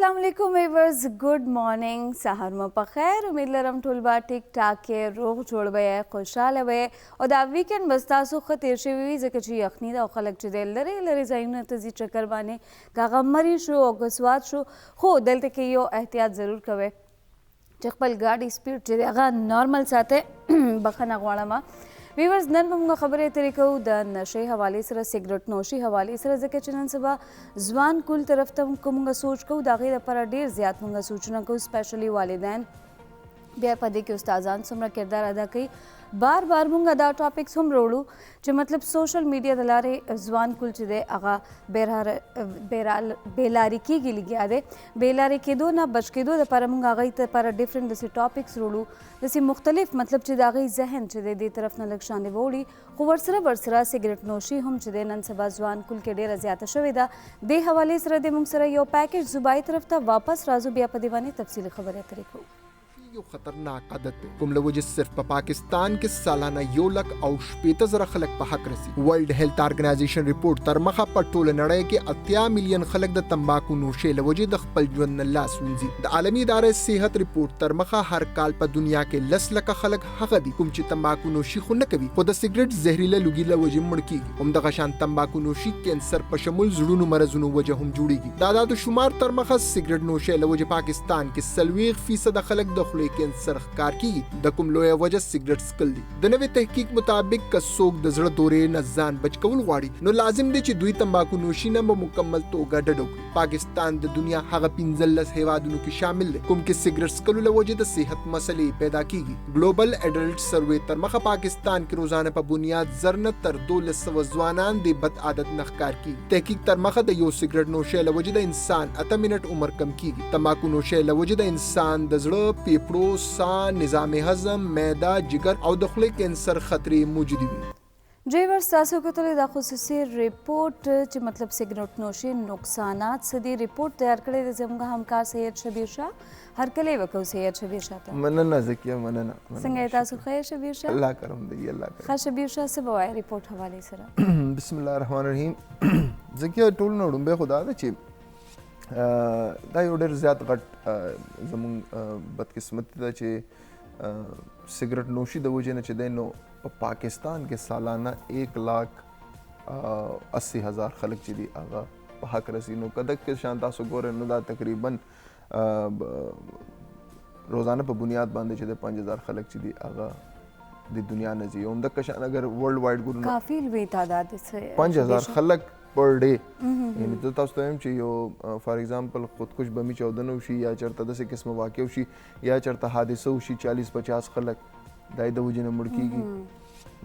अस्सलाम वालेकुम viewers, good morning, सहर मो पखैर। उम्मीद लरम टूल बा ठीक ठाक के रोग जोड़ बे खुशहाल बे और दा वीकेंड बस तासो खतिर शवी ज़के ची यखनी दा खलक ची दे लरे लरे जाइना तजी चक्कर बाने का मरी शो और गसवात शो हो दलते के यो एहतियात ज़रूर कवे चखपल गाड़ी स्पीड ची दे अगा नॉर्मल साथे बखना गवाड़मा व्यूअर्स नन बमुगा खबरें तरीको द नशे हवाले सर सिगरेट नोशी हवाले सर ज़के चनन सबा जवान कुल तरफ तम कुमुगा सोच को दागे पर ढेर ज़्यादा मुंगा सूचना को स्पेशली वालिदैन बिया पदे के उस्ताजान सुमरा किरदार अदा कई बार बार मुंगा दा टॉपिक्स हम रोड़ू जो मतलब सोशल मीडिया दलारे जवान कुल चिदे अगा बेलारी की गिली गया दे बेलारी के दो ना बच के दो द पर मुंगा गई त पर डिफरेंट जैसे टॉपिक्स रोड़ू जैसे मुख्तलिफ मतलब चिदा गई जहन चिदे दे तरफ न लक्षान दे वोड़ी खुवरसरा बरसरा सिगरेट नोशी हम चिदे नन सबा जवान कुल के डेरा ज्यादा शवेदा दे हवाले सर दे मुंगसरा यो पैकेज जुबाई तरफ था वापस राजू बिया पदीवानी तफसीली खबर तरीको यो खतरनाक आदत है कुम लोगों जिस सिर्फ पाकिस्तान के सालाना योलक और शपेता जरा खलक पे हक रसी वर्ल्ड हेल्थ ऑर्गेनाइजेशन रिपोर्ट तरमखा पर टोल नड़े के 80 मिलियन खलक द तंबाकू नोशे लवजे द खपल जवन नल्ला सुनजी द आलमी इदारे सेहत रिपोर्ट तरमखा हर काल पर दुनिया के लस लका खलक हगदी कुम ची तंबाकू नोशी खुन कभी खुद सिगरेट जहरीला लुगी लवजे मुड़की उम द गशान तंबाकू नोशी कैंसर पशमुल जुड़ूनु मरजुनु वजह हम जुड़ेगी दादा तो शुमार तरमखा सिगरेट नोशे लवजे पाकिस्तान के 70% खलक द कैंसर कार की दकुम लोया वजह सिगरेट स्कल दी द नवे तहकीक मुताबिक कसोक द जड़ दौरे नजान बचकवल वाड़ी नो लाजिम दे ची दुई तंबाकू नोशी न मुकम्मल तोगा डडो पाकिस्तान द दुनिया हग पिंजलस हेवादुनु की शामिल कुम के सिगरेट स्कल वजह द सेहत मसले पैदा की ग्लोबल एडल्ट सर्वे तरमखा पाकिस्तान के रोजाना पर बुनियाद जरन तर 200 जवानान दे बद आदत नखकार की तहकीक तरमखा द यो सिगरेट नोशे लवजह द इंसान 8 मिनट उम्र कम की तंबाकू नोशे लवजह द इंसान द जड़ पेपड़ो सा निजाम हजम मैदा जिगर और दखले कैंसर खतरे मौजूद हुई ड्राइवर सासो के तले दा खुसूसी रिपोर्ट च मतलब सिगरेट नोशी नुकसानात सदी रिपोर्ट तैयार करे दे जमगा हमकार सैयद शबीर शाह हर कले वको सैयद शबीर शाह ता मनना जकिया मनना संगे तासु खैर शबीर शाह अल्लाह करम दे अल्लाह कर खा शबीर शाह से बवाय रिपोर्ट हवाले सरा बिस्मिल्लाहिर रहमानिर रहीम जकिया टोल नडुम बे खुदा दे ची दा यो ډېر زیات غټ زمون بدقسمتي ده چې سیګریټ نوشي د وجې نه چې دی نو په پاکستان کې سالانه 1,80,000 خلک چې دي هغه په حق رسي نو کدک کې شان تاسو ګورئ نو دا تقریبا روزانه په بنیاد باندې چې د 5,000 خلک چې دي هغه د دنیا نه ځي هم د کشان اگر ورلد وایډ ګورو کافی لوی تعداد ہے 5,000 خلک پر ډے یعنی ته تاسو ته هم چې یو فار ایگزامپل خودکش بمی چودنه وشي یا چرته داسې قسمه واقع وشي یا چرته حادثه وشي 40-50 خلک دای د وجې نه مړ کیږي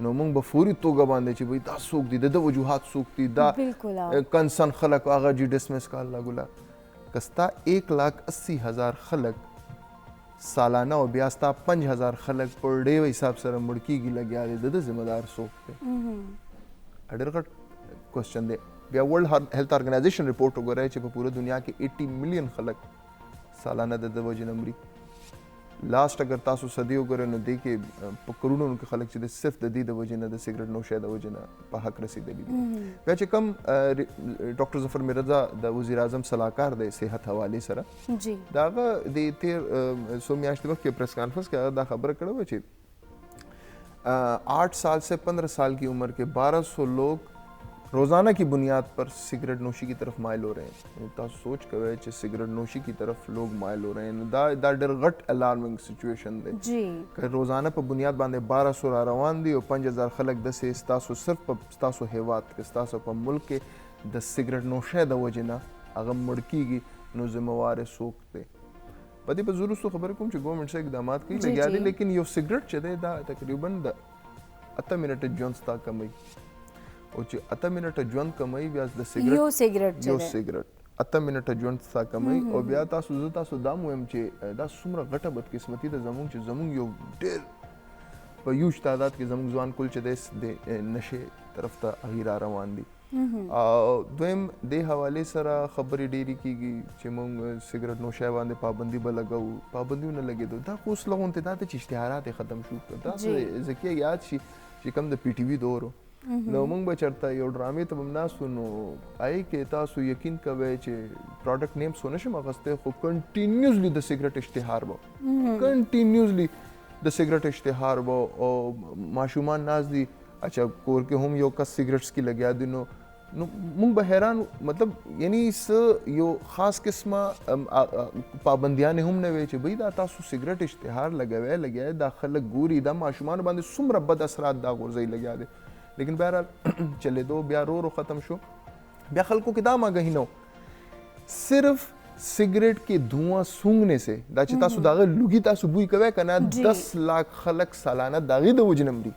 نو موږ به فوري توګه باندې چې وایي دا څوک دي د وجوهات څوک دي دا کنسن خلک هغه جی ډسمس کا الله ګلا کستا 1,80,000 خلک سالانه او بیا ستا 5,000 خلک پر ډے حساب سره مړ کیږي لګیا دي د ذمہ دار څوک دی اډر غټ کوېسچن دی بیا ورلد هیلث آرګنایزیشن رپورټ وګورئ چې په پوره دنیا کې 80 ملین خلک سالانه د وجې نه مري لاست اگر تاسو صدی وګورئ نو دی کې په کرونو کې خلک چې صرف د دې د وجې نه د سیګریټ نوشۍ د وجې نه په حق رسېدلي دي بیا چې کوم ډاکټر ظفر میرزا د وزیر اعظم صلاحکار د صحت حوالې سره د هغه د تیر څو میاشتې مخکې پریس کانفرنس کې دا خبره کړې وه چې 8 साल से 15 साल की उम्र के 1200 लोग रोज़ाना की बुनियाद पर सिगरेट नोशी की तरफ माइल हो रहे हैं तो सोच कर कि सिगरेट नोशी की तरफ लोग माइल हो रहे हैं दा डर गट अलार्मिंग सिचुएशन दे जी कि रोज़ाना पर बुनियाद बांधे 1200 रवान दी और 5,000 खलक दसे स्तासो सिर्फ स्तासो हेवात के स्तासो पर मुल्क के द सिगरेट नोशे द वजना अगम मुड़की की नो जिम्मेवार सोखते पदी पर जरूर सो खबर कोम چې गवर्नमेंट से इकदामात की लगे आदि लेकिन यो सिगरेट चदे दा तकरीबन द 8 मिनट जोन स्ता कमई او چې 8 منټه ژوند کمای بیا د سیګریټ یو سیګریټ 8 منټه ژوند ستا کمای او بیا تاسو دا مهم چې دا څومره غټه بدقسمتي ده زمونږ چې زمونږ یو ډېر په یوش تعداد کې زمونږ ځوان کل چې د نشې طرف ته غیر روان دي او دویم د حواله سره خبرې ډېری کیږي چې مونږ سیګریټ نوشۍ باندې پابندي به لګاو پابندي نه لګېدو دا اوس لغونته دا چې اشتهارات ختم شو دا ځکه یاد شي چې کوم د پی ټي وي دور نو موږ به چېرته یو ډرامې ته به هم ناست وو نو هغې کې تاسو یقین کوئ چې پروډکټ نیم څو نشم اخیستی خو کنټینیوزلی د سګرټ اشتهار به کنټینیوزلی د سګرټ اشتهار به او ماشومان ناست دي اچھا کور کې هم یو کس سګرټ څکي لګیا دي نو موږ به حیران مطلب یعنی څه یو خاص قسمه پابندیانې هم نه وې چې بھئی دا تاسو سګرټ اشتهار لګیا دا خلک ګوري دا ماشومانو باندې څومره بد اثرات دا غورځوي لګیا دي لیکن بهرحال چلېدو بیا رو ختم شو بیا خلکو کې دا آگاهي نه و صرف سگریٹ کے دھواں سونگنے سے دا چې تاسو داغه لوګي تاسو بوی کوي کنه 10 لاکھ خلک سالانه داغه د وجنم دي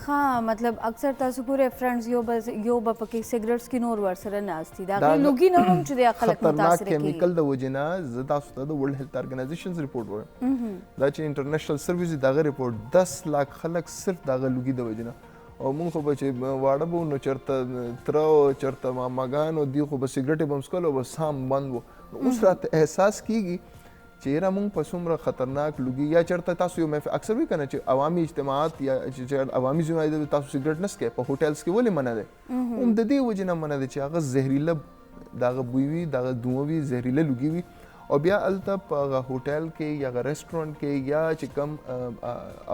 ها مطلب اکثر تاسو ګوره فرندز یو به پکې سیګریټس کې نور ورسره ناشتي دا لوګي نه هم چې د خلک متاثر کوي کیمیکل د وجنا ز تاسو ته د ورلد هیلث ارګنایزیشنز ریپورت وره دا چې انټرنیشنل سرویس داغه ریپورت 10 لاکھ خلک صرف داغه لوګي د وجنا او مونږ خو به چې واړه به نو چېرته تره او چېرته ماماګان او دوی خو به سګرټ به هم څکل او بس هم بند و نو اوس راته احساس کېږي چې یاره مونږ په څومره خطرناک لوګي یا چېرته تاسو یو اکثر وایي که نه چې عوامي اجتماعات یا چې عوامي ځایونه دي تاسو سګرټ نه څکئ په هوټلز کې ولې منع دی هم د دې وجې نه منع دی چې هغه زهریله دغه بوی وي دغه دوه وي زهریله لوګي وي او بیا هلته په هغه هوټل کې یا هغه رسټورانټ کې یا چې کوم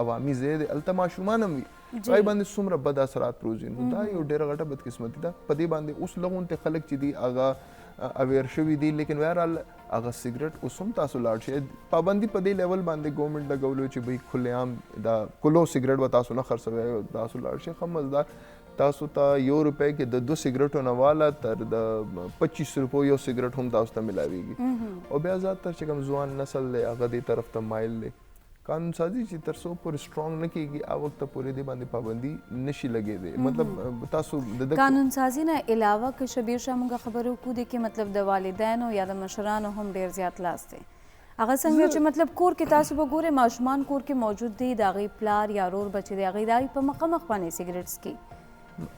عوامي ځای دی هلته ماشومان هم وي پای باندې څومره بد اثرات پروزي نو دا یو ډېره غټه بدقسمتي ده په دې باندې اوس لغونتې خلک چې دي هغه اویر شوي دي لیکن بهرحال هغه سګرټ اوس هم تاسو لاړ شئ پابندي په دې لیول باندې ګورنمنټ لګولو چې بھئی کله عام دا کلو سګرټ به تاسو نه خرڅوئ تاسو لاړ شئ ښه مزدار تاسو ته یو روپۍ کې د 2 سګرټو نه والا تر د 25 روپو یو سګرټ هم تاسو ته ملاویږي او بیا زیاتره چې کوم ځوان نسل دی هغه دې طرف ته مایل دی قانون سازی چې تر څو پورې سټرونګ نه کېږي هغه وخته پورې دې باندې پابندي نشي لګېدی مطلب تاسو د قانون سازی نه علاوه که شبیر شاه موږ خبرې وکړو دي کې مطلب د والدینو یا د مشرانو هم ډېر زیات لاس دی هغه څنګه چې مطلب کور کې تاسو به ګورئ ماشومان کور کې موجود دي د هغوی پلار یا ورور بچی دی هغوی د هغوی په مخامخ باندې سګرټ څکي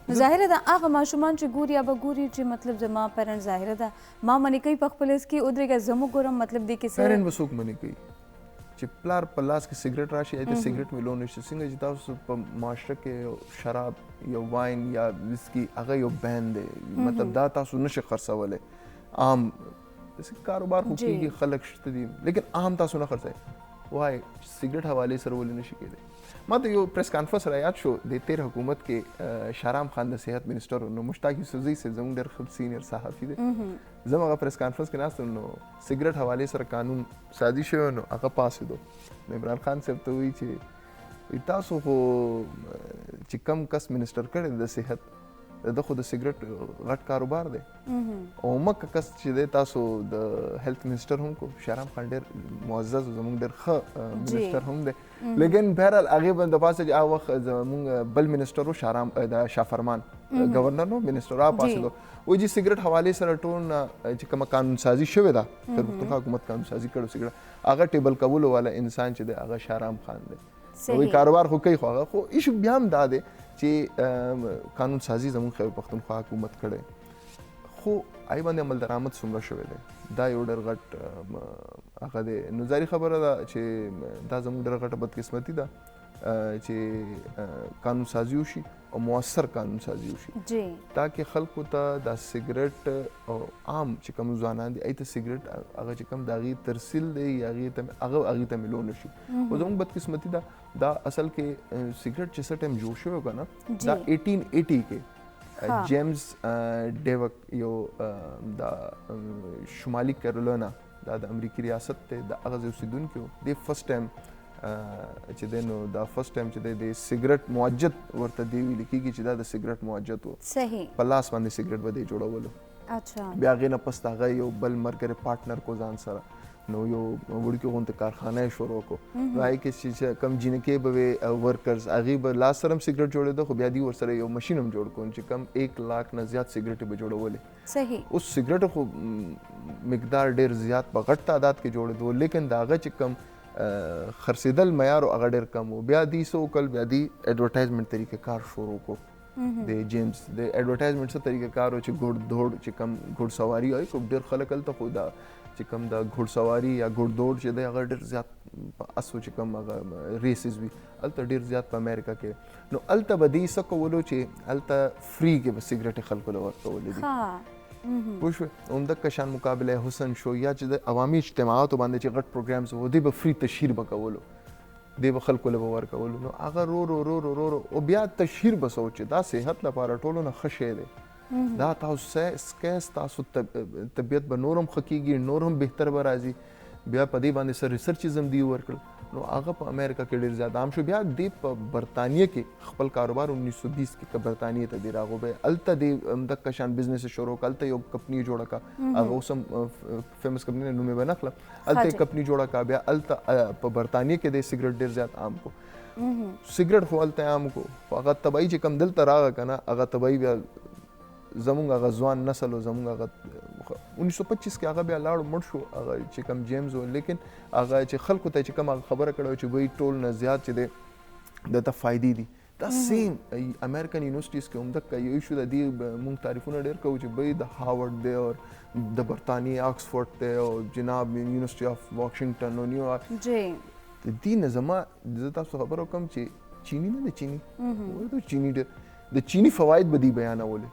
نو ظاهره ده هغه ماشومان چې ګوري یا به ګوري چې مطلب زما پیرنټ ظاهره ده ما منې کوي په خپل کې ودرېږه زه مو ګورم مطلب دې کې پیرنټ به څوک منې کوي چې پلار په لاس کې سګرټ راشي ایته سګرټ ملو نشي څنګه چې تاسو په معاشره کې شراب یا واین یا وسکی هغه یو بین دی مطلب دا تاسو نشي خرڅولی عام داسې کاروبار خو کېږي خلک شته دي لیکن عام تاسو نه خرڅوئ وای سګرټ حوالې سره ولې نشي کېدی ما ته یو پریس کانفرنس را یاد شو د تیر حکومت کې شهرام خان د صحت منسٹر نو مشتاق یوسفزئی سے زموږ ډېر ښه سینیر صحافي دی زه هغه پریس کانفرنس کې ناست نو سګرټ حوالې سره قانون سازي شوی نو هغه پاسېدو عمران خان صاحب ته وایي چې تاسو خو چې کم کس منسٹر کړی د صحت د خو د سګرټ غټ کاروبار دی او مکه کس چې دی تاسو د هیلث منسٹر هم کو شهرام خان ډېر معزز زموږ ډېر ښه منسٹر هم دی لیکن بهرحال هغې باندې د پاسه چې هغه وخت زموږ بل منسٹر و شهرام د شاه فرمان گورنر نو منسٹر را پاسېدو وایي چې سګرټ حوالې سره ټول چې کومه قانون سازي شوې ده تر پښتونخوا حکومت قانون سازي کړو سګرټ هغه ټیبل کولو والا انسان چې دی هغه شهرام خان دی وایي کاروبار خو کوي خو هغه خو ایشو بیا هم دا دی چې قانون سازي زموږ خیبر پښتونخوا حکومت کړی خو هغې باندې عمل درآمد څومره شوی دی دا یو ډېر غټ هغه دی نو ظاهري خبره ده چې دا زموږ ډېره غټه بدقسمتي ده چې قانون سازي وشي او مؤثر قانون سازي وشي تاکہ خلکو ته دا سګرټ او عام چې کوم ځوانان دي هغوی ته سګرټ هغه چې کوم د هغې ترسیل دی یا هغې ته ملو نه شي خو زموږ بدقسمتي ده دا اصل کې سګرټ چې څه ټایم جوړ شوی که نه دا 1880 کې جیمز ډیوک یو د شمالي کیرولینا دا د امریکي ریاست دی د هغه ځای اوسېدونکی و دی فرسټ ټایم چې دی نو دا فرسټ ټایم چې دی د سګرټ موجد ورته دی ویل کېږي چې دا د سګرټ موجد و صحیح په لاس باندې سګرټ به دی جوړولو بیا هغې نه پس د هغه یو بل ملګری پارټنر کو ځان سره نو یو وړوکې غونته کارخانه یې شروع کړو نو هغې کې چې کم جینکې به وې ورکرز هغې به لاس سره هم سګرټ جوړېده خو بیا دوی ورسره یو مشین هم جوړ کړو چې کم 1 لاک نه زیات سګرټې به جوړولې صحیح اوس سګرټو خو مقدار ډېر زیات په غټ تعداد کې جوړېدو لیکن د هغه چې کم خرڅېدل معیار هغه ډېر کم و بیا دوی څه وکړل بیا دوی اډورټایزمنټ طریقه کار شروع کړو د جیمز د اډورټایزمنټ څه طریقه کار و چې ګوډ دوړ چې کم ګوډ سواري وایي خو ډېر خلک هلته خو دا چې کوم د घुड़सवारी یا घुड़दौड़ چې دی هغه ډېر زیات په اسو چې کوم هغه ریسز وي هلته ډېر زیات په امریکا کې نو هلته به دوی څه کولو چې هلته فری کې به سګرټې خلکو له ورکولې دي پوه شوې همدغه شان مقابله حسن شو یا چې د عوامي اجتماعاتو باندې چې غټ پروګرامز وو دوی به فری تشهیر به کولو دی به خلکو له به ورکولو نو هغه رو او بیا تشهیر به څه و چې دا صحت لپاره ټولو نه ښه شی دی دا تاسو سکیس تاسو طبیعت به نورم ښه کېږي نورم بهتر به راځي بیا په دې باندې سر ریسرچز هم دی ورکړل نو هغه په امریکا کې ډېر زیات عام شو بیا دی په برطانیه کې خپل کاروبار 1920 کې برطانیه ته دی راغو به هلته دی همدغه شان بزنس شروع کړ هلته یو کمپني جوړه کړه هغه اوس هم فیمس کمپني نوم یې به نه اخلم هلته کمپني جوړه کړه بیا هلته په برطانیه کې دی سګرټ ډېر زیات عام کو سګرټ خو هلته عام کو خو هغه طبیعي چې کم دلته راغی که نه هغه طبیعي بیا زمونږ هغه ځوان نسل و زمونږ هغه 1925 کې هغه بیا لاړو مړ شو هغه چې کم جیمز و لیکن هغه چې خلکو ته چې کم هغه خبره کړې چې وایي ټول نه زیات چې دی دته فایدې دي دا سیم امریکن یونیورسټیز کې همدغه یو ایشو د دې مونږ تعریفونه ډېر کوو چې وایي د هاورډ دی او د برطانیې آکسفورډ دی او جناب یونیورسټي اف واشنګټن او نیویارک د دې نه زما زه تاسو خبره وکړم چې چیني نه د چیني وایي چیني د چیني فواید به دې بیانولې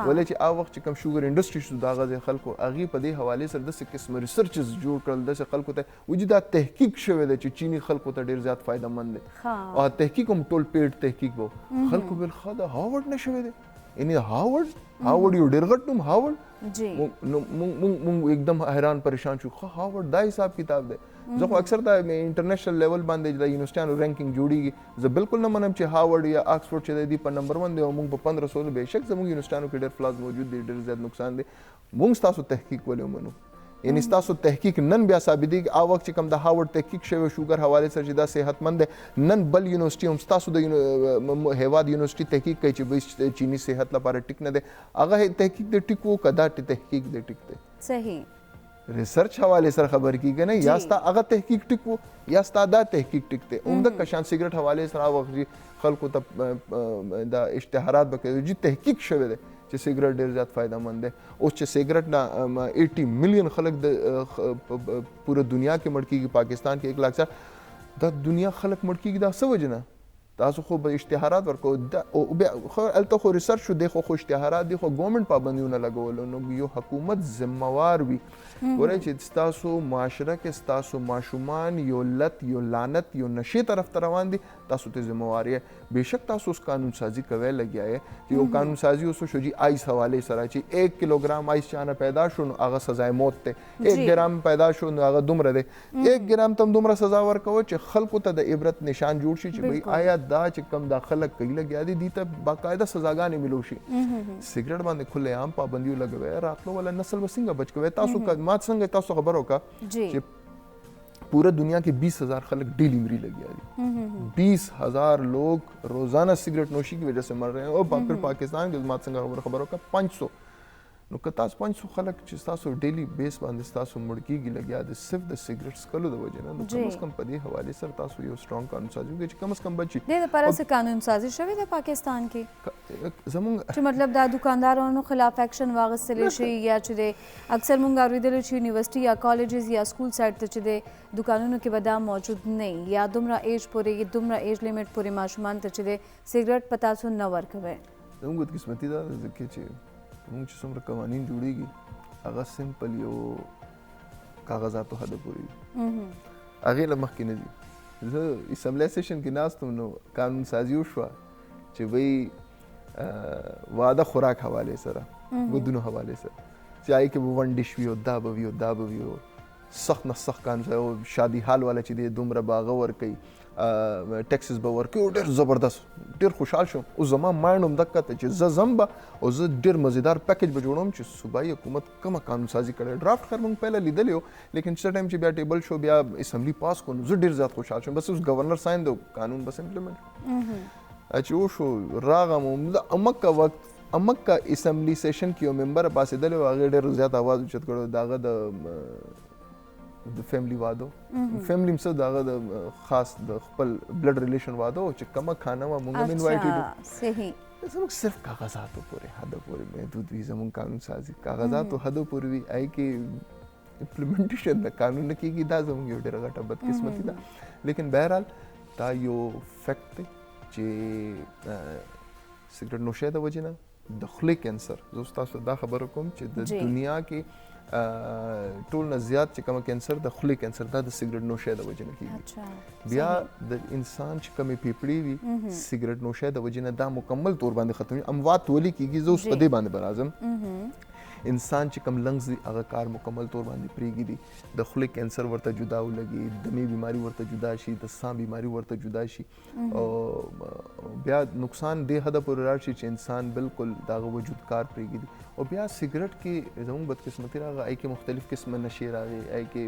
ولې چې هغه وخت چې کوم شوګر انډسټري شو د هغه خلکو هغې په دې حوالې سره داسې قسمه ریسرچز جوړ کړل داسې خلکو ته وجود دا تحقیق شوی دی چې چینی خلکو ته ډېر زیات فایده مند دی او تحقیق هم ټول پیډ تحقیق و خلکو ویل ښه د هاورډ نه شوی دی یعنې هاورډ یو ډېر غټ نوم هاورډ نو مونږ एकदम حیران پریشان شو ښه هاورډ دا حساب کتاب دی زه خو اکثر دا انټرنیشنل لیول باندې د یونیورسټیانو رینکینګ جوړیږي زه بالکل نه منم چې هاورډ یا آکسفورډ چې دی په نمبر 1 دی او موږ په 1500 بهشک زموږ یونیورسټیانو کې ډېر فلاز موجود دي ډېر زیات نقصان دی موږ ستاسو تحقیق ولې ومنو یعنی ستاسو تحقیق نن بیا ثابتېږي هغه وخت چې کوم د هاورډ تحقیق شوی شوګر حوالې سره چې دا صحتمند دی نن بل یونیورسټي هم ستاسو د هیواد یونیورسټي تحقیق کوي چې چینی صحت لپاره ټیک نه دی هغه تحقیق د ټیک وو که دا تحقیق د ټیک دی صحیح ریسرچ حواله سره خبر کیږي نه یا ستا هغه تحقیق ټیک وو یا ستا دا تحقیق ټیک دی عمده کشان سیګریټ حواله سره وخت خلکو ته د اشتهارات بکوي چې تحقیق شوی دی چې سیګریټ ډېر زیات فایده مند دی اوس چې سیګریټ نه 80 ملین خلک د پوره دنیا کې مړ کیږي پاکستان کې 1 لاکھ سره د دنیا خلک مړ کیږي دا څه وجه نه تاسو خو به اشتهارات ورکو او خو الته خو ریسرچ شو دی خو اشتهارات دي خو ګورنمنت پابندیونه لګول نو یو حکومت ذمہوار وي ورای چې تاسو معاشره کې تاسو ماشومان یو لت یو لعنت یو نشي طرف ته روان دي تاسو ته ذمہوار یې بهشک تاسو اوس قانون سازی کوي لګیاي چې یو قانون سازی اوس شو جی آیس حواله سره چې 1 کیلوګرام آیس چانه پیدا شو نو هغه سزا موت ته 1 ګرام پیدا شو نو هغه دومره دی 1 ګرام تم دومره سزا ورکوي چې خلکو ته د عبرت نشان جوړ شي چې بھئی آیا دا چې کم دا خلک کوي لګیا دي ته باقاعده سزاګانې ملو شي سیګریټ باندې کله عام پابندیو لګوي راتلو ولا نسل وسنګ بچ کوي تاسو ما څنګه تاسو خبر وکا چې पूरा दुनिया के 20,000 खलक डेली मरी लगी आ रही 20,000 लोग रोजाना सिगरेट नोशी की वजह से मर रहे हैं और फिर पाकिस्तान के मात संग खबर होगा 500 نو که تاسو 500 خلک چې تاسو ډیلی بیس باندې تاسو مړکیږي لګیا د صرف د سیګریټ سکلو د وجه نه نو کم از کم په دې حواله سره تاسو یو سترونګ قانون سازي وکړي چې کم از کم بچي د لپاره څه قانون سازي شوی د پاکستان کې زمونږ چې مطلب د دکاندارانو خلاف اکشن واغستل شي یا چې د اکثر مونږ اوریدل چې یونیورسيټي یا کالجز یا سکول سایت ته چې د دکانونو کې به دا موجود نه یا دومره ایج لیمټ پورې ماشومان ته چې د سیګریټ پتا سو نه ورکوي زموږ د قسمتي دا ځکه چې موږ چې څومره قوانین جوړیږي هغه سمپل یو کاغذاتو حد پورې هغې له مخکې نه دي زه اسمبلی سیشن کې ناست وم نو قانون سازي وشوه چې وایي واده خوراک حوالې سره ودونو حوالې سره چې هغې کې به ون ډش وي او دا به وي او سخت نه سخت قانون شادي حال والا چې دی دومره به هغه ورکوي ټیکسز به ورکوي او ډېر زبردست ډېر خوشحال شوم او زما مایند همدغه ته چې زه ځم به او زه ډېر مزیدار پیکیج به جوړوم چې صوبایي حکومت کومه قانون سازي کړې ډرافټ خیر موږ پهله لیدلی و لیکن چې ټایم چې بیا ټیبل شو بیا اسمبلی پاس کړو نو زه ډېر زیات خوشحال شوم بس اوس گورنر ساين دی قانون بس امپلیمنټ چې وشو راغم امکه اسمبلی سیشن کې یو ممبر پاسېدلی و هغې ډېر زیات اواز اوچت کړی د هغه د فیملی واده فیملی هم څه د هغه د خاص د خپل بلډ ریلیشن واده و چې کومه خانه وه موږ هم انوایټډ صحیح زموږ صرف کاغذاتو پورې حد پورې محدود وي زموږ قانون سازي کاغذاتو حد پورې وي هغې کې امپلیمنټیشن د قانون نه کیږي دا زموږ یو ډېره غټه بدقسمتي ده لیکن بهرحال دا یو فیکټ دی چې سګرټ نوشۍ د وجې نه د خولې کینسر زه اوس تاسو دا خبره کوم چې د دنیا کې ټول نه زیات چې کومه کینسر د خولې کینسر دا د سګرټ نوشۍ د وجې نه کیږي بیا د انسان چې کومې پیپړې وي سګرټ نوشۍ د وجې نه دا مکمل طور باندې ختمي اموات ولې کیږي زه اوس په دې باندې به راځم انسان چې کوم لنګز دي هغه کار مکمل طور باندې پرېږدي د خولې کینسر ورته جدا ولګي دمې بیماری ورته جدا شي د ساه بیماری ورته جدا شي او بیا نقصان دې حده پورې راشي چې انسان بالکل دغه وجود کار پرېږدي او بیا سګرټ کې زموږ بدقسمتي راغی ای کې مختلف قسمه نشې راغی ای کې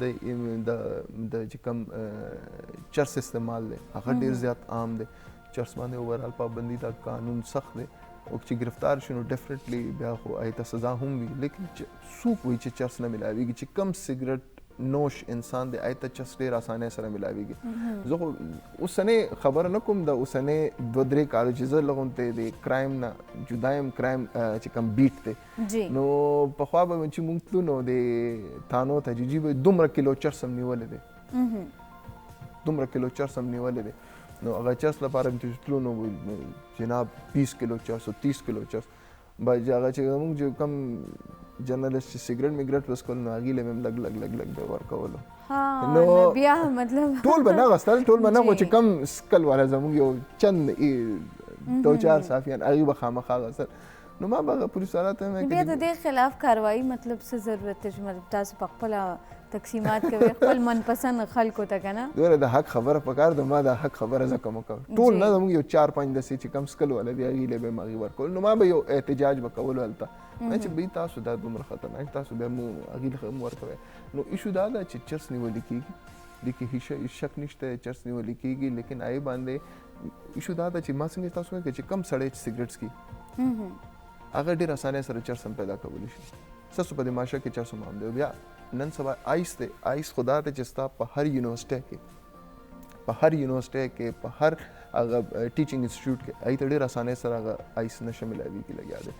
د چې کوم چرس استعمال دی هغه ډېر زیات عام دی چرس باندې اوورال پابندي دا قانون سخت دی او چې گرفتار شي نو ډیفینیټلی بیا خو ایته سزا هم وي لیکن څوک وایي چې چرس نه ملاویږي چې کم سګرټ نوش انسان دی ایته چرس ډېر اسانۍ سره ملاویږي زه خو اوسنۍ خبره نه کوم د اوسنۍ 2-3 کالو چې زه لغونته د کرایم نه جدا یم کرایم چې کم بیټ دی نو پخوا به چې مونږ تلو نو د تانو ته جیجي به دومره کیلو چرس هم نیولې دی دومره کیلو چرس هم نیولې دی نو هغه چرس لپاره چې تلو نو جناب 20 کیلو چرس او 30 کیلو چرس باید هغه چې موږ چې کم جرنالست چې سګرټ میګرټ وسکول نو هغې له مې لږ به ورکولو نو بیا مطلب ټول به نه غوښتل ټول به نه خو چې کم سکل والا زموږ یو چند 2-4 صافیان هغې به خامخا غوښتل نو ما به هغه پولیس والا ته مې بیا د دې خلاف کاروایي مطلب څه ضرورت دی چې مطلب تاسو په خپله تقسیمات کوي خپل منپسند خلکو ته که نه دومره د حق خبره پکار ده ما د حق خبره زه کوم ټول نه زموږ یو 4-5 داسې چې کم سکل والا دی هغې له به م هغې ورکول نو ما به یو احتجاج به کولو هلته چې بی تاسو دا دومره خطرناک تاسو بیا مو هغې له هم ورکوئ نو ایشو دا ده چې چرس نیولې کېږي دې کې هیڅ شک نشته چرس نیولې کېږي لیکن هغې باندې ایشو دا ده چې ما څنګه تاسو وایي چې کم سړی چې سګرټ څکي هغه ډېر اسانۍ سره چرس هم پیدا کولی شي ستاسو په دې معاشره کې چرس هم عام دی بیا نن سبا آیس دی آیس خو دا دی چې ستا په هر یونیورسټۍ کې په هر هغه ټیچنګ انسټیټیوټ کې هغې ته ډېر اسانۍ سره هغه آیس نشه ملاویږي لګیا دی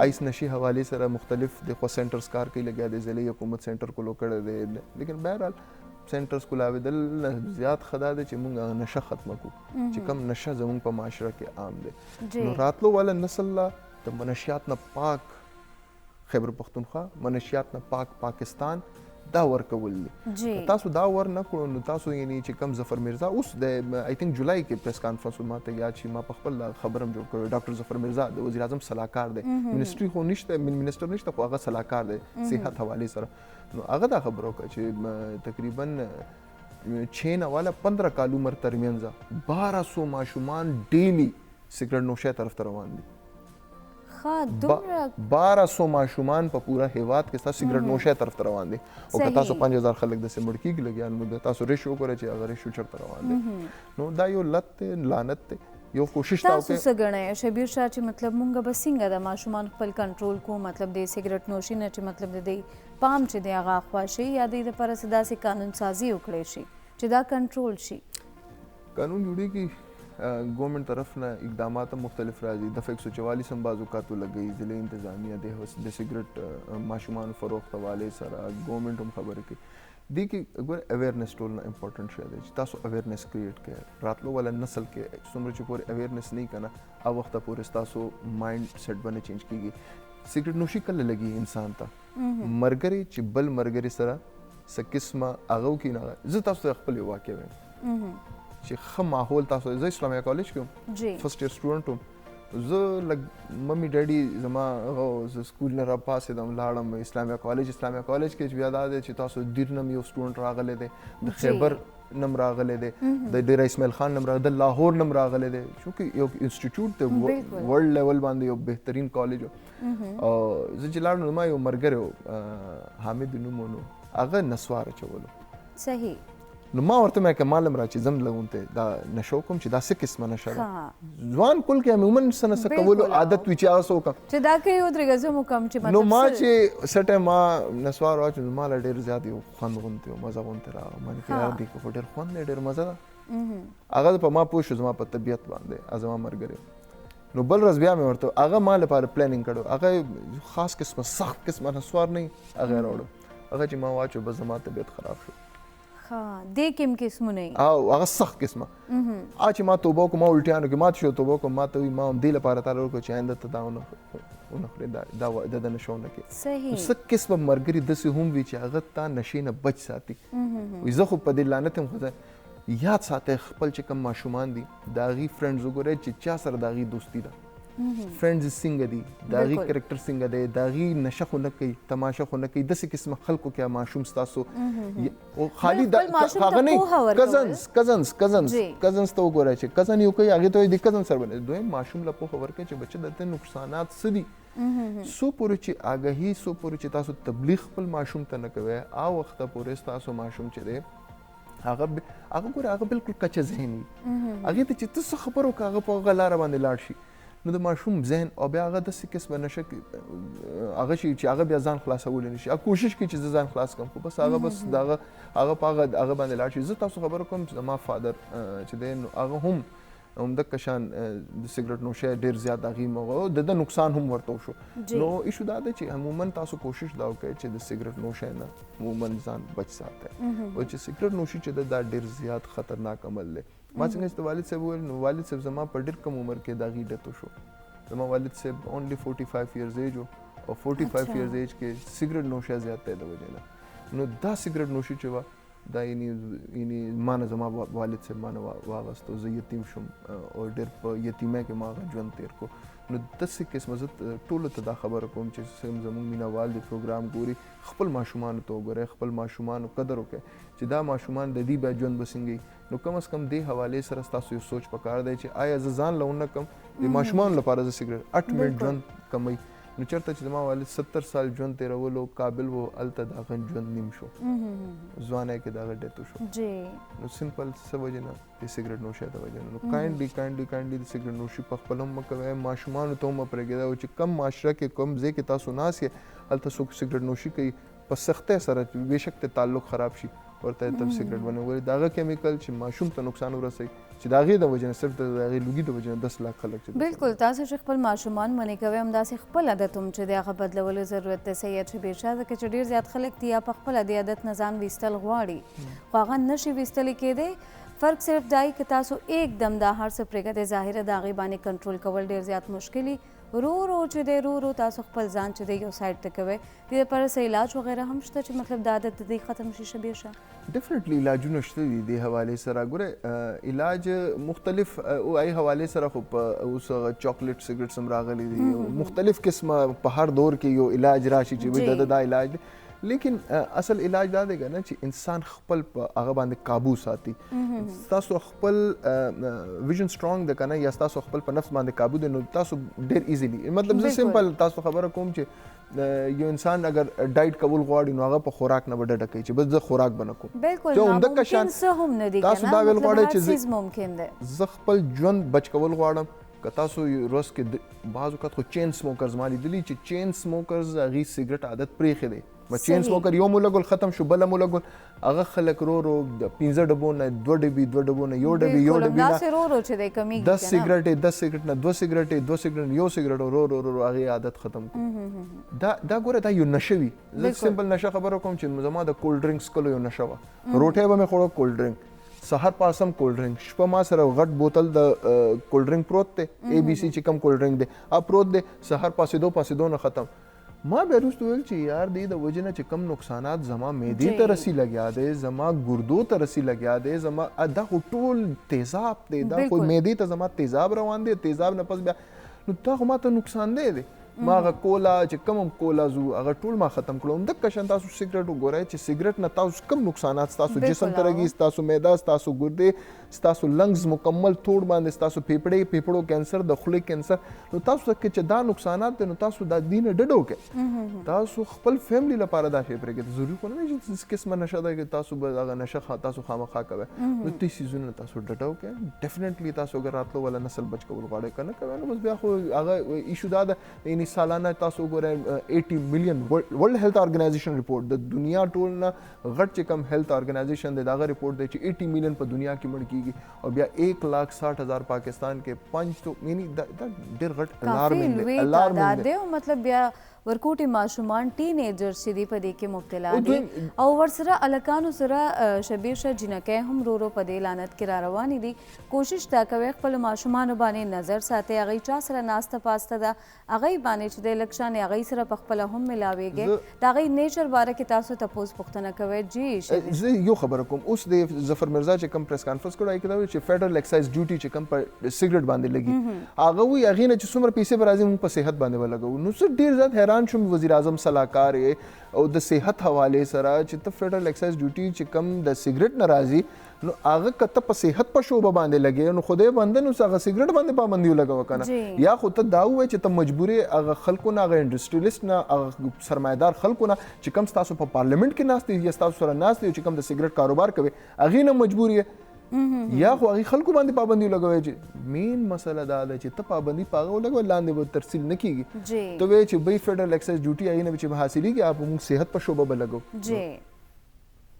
آیس نشي حوالې سره مختلف د خو سینټرز کار کوي لګیا دی ضلعي حکومت سینټر کولو کړی دی لیکن بهرحال سینټرز کولاوېدل نه زیات ښه دا دی چې موږ هغه نشه ختمه کړو چې کم نشه زموږ په معاشره کې عام دی نو راتلو والا نسل لا د منشیات نه پاک خیبر پختونخوا منشیات نه پاک پاکستان دا ورکول دي تاسو دا ور نه کړو نو تاسو یعنی چې کم ظفر مرزا اوس د آی تھنک جولای کې پریس کانفرنس ماته یاد شي ما په خپل خبرم جوړ کړو ډاکټر ظفر مرزا د وزیر اعظم صلاحکار دی منسټري خو نشته منسټر نشته خو هغه صلاحکار دی صحت حوالې سره نو هغه دا خبر وکړه چې تقریبا 6 نه والا 15 کال عمر ترمنځ 1200 ماشومان ډیلی سګرټ نوشۍ طرف ته روان دي 1200 ماشومان په پورا هیواد کې تاسو سګرټ نوشۍ طرف ته روان دي او که تاسو 5000 خلک د سیمړ کېږي لګیا نو تاسو ریشو وګورئ چې هغه ریشو چېرته روان دی نو دا یو لت دی لعنت دی یو کوشش تا تاسو څه ګڼئ شبیر شاه چې مطلب مونږ به څنګه د ماشومان خپل کنټرول کوو مطلب د سګرټ نوشي نه چې مطلب د دې پام چې دی هغه اخوا شي یا د دې دپاره څه داسې قانون سازي وکړی شي چې دا کنټرول شي قانون جوړېږي گورنمنٹ طرف نه اقدامات مختلف راځي دفعه 144 هم بعض اوقات لګي ضلع انتظامیه د سګرټ ماشومان فروخت حواله سره گورنمنٹ هم خبره کوي دی کې ګور اویرنس ټول نه امپورټنٹ شی دی چې تاسو اویرنس کریټ کړئ راتلو ولا نسل کې څومره چې پورې اویرنس نه کنه او وخت پورې تاسو مایند سیټ باندې چینج کیږي سګرټ نوشي کله لګي انسان ته مرګري چې بل مرګري سره څه قسمه هغه کې نه زه تاسو خپل واقع وایم چې ښه ماحول تاسو زه اسلامیا کالج کې وم فرست ایئر سټوډنټ وم زه لږ ممی ډیډي زما زه سکول نه راپاسېدم لاړم اسلامیا کالج کې چې بیا دا دی چې تاسو دیر نم یو سټوډنټ راغلی دی د خیبر نم راغلی دی د ډیره اسماعیل خان نم راغلی د لاهور نم راغلی دی چونکې یو انسټیټیوټ دی ورلډ لیول باندې یو بهترین کالج و زه چې لاړم نو ما یو ملګری و حامد نوم و نو هغه نسوار اچولو صحیح نو ما ورته مې که معلوم را چې زم لغونته دا نشو کوم چې دا څه قسمه نشه ده ځوان کل کې عموما څه نه څه کولو عادت وي چې هغه څه وکړم چې دا کوي ودرېږه زه مو کوم چې نو ما چې څه ټایم ما نسوار واچو نو ما له ډېر زیات یو خوند غوندې و مزه غوندې راغله ما چې یار دې خو ډېر خوند دی ډېر مزه ده هغه په ما پوه شو زما په طبیعت باندې زما ملګری نو بل ورځ بیا مې ورته هغه ما لپاره پلانینګ کړو هغه خاص قسمه سخت قسمه نسوار نه هغه راوړو هغه چې ما واچو بس زما طبیعت خراب شو ها دې کوم قسمونه او هغه سخت قسمه چې ما توبه کوم الټیانو کې ما شو توبه کوم ما ته ما هم دې لپاره تعالی ورکو چې آینده ته دا د نشو نه کې صحیح څه قسمه مرګري داسې هم وي چې هغه تا نشې نه بچ ساتي وي زه خو په دې لعنت هم خو یاد ساتي خپل چې کوم ماشومان دي د هغې فرینډز وګورئ چې چا سره د هغې دوستي ده فرینډز څنګه دي د هغې کرکټر څنګه دی د هغې نشه خو نه کوي تماشه خو نه کوي داسې قسمه خلکو کې ماشوم ستاسو خالي هغه نه کزنز ته وګورئ چې کزن یو کوي هغې ته د کزن سره بنوي دویم ماشوم له پوهه ورکوي چې بچه دلته نقصانات څه دي څو پورې چې آګاهي څو پورې چې تاسو تبلیغ خپل ماشوم ته نه کوئ وخته پورې ستاسو ماشوم چې دی هغه ګوره هغه بالکل کچه ذهن وي هغې ته چې ته څه خبر وکړه هغه په هغه لاره باندې لاړ شي نو د ماشوم ذهن او بیا هغه داسې قسمه نشه هغه شي چې هغه بیا ځان خلاصولی نه شي کوشش کوي چې زه ځان خلاص کړم خو بس هغه بس د هغه په هغه باندې لاړ شي زه تاسو خبره کوم چې زما فادر چې دی نو هغه هم همدغه شان د سګرټ نوشۍ ډېر زیات هغې د نقصان هم ورته وشو نو ایشو دا ده چې عموما تاسو کوشش دا وکړئ چې د سګرټ نوشۍ نه عموما ځان بچ ساتئ او چې سګرټ نوشي چې ده دا ډېر زیات خطرناک عمل دی ما څنګه چې والد صاحب وویل نو والد صاحب زما په ډېر کم عمر کې د هغې ډیت وشو زما والد صاحب اونلی 45 ایئرز ایج و او 45 ایئرز ایج کې سګرټ نوشۍ زیات دی د وجې نه نو دا سګرټ نوشي چې وه دا یعنی ما نه زما والد صاحب ما نه واغستو زه یتیم شوم او ډېر په یتیمۍ کې ما هغه ژوند تېر کړو نو داسې قسمه زه ټولو ته دا خبره کوم چې زموږ مینهوال د پروګرام ګوري خپل ماشومانو ته وګورئ خپل ماشومانو قدر وکړئ چې دا ماشومان د دې بیا ژوند به څنګه نو کم از کم دې حوالې سره ستاسو یو سوچ پکار دی چې آیا زه ځان له ونه کړم د ماشومانو لپاره زه سګرټ 8 منټ ژوند کموي نو چېرته چې زما والد 70 سال ژوند تېرولو قابل و هلته د هغه ژوند نیم شو ځوانی کې د هغه ډیت وشو نو سمپل څه وجې نه د سګرټ نوشۍ د وجې نه نو کاینډلي د سګرټ نوشي په خپل هم مه کوئ ماشومانو ته هم مه پرېږدئ چې کم معاشره کې کوم ځای کې تاسو ناست یې هلته څوک سګرټ نوشي کوي په سختۍ سره بېشک ته تعلق خراب شي ورته تب سګرټ باندې وګورئ د هغه کیمیکل چې ماشوم ته نقصان ورسوي چې د هغې د وجې نه صرف د هغې لوګي د وجې نه 10 لاک خلک چې بالکل تاسو چې خپل ماشومان منې کوئ همداسې خپل عادت هم چې دی هغه بدلولو ضرورت دی صحیح چې بېشا ځکه چې ډېر زیات خلک دي یا په خپله دې عادت نه ځان ویستل غواړي خو هغه نشي ویستلی کېدی فرق صرف دا که تاسو एकदम دا هر څه پرېږدئ ظاهره د هغې باندې کنټرول کول ډېر زیات مشکل رو چې دی رو تاسو خپل ځان چې دی یو سایډ ته کوئ دې لپاره څه علاج وغیره هم شته چې مطلب دا عادت د دې ختم شي شبیشه ډیفینیټلی علاجونه شته دي دې حوالې سره ګوره علاج مختلف ای حوالې سره خو په اوس چاکلیټ سګرټس هم راغلي دي مختلف قسمه په هر دور کې یو علاج راشي چې دا علاج دی لیکن اصل علاج دا دی که نه چې انسان خپل په هغه باندې قابو ساتي تاسو خپل ویژن سټرانګ دی که نه یا تاسو خپل په نفس باندې قابو دی نو تاسو ډېر ایزیلی مطلب زه سمپل تاسو خبره کوم چې یو انسان اگر ډایټ کول غواړي نو هغه په خوراک نه به ډډه کوي چې بس زه خوراک به نه کوم بالکل ناممکن څه هم نه دي تاسو دا ویل غواړئ چې هر څیز ممکن دی زه خپل ژوند بچ کول غواړم که تاسو ورځ کې بعض اوقات خو چین سموکرز ما لیدلي چې چین سموکرز هغې سګرټ عادت پرېښی دی چین سموکر یو مو لګول ختم شو بله مو لګول هغه خلک رو د 15 ډبو نه 2 ډبې نه یو ډبې نه 10 سګرټ نه 2 سګرټ یو سګرټ رو هغې عادت ختم کړو دا ګوره دا یو نشه وي زه سمپل نشه خبره کوم چې زما د کولډ ډرنکس کلو یو نشه وه روټۍ به مې خوړه کولډ ډرنک سهار پاسم کولډ ډرنک شپه ما سره غټ بوتل د کولډ ډرنک پروت دی اے بی سی چې کوم کولډ ډرنک دی پروت دی سهار پاسېدو نه ختم ما بیا وروسته ویل چې یار دې د وجې نه چې کم نقصانات زما معدې ته رسي لګیا دی زما ګردو ته رسي لګیا دی زما دا خو ټول تیزاب دی دا خو معدې ته زما تیزاب روان دی تیزاب نه پس بیا نو دا خو ما ته نقصان دی ما هغه کولا چې کوم کولا زو هغه ټول ما ختم کړو همدغه شان تاسو سګرټ وګورئ چې سګرټ نه تاسو کم نقصانات ستاسو جسم ته رګي ستاسو معده ستاسو ګردې ستاسو لنګز مکمل توړ باندې ستاسو پیپړو کینسر د خولې کینسر نو تاسو ته چې دا نقصانات دي نو تاسو دا دین ډډو کې تاسو خپل فیملی لپاره دا شی پرېږدئ ضروري خو نه چې هیڅ قسمه نشه ده چې تاسو به هغه نشه تاسو خامخا کوئ نو دې څیزونه تاسو ډډو کې ډیفینیټلی تاسو اگر راتلو والا نسل بچ کول غواړئ که نه کوئ نو بس بیا خو هغه ایشو دا ده سالانه تاسو ګورئ 80 ملین ورلد هیلث ارګنایزیشن رپورټ د دنیا ټول نه غټ چې کم هیلث ارګنایزیشن دی دغه رپورټ دی چې 80 ملین په دنیا کې مړ کیږي او بیا 1,60,000 پاکستان کې 5 یعنی دا ډېر غټ الارمینګ دی مطلب بیا ورکوټي ماشومان ټینیجر چې دي په دې کې مبتلا دي او ورسره الکانو سره شبیر شه جنکۍ هم رو په دې لعنت کې را روانې دي. کوشش دا کوي خپل ماشومانو باندې نظر ساتي، هغوی چا سره ناسته پاسته ده هغوی باندې چې دی لږ شان هغوی سره په خپله هم ملاویږي، د هغوی نیچر باره کې تاسو تپوس پوښتنه کوئ. جی زه یو خبره کوم، اوس د ظفر مرزا چې کوم پریس کانفرنس کړی هغې کې دا وایي چې فیډرل اکسایز ډیوټي چې کوم په سګرټ باندې لګي هغه وایي هغې نه چې څومره پیسې به راځي موږ په صحت باندې ولګوو. نو زه ډېر زیات حیران شوم وزیر اعظم صلاحکار او د صحت حوالې سره چې ته فیډرل اکسایز ډیوټي چې کوم د سګرټ نه راځي نو هغه که ته په صحت په شعبه باندې لګې نو خدای بنده نو هغه سګرټ باندې پابندي ولګوه که نه، یا خو ته دا ووایې چې ته مجبور یې هغه خلکو نه هغه انډسټریلیسټ نه هغه سرمایهدار خلکو نه چې کوم ستاسو په پارلیمنټ کې ناست دي یا ستاسو سره ناست دي چې کوم د سګرټ کاروبار کوي هغې نه مجبور یې یا خو هغې خلکو باندې پابندي ولګوئ. چې مین مسله دا ده چې ته پابندي په هغه ولګوه لاندې به ترسیل نه کېږي. ته وایې چې بی فیډرل اکسایز ډیوټي هغې نه چې به حاصلېږي هغه به موږ صحت په شعبه به لګو.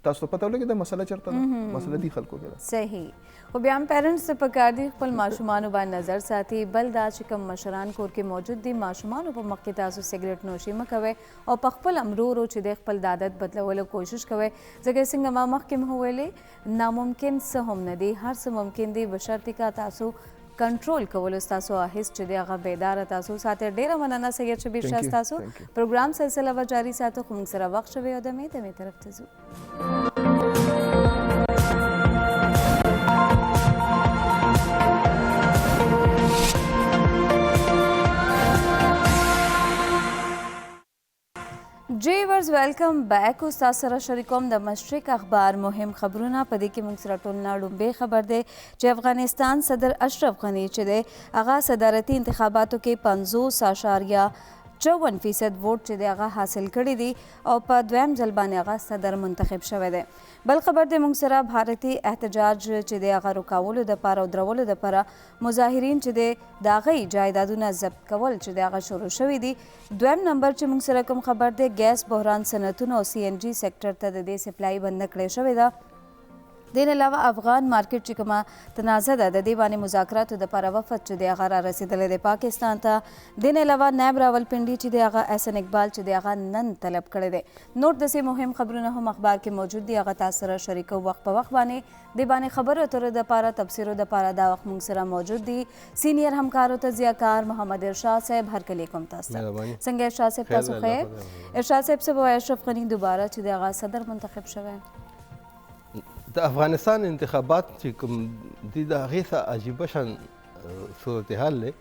تاسو ته پته ولګي دا مسله چېرته ده؟ مسله دې خلکو کې ده. صحیح. خو بیا هم پیرنټس ته پکار دي خپل ماشومانو باندې نظر ساتي. بل دا چې کوم مشران کور کې موجود دي ماشومانو په مخ کې تاسو سګرټ نوشي مه کوئ او په خپل ورو چې د خپل د عادت بدلولو کوشش کوئ، ځکه څنګه ما مخکې هم ویلې ناممکن څه هم نه دي، هر څه ممکن دي بشرطې که تاسو کنټرول کولو ستاسو احس چې دی هغه بیداره تاسو ساتئ. ډېره مننه سید شبیر شاه ستاسو. پروګرام سلسله به جاري ساتو خو موږ سره وخت شوی او د مې طرف ته ځو. جیورز ویلکم بیک. اوس تاسو سره شریکوم د مشرق اخبار مهم خبرونه. په دې کې موږ سره ټول نه لومبۍ خبر دی چې افغانستان صدر اشرف غني چې دی هغه صدارتي انتخاباتو کې 50.54% ووټ چې دی هغه حاصل کړي دي او په دویم ځل باندې هغه صدر منتخب شوی دی. بل خبر دی موږ سره بھارتي احتجاج چې دی هغه رکولو دپاره او درولو دپاره مظاهرین چې دی د هغوی جایدادونه ضبط کول چې دی هغه شروع شوي دي. دویم نمبر چې موږ سره کوم خبر دی ګیس بحران صنعتونو او CNG سیکټر ته د دې سپلای بنده کړې شوې ده. دین علاوه افغان مارکیټ چې کومه تنازع ده د دې باندې مذاکراتو دپاره وفد چې دی هغه را رسېدلی دی پاکستان ته. دین علاوه نایب راولپنډي چې دی هغه احسن اقبال چې دی هغه نن طلب کړی دی. نور داسې مهم خبرونه هم اخبار کې موجود دي هغه تاسو سره شریکو وخت په وخت باندې. دې باندې خبرو اترو دپاره تبصرو دپاره دا وخت موږ سره موجود دي سینیر همکارو تجزیه‌کار محمد ارشاد صاحب. هرکلی کوم تاسو ته څنګه ارشاد صاحب؟ تاسو خیر؟ ارشاد صاحب څه به وایي اشرف غني دوباره چې دی هغه صدر منتخب شوی؟ د افغانستان انتخابات چې کوم دي د هغې څه عجیبه شان صورتحال دی.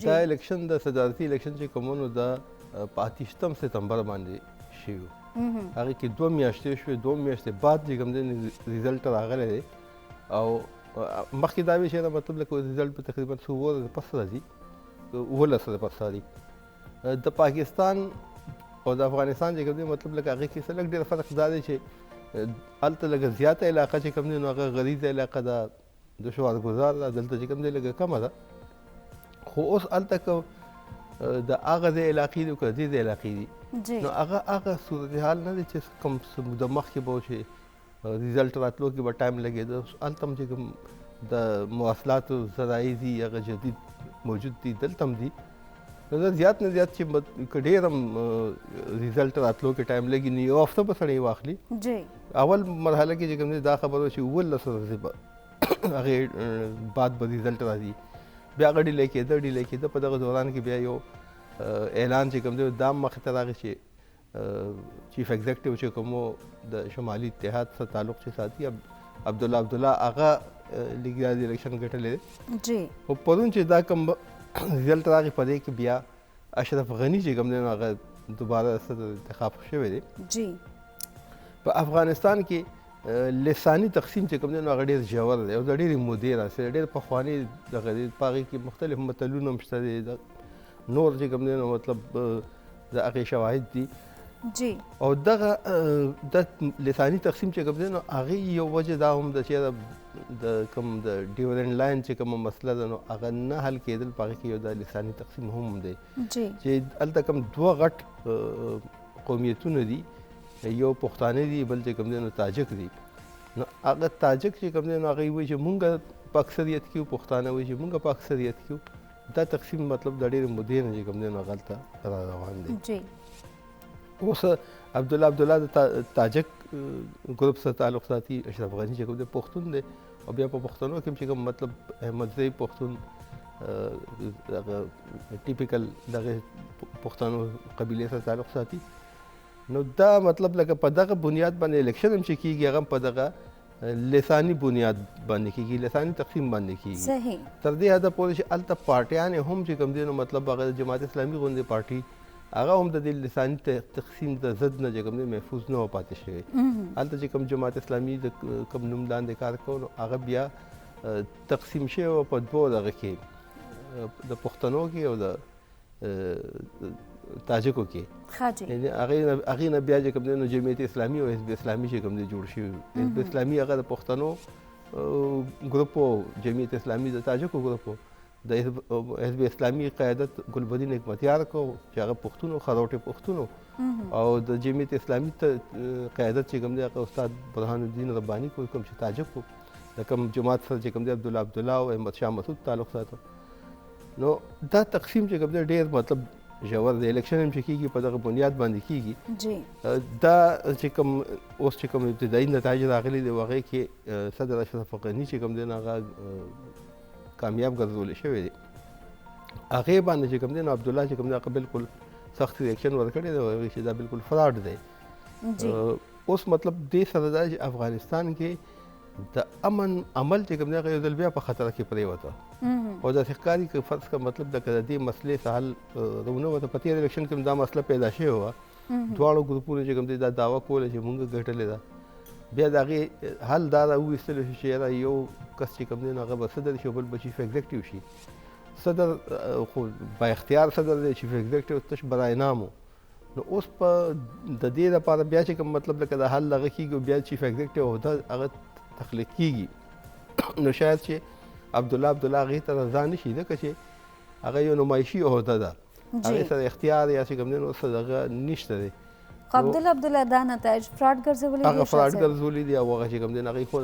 دا الیکشن د صدارتي الیکشن چې کوم نو د په 28 ستمبر باندې شوي هغې کې 2 میاشتې شوې. 2 میاشتې بعد چې کوم دی ریزلټ راغلی دی او مخکې دا ویل شوی مطلب لکه ریزلټ په تقریبا 2 ورځې پس راځي، 19 ورځې پس راځي. د پاکستان او د افغانستان چې کوم دی مطلب لکه هغې کې څه لږ ډېر فرق دا دی چې هلته لږه زیاته علاقه چې کوم دی نو هغه غریزه علاقه ده، د شوارګزار ده. دلته چې کوم دی لږه کمه ده، خو اوس هلته که د هغه ځای علاقې دي که د دې ځای علاقې دي نو هغه صورتحال نه دی چې کوم د مخکې به و چې ریزلټ راتلو کې به ټایم لګېده. هلته هم چې کوم د مواصلاتو ذرایع دي هغه جدید موجود دي، دلته هم دي. نو زه زیات نه زیات چې که ډېر هم ریزلټ راتلو کې ټایم لګي نو یو هفته به سړی واخلي. اول مرحله کې چې کوم دی دا خبره چې 19 ورځې به هغې بعد به ریزلټ راځي. بیا هغه ډیلی کېده په دغه دوران کې بیا یو اعلان چې کوم دی دا مخې ته راغی چې چیف ایگزیکټیو چې کوم د شمالي اتحاد سره تعلق چې ساتي عبدالله هغه لیګ الیکشن ګټلی دی. خو پرون چې دا کوم ریزلټ راغی په دې کې بیا اشرف غني چې کوم دی نو هغه دوباره صدر انتخاب شوی دی. په افغانستان کې لساني تقسیم چې کوم دی نو هغه ډېر ژور دی او د ډېرې مودې راځي. ډېر پخواني دغه دی په هغې کې مختلف متلونه هم شته دي، نور چې کوم دی نو مطلب د هغې شواهد دي. او دغه د لساني تقسیم چې کوم دی نو هغې یو وجه دا هم ده چې د کوم د ډیورنډ لاین چې کومه مسله ده نو هغه نه حل کېدل، په هغې کې یو د لساني تقسیم هم دی چې هلته کوم 2 غټ قومیتونه دي، یو پښتانه دي بل چې کوم دی نو تاجک دي. نو هغه تاجک چې کوم دی نو هغوی وایي چې مونږ په اکثریت کې یو، پښتانه وایي چې مونږ په اکثریت کې یو. دا تقسیم مطلب د ډېرې مودې نه چې کوم دی نو هغلته را روان دی. جی اوس عبدالله د تاجک ګروپ سره تعلق ساتي. اشرف غني چې کوم دی پښتون دی او بیا په پښتنو کې چې کوم مطلب احمدزی پښتون دغه ټیپیکل دغه پښتنو قبیلې سره تعلق ساتي. نو دا مطلب لکه په دغه بنیاد باندې الیکشن هم چې کېږي هغه په دغه لساني بنیاد باندې کېږي، لساني تقسیم باندې کېږي. صحیح. تر دې حده پورې چې هلته پارټیانې هم چې کوم دی نو مطلب هغه د جماعت اسلامي غوندې پارټي هغه هم د دې لساني تقسیم د ضد نه چې کوم دی محفوظ نه و پاتې شوی. هلته چې کوم جماعت اسلامي د کوم نوم لاندې کار کوو نو هغه بیا تقسیم شوی و په دوو دغه کې د پښتنو کې او د تاجکو کې. ښه جی. یعنې هغې نه بیا چې کوم دی نو جمعیت اسلامي او حزب اسلامي چې کوم دی جوړ شوي. حزب اسلامي هغه د پښتنو ګروپ و، جمعیت اسلامي د تاجکو ګروپ و. د حزب اسلامي قیادت ګلبدین حکمتیار کو چې هغه پښتون و، خروټې پښتون و، او د جمعیت اسلامي قیادت چې کوم دی هغه استاد برهان الدین رباني کو کوم چې تاجک و. د کوم جماعت سره چې کوم دی عبدالله او احمد شاه مسعود تعلق ساته. نو دا تقسیم چې کوم دی ډېر مطلب ژور دی. الیکشن هم چې کېږي په دغه بنیاد باندې کېږي. جی. دا چې کوم اوس چې کوم ابتدایي نتایج راغلي دي هغې کې صدر اشرف غني چې کوم دی نو هغه کامیاب ګرځولی شوی دی. هغې باندې چې کوم دی نو عبدالله چې کوم دی هغه بالکل سخت ریاکشن ورکړی دی او هغې چې دا بالکل فراډ دی. اوس مطلب دې سره دا چې افغانستان کې د امن عمل چې کوم دی هغه یو ځل بیا په خطر کې پرېوته او داسې ښکاري که فرض کړه مطلب د دې مسلې څه حل رونه وته. په تېر الیکشن کې هم دا مسله پیدا شوې وه. دواړو ګروپونو چې کوم دی دا دعوه کوله چې مونږ ګټلې ده. بیا د هغې حل دا راوویستلی شو چې یاره یو کس چې کوم دی نو هغه به صدر شي او بل به چیف ایگزیکټیو شي. صدر خو با اختیار صدر دی، چیف ایگزیکټیو تش برای نامو. نو اوس په د دې لپاره بیا چې کوم مطلب لکه د حل هغه کېږي او بیا چیف ایگزیکټیو عهده هغه تخلیق کېږي. نو شاید چې عبدالله هغې ته رضا نه شي ځکه چې هغه یو نمایشي عهده ده، هغې سره اختیار یا چې کوم دی نو څه دغه نشته دی. خو عبدالله دا نتایج فراډ ګرځولي دي. هغه فراډ ګرځولي دي او هغه چې کوم دی نو هغې خو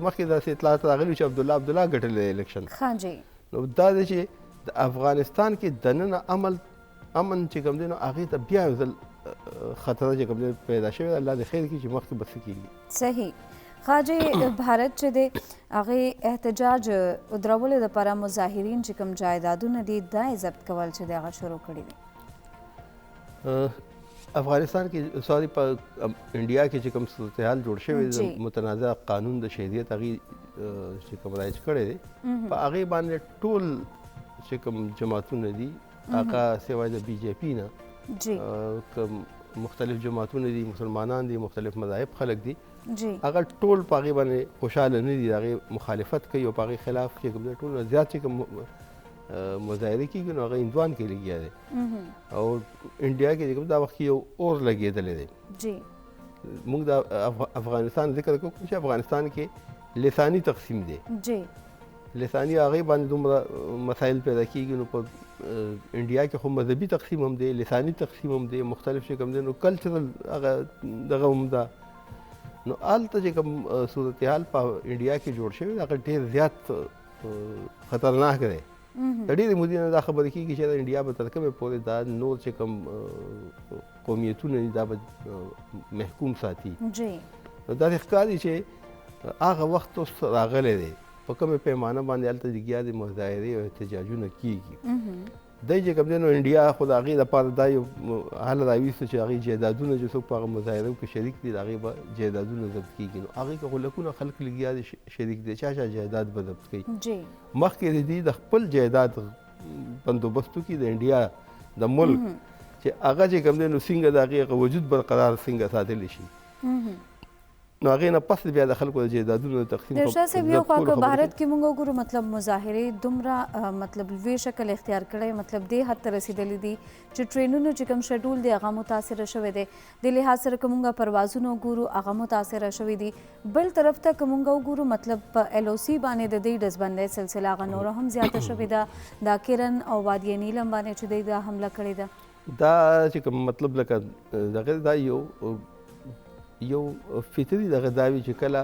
مخکې داسې اطلاعات راغلي چې عبدالله ګټلی دی الیکشن. ښه جی. نو دا دی چې د افغانستان کې دننه امن چې کوم دی نو هغې ته بیا یو ځل خطره چې کوم دی پیدا شوې ده. الله دې خیر کړي چې مخکې به څه کېږي. صحیح. خاجي بھارت چې دی هغې احتجاج درولو دپاره مظاهرین چې کوم جایدادونه دي دا یې ضبط کول چې دی هغه شروع کړي دي. افغانستان کې سوري په انډیا کې چې کوم صورتحال جوړ شوی د متنازع قانون د شهریت هغې چې کوم رایج کړی دی په هغې باندې ټول چې کوم جماعتونه دي هغه سوای د بي جے پي نه مختلف جماعتونه دي، مسلمانان دي، مختلف مذاهب خلک دي، هغه ټول په هغې باندې خوشحاله نه دي، د هغې مخالفت کوي او په هغې خلاف چې کوم دی ټول نه زیات چې کوم مظاهرې کېږي نو هغه هندوان کې لګیا دی او انډیا کې چې کوم دا وخت کې یو اور لګېدلی دی. موږ د افغانستان ذکر کوو چې افغانستان کې لساني تقسیم دی. لساني هغې باندې دومره مسایل پیدا کېږي نو په انډیا کې خو مذهبي تقسیم هم دی، لساني تقسیم هم دی، مختلف چې کوم دی نو کلچرل هغه دغه هم ده. نو هلته چې کوم صورتحال په انډیا کې جوړ شوی هغه ډېر زیات خطرناک دی. د ډېرې مودې نه دا خبرې کېږي چې د انډیا به تر کومې پورې دا نور چې کوم قومیتونه دي دا به محکوم ساتي. نو داسې ښکاري چې هغه وخت اوس راغلی دی په کومې پیمانه باندې هلته لګیا دي مظاهرې او احتجاجونه کېږي. دی چې کوم دی نو انډیا خو د هغې لپاره دا یو حل راویسته چې هغې جایدادونه چې څوک په هغه مظاهرو کې شریک دي د هغې به جایدادونه ضبط کېږي. نو هغې کې خو لکونه خلک لګیا دي شریک دي، چا جایداد به ضبط کوي. مخکې د دې د خپل جایداد بندوبستو کې د انډیا د ملک چې هغه چې کوم دی نو څنګه د هغې وجود برقرار څنګه ساتلی شي نو هغې نه پس بیا د خلکو د جایدادونو د تقسیم د شاه صاحب یو خوا که بھارت کې موږ وګورو مطلب مظاهرې دومره مطلب لوی شکل اختیار کړی مطلب دې حد ته رسېدلی دي چې ټرینونو چې کوم شډول دی هغه متاثره شوی دی. د لحاظ سره که موږ پروازونه وګورو هغه متاثره شوي دي. بل طرف ته که موږ وګورو مطلب په LOC باندې د دې ډزبندۍ سلسله هغه نوره هم زیاته شوې ده. دا کرن او وادي نیلم باندې چې دی دا حمله کړې ده. دا چې کوم مطلب لکه دغه دا یو فطري دغه دا وي چې کله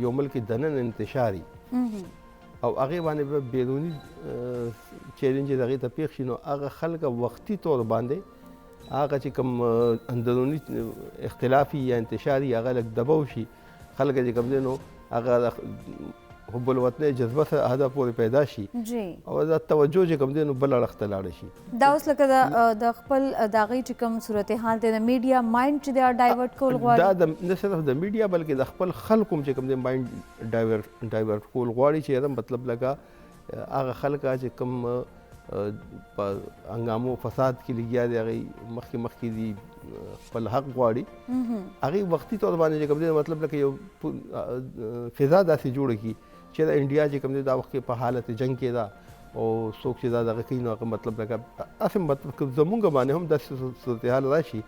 یو ملک دننه انتشاري او هغې باندې به بیروني چیلنجز هغې ته پېښ شي نو هغه خلک وختي طور باندې هغه چې کوم اندروني اختلاف یا انتشار یې هغه لږ دباو شي خلک چې کوم دی نو هغه حب الوطنۍ جذبه سره هدف پورې پیدا شي جی او دا توجه چې کوم دی نو بل اړخ ته لاړه شي دا اوس لکه د خپل د هغې چې کوم صورتحال دی د میډیا مایند چې دی ډایورټ کول غواړي دا نه صرف د میډیا بلکې د خپل خلکو چې کوم دی مایند ډایورټ کول غواړي چې یاره مطلب لکه هغه خلک چې کوم په هنګامو فساد کې لګیا دي هغې مخکې دي خپل حق غواړي هغې وختي طور باندې چې کوم دی مطلب لکه یو فضا داسې جوړه کړي چې د انډیا چې کوم دی دا وخت کې په حالت جنګ کې ده او څوک چې دا دغه کوي نو هغه مطلب لکه هسې مطلب که زمونږ باندې هم داسې صورتحال راشي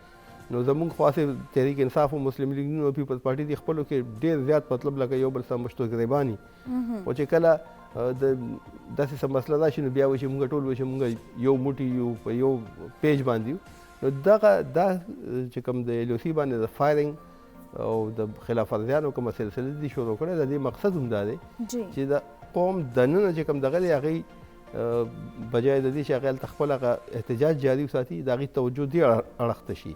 نو زمونږ خوا سے تحریک انصاف او مسلم لیگ نون او پیپلز پارټي دي خپلو کې ډېر زیات مطلب لکه یو بل سره مشتو ګریباني او چې کله داسې څه مسله راشي نو بیا وایي چې مونږ ټول وایي چې مونږ یو موټي یو په یو پیج باندې یو نو دا چې کوم د LOC باندې د فایرنګ او د خلاف ورزیانو کومه سلسله دي شروع کړې د دې مقصد هم دا دی چې د قوم دننه چې کوم دغه دی هغې بجای د دې چې هغې هلته خپل هغه احتجاج جاري وساتي د هغې توجه دې اړخ ته شي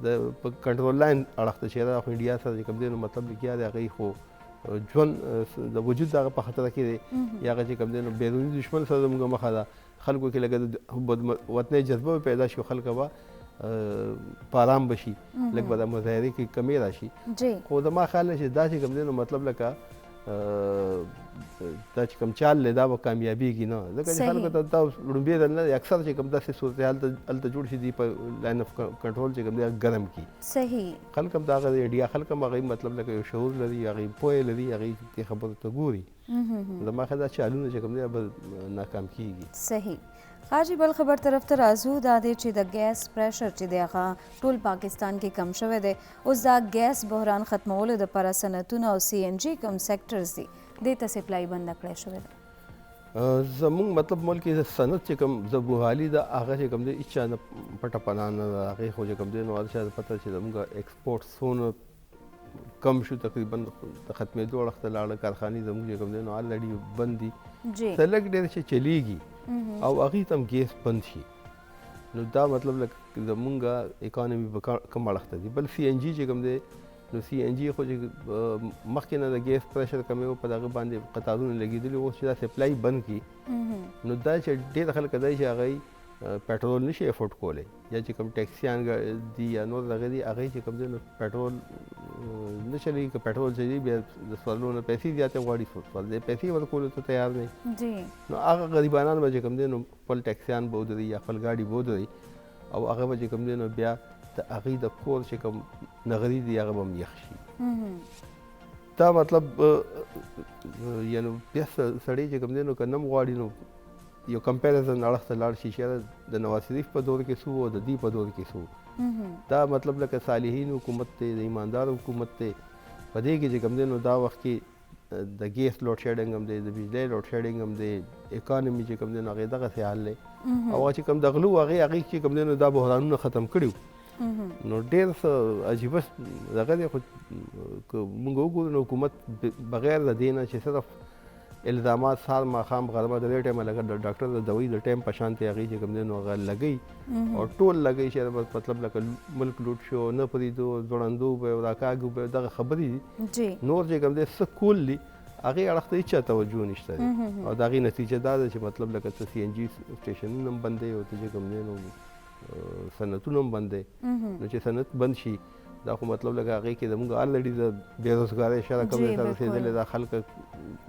د په کنټرول لاین اړخ ته چې دا خو انډیا سره چې کوم دی نو مطلب لګیا دی هغې خو ژوند د وجود دغه په خطره کې دی یا هغه چې کوم دی نو بیروني دشمن سره زموږ مخه ده خلکو کې لکه د وطنۍ جذبه پیدا شي خلک به په ارام بشي لږ به د مظاهرې کې کمی راشي خو زما خیال دی چې دا چې کوم دی نو مطلب لکه دا چې کوم چال دی دا به کامیابېږي نه ځکه چې خلکو ته دا لومبې ځل نه دی اکثر چې کوم داسې صورتحال هلته جوړ شي دي په لاین اف کنټرول چې کوم دی ګرم کړي صحیح خلک هم د هغه انډیا خلک هم هغې مطلب لکه یو شعور لري هغې پوهې لري هغې دې خبرو ته ګوري زما خیال دا چالونه چې کوم دی به ناکام کېږي صحیح حاجی بل خبر طرف ته راځو دا دی چې د ګیس پریشر چې دی هغه ټول پاکستان کې کم شوی دی اوس دا ګیس بحران ختمولو دپاره صنعتونه او CNG کوم سیکټرز دي دې ته سپلای بنده کړی شوی دی زمونږ مطلب ملک کې صنعت چې کوم زبوحالي ده هغه چې کوم دی هېچا نه پټه پناه نه ده هغې خو چې کوم دی نو هر چا ته پته چې زمونږ ایکسپورټ څونه کم شو تقریبا د ختمېدو اړخ ته لاړه کارخانې زموږ چې کوم دی نو الریډي بند دي څه لږ ډېر چې چلیږي او هغې ته هم ګیس بند شي نو دا مطلب لکه زمونږ اکانمي به کم اړخ ته دي بل CNG چې کوم دی نو CNG خو چې مخکې نه د ګیس پریشر کمی و په دغه باندې قطارونه لګېدلي اوس چې دا سپلای بند کړي نو دا چې ډېر خلک دی چې هغوی पेट्रोल नशि एफोर्ड कोले या چې کوم ټیکسیان دي یا نور دغه دي هغه چې کوم دي نو पेट्रोल نشي که पेट्रोल چې دی بیا د سوالونو پیسې زیاتې غواړي سوال دې پیسې ورکول ته تیار نه جی نو هغه غریبانان به چې کوم دي نو خپل ټیکسیان بودري یا خپل گاډي بودري او هغه به چې کوم دي نو بیا د هغې د کور چې کوم نغدي دي هغه به هم یخ شي دا مطلب یعنی بیا سړی چې کوم دی نو که نه م غواړي نو یو کمپیریزن اړخ ته لاړ شي چې د نواز شریف په دور کې څه و او د دې په دور کې څه و دا مطلب لکه صالحین حکومت دی د ایماندار حکومت دی په دې کې چې کوم دی نو دا وخت کې د ګیس لوډ شیډنګ هم دی د بجلی لوډ شیډنګ هم دی اکانمي چې کوم دی نو هغې دغسې حال دی او هغه چې کوم د غلو هغې چې کوم دی نو دا بحرانونه ختم کړي نو ډېر څه عجیبه دغه دی خو که موږ وګورو نو حکومت بغیر د دې نه چې صرف الزامات سهار ماښام غرمه د دې ټایمه لکه د ډاکټر د دوایي د ټایم په شانتې هغې چې کوم دی نو هغه لګوي او ټول لګوي چې مطلب لکه ملک لوټ شو نه پرېږدو ځوړندو به او راکاږو به دغه خبرې دي نور چې کوم دی څه کول دي هغې اړخ ته هېچا توجه نشته دی او د هغې نتیجه دا ده چې مطلب لکه څه CNG سټیشنونه هم بند دی او ته چې کوم دی نو صنعتونه هم بند دی نو چې صنعت بند شي دا خو مطلب لکه هغې کې زموږ الریډي د بېروزګارۍ شره کمې ته رسېدلې دا خلک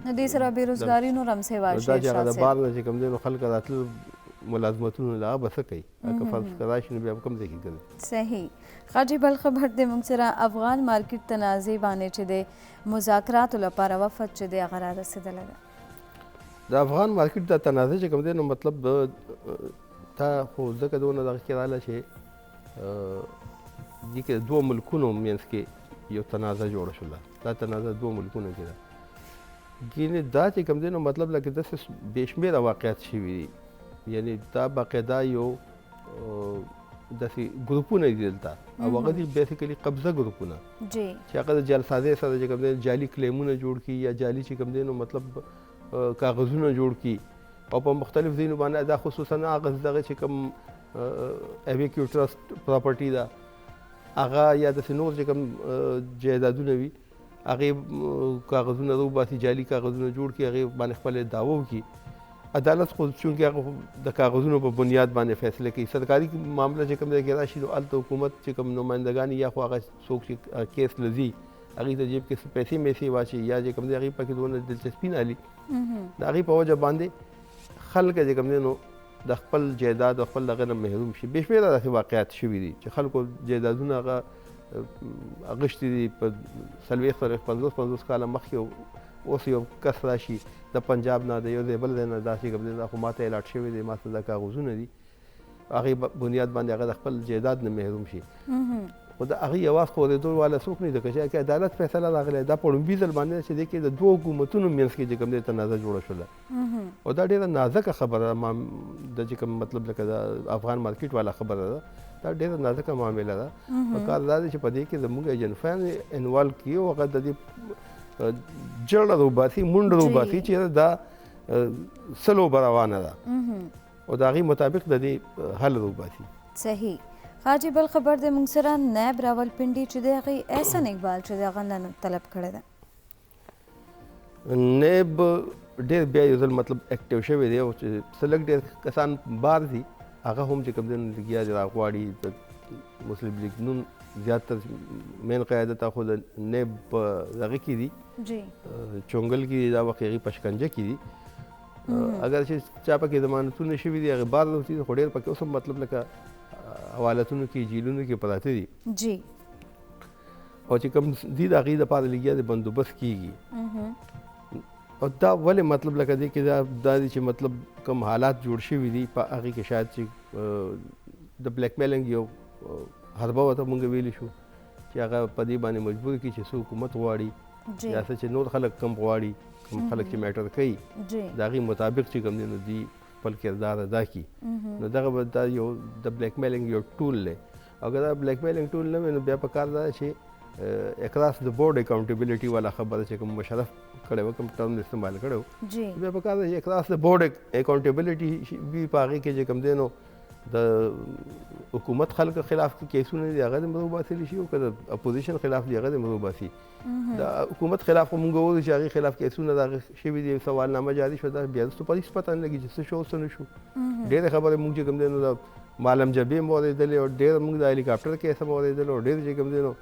نو دې سره بېروزګاري نور هم سیوا شي دا چې هغه د بار نه چې کوم دی نو خلک راتلل ملازمتونه له هغه به څه کوي که فرض که راشي نو بیا به کوم ځای کې ګرځي صحیح خاجي بل خبر دی موږ سره افغان مارکیټ تنازع باندې چې د مذاکراتو لپاره وفد چې دی هغه را رسېدلی ده د افغان مارکیټ د تنازع چې کوم دی نو مطلب تا خو ځکه دونه دغه کې راغله چې دې کې د دوه ملکونو منځ کې یو تنازع جوړه شوله دا تنازع دوه ملکونو کې ده ګینې دا چې کوم دی نو مطلب لکه داسې بې شمېره واقعیت شوي دي یعنې دا باقاعده یو داسې ګروپونه دي دلته او هغه دي بیسیکلي قبضه ګروپونه چې هغه د جعلسازۍ سره چې کوم دی جعلي کلیمونه جوړ کړي یا جعلي چې کوم دی نو مطلب کاغذونه جوړ کړي او په مختلف ځایونو باندې دا خصوصا هغه دغه چې کوم ایویکیو ټرست پراپرټي ده هغه یا داسې نور چې کوم جایدادونه وي هغې کاغذونه راوباسي جعلي کاغذونه جوړ کړي هغې باندې خپل دعوه وکړي عدالت خو چونکې هغه د کاغذونو په بنیاد باندې فیصله کوي سرکاري معامله چې کوم ځای کې راشي نو هلته حکومت چې کوم نمایندګان یا خو هغه څوک چې کیس لځي هغې ته جیب کې پیسې میسې واچي یا چې کوم ځای هغې پکې دونه دلچسپي نه لي د هغې په وجه باندې خلک چې کوم دی نو د خپل جایداد او خپل دغه نه محروم شي بې شمېره داسې واقعات شوي دي چې خلکو جایدادونه هغه اغوښتي دي په 40-50 کاله مخکې اوس یو کس راشي د پنجاب نه د یو ځای بل ځای نه دا چې کوم دی دا خو ما ته الاټ شوی دی ما ته دا کاغذونه دي هغې بنیاد باندې هغه د خپل جایداد نه محروم شي خو د هغې اواز خو اورېدو والا څوک نه دي ځکه چې عدالت فیصله راغلی دا په لومړي ځل باندې چې دی کې د دوو حکومتونو منځ کې چې کوم دی تنازع جوړه شوله او دا ډېره نازکه خبره ده د چې کوم مطلب لکه د افغان مارکیټ والا خبره ده دا ډېره نازکه معامله ده پکار دا دی چې په دې کې زموږ ایجنټان انوالو کړي او هغه د دې جړه روباسي منډه روباسي چې دا څه لوبه روانه ده او د هغې مطابق د دې حل روباسي صحیح حاجی بل خبر د موږ سره نائب راولپنډي چې د هغې احسن اقبال چې د هغه نه طلب کړی ده نائب ډېر بیا یو ځل مطلب اکټیو شوی دی او چې څه لږ ډېر کسان بار دي هغه هم چې کوم دی لګیا دي راغواړي د مسلم لیگ نون زیاتر مین قیادت خو د نائب په دغه کې دي چونګل کې دا وخت هغې په شکنجه کې دي اگر چې چا پکې ضمانتونه شوي دي هغې بار وتي خو ډېر پکې اوس هم مطلب لکه حوالتونو کې جیلونو کې پراته دي جی او چې کوم دي د هغې دپاره لګیا د بندوبست کېږي او دا ولې مطلب لکه دی کې دا دي چې مطلب کوم حالات جوړ شوي دي په هغې کې شاید چې د بلیک میلنګ یو حربه ورته مونږ ویلی شو چې هغه په دې باندې مجبور کړي چې څه حکومت غواړي یا څه چې نور خلک کم غواړي کوم خلک چې میټر کوي د هغې مطابق چې کوم دی نو دوی خپل کردار ادا کړي نو دغه به دا یو د بلیک میلنګ یو ټول دی او که دا بلیک میلنګ ټول نه وي نو بیا پکار دا چې اکراس د بورډ اکاونټیبلټي والا خبره چې کوم مشرف کړی و کوم ټرم استعمال کړی و بیا پکار دا چې اکراس د بورډ اکاونټیبلټي وي په هغې کې چې کوم دی نو د حکومت خلک خلاف کې کیسونه دي هغه د مرو باسلی شي او که د اپوزیشن خلاف دي هغه د مرو باسي د حکومت خلاف خو مونږ وایو چې هغې خلاف کیسونه دغه شوي دي سوالنامه جاري شوه دا بیا وروسته په هېڅ پته نه لګي چې څه شو څه نه شو ډېرې خبرې مونږ چې کوم دی نو د معلم جبې هم اورېدلې او ډېر مونږ د هلیکاپټر کیس هم اورېدل او ډېر چې کوم دی نو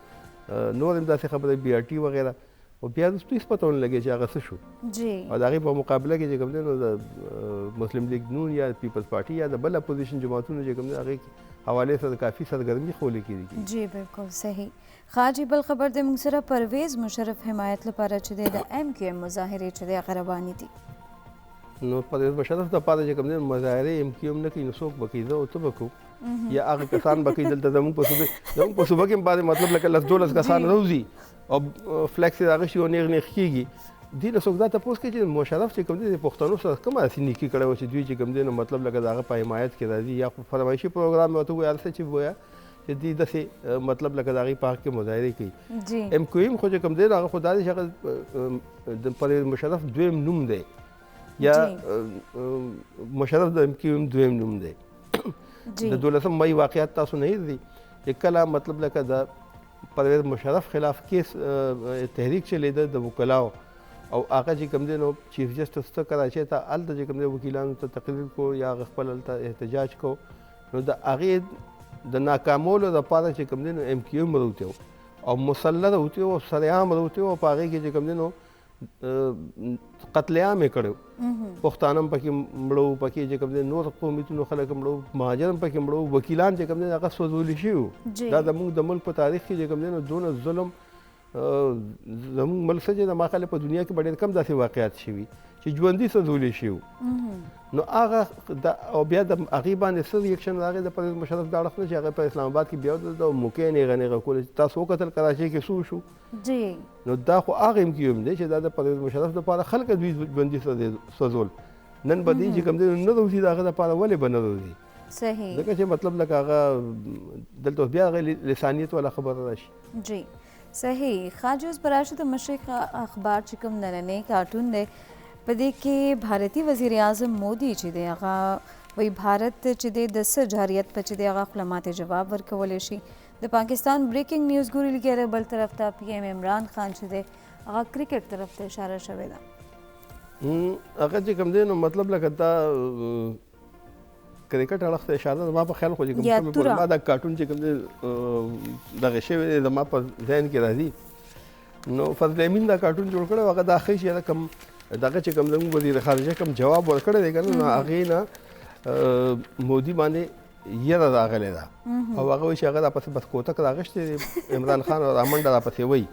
نور هم داسې خبرې بي آر ټي وغیره او بیا وروسته هېڅ پته ونه لګي چې هغه څه شو او د هغې په مقابله کې چې کوم دی نو د مسلم لیگ نون یا پیپلز پارټي یا د بل اپوزیشن جماعتونو چې کوم دی هغې حوالې سره کافي سرګرمي خولی کېږي جی بالکل صحیح خاجي بل خبر د موږ سره پرویز مشرف حمایت لپاره چې د ایم کیو ایم مظاهرې چې د هغه روانې دي نو پرویز مشرف دپاره چې کوم دی مظاهرې ایم کیو ایم نه کوي نو څوک به کوي زه او ته به کوو یا هغه کسان به کوي دلته زموږ په صوبه کې هم بعضې مطلب لکه 10-12 کسان راوځي او فلیکس یې اغوښتي او نیغ نیغ کېږي دې نه څوک دا تپوس کوي چې مشرف چې کوم دی د پښتنو سره کومه داسې نیکي کړی وه چې دوی چې کوم دی نو مطلب لکه د هغه په حمایت کې راځي یا خو فرمایشي پروګرام مې ورته ووایه هر څه چې ووایه چې دوی داسې مطلب لکه د هغې په حق کې مظاهرې کوي ایم کیو ایم خو چې کوم دی نو هغه خو دا دی چې هغه د پرویز مشرف دویم نوم دی یا مشرف د ایم کیو ایم دویم نوم دی د 12 مئی واقعات تاسو نه هېر دي چې کله مطلب لکه د پرویز مشرف خلاف کیس تحریک چلیده د وکلاو او هغه چې کوم دی نو چیف جسټس ته کراچۍ ته هلته چې کوم دی وکیلانو ته تقریر کو یا هغه خپل هلته احتجاج کو نو د هغې د ناکامولو دپاره چې کوم دی نو ایم کیو ایم راوتی او مسلح راوتی او سرعام راوتی او په هغې کې چې کوم دی نو قتل عام یې کړی پښتانه هم پکې مړه پکې چې کوم دی نور قومیتونو خلک هم مړه مهاجر هم پکې مړه وکیلان چې کوم دی هغه سوځولی شوي دا زموږ د ملک په تاریخ کې چې کوم دی نو دونه ظلم زموږ ملک څه چې د ما خیال په دنیا کې به ډېر کم داسې واقعات شوي چې ژوندي سوځولی شوي نو هغه او بیا د هغې باندې څه ریاکشن راغی د پرویز مشرف دا اړخ نه چې هغه په اسلام آباد کې بیا د موقع نیغه نیغه کول تاسو وکتل کراچۍ کې څه شو نو دا خو هغه ایم کیو ایم دی چې دا د پرویز مشرف دپاره خلک دوی ژوندي سوځول نن به دوی چې کوم دی نه روځي د هغه دپاره ولې به نه روځي صحیح ځکه چې مطلب لکه هغه دلته بیا هغه لسانیت والا خبره راشي جی صحیح خاجي اوس به راشو د مشرق اخبار چې کوم نننی کارټون دی په دې کې بھارتي وزیر اعظم مودي چې دی هغه وی بھارت چې دی د څه جارحیت په چې دی هغه خپل ماتې جواب ورکولی شي. د پاکستان بریکینګ نیوز ګوري لګیاره بل طرف ته پی ایم عمران خان چې دی هغه کرکټ طرف ته اشاره شوې ده. هغه چې کوم دی نو مطلب لکه دا کرکټ اړخ ته اشاره ده. ما په خیال خو چې کوم ما دا کارټون چې کوم دی دغه شوی دی زما په ذهن کې راځي نو فضل امین دا کارټون جوړ کړی هغه دا ښیي چې کوم دغه چې کوم زموږ وزیر خارجه کوم جواب ورکړی دی که نه نو هغې نه مودي باندې یره راغلی ده او هغه وایي چې هغه دا پسې بس کوتک راغشتی دی عمران خان رامنډه راپسې وایي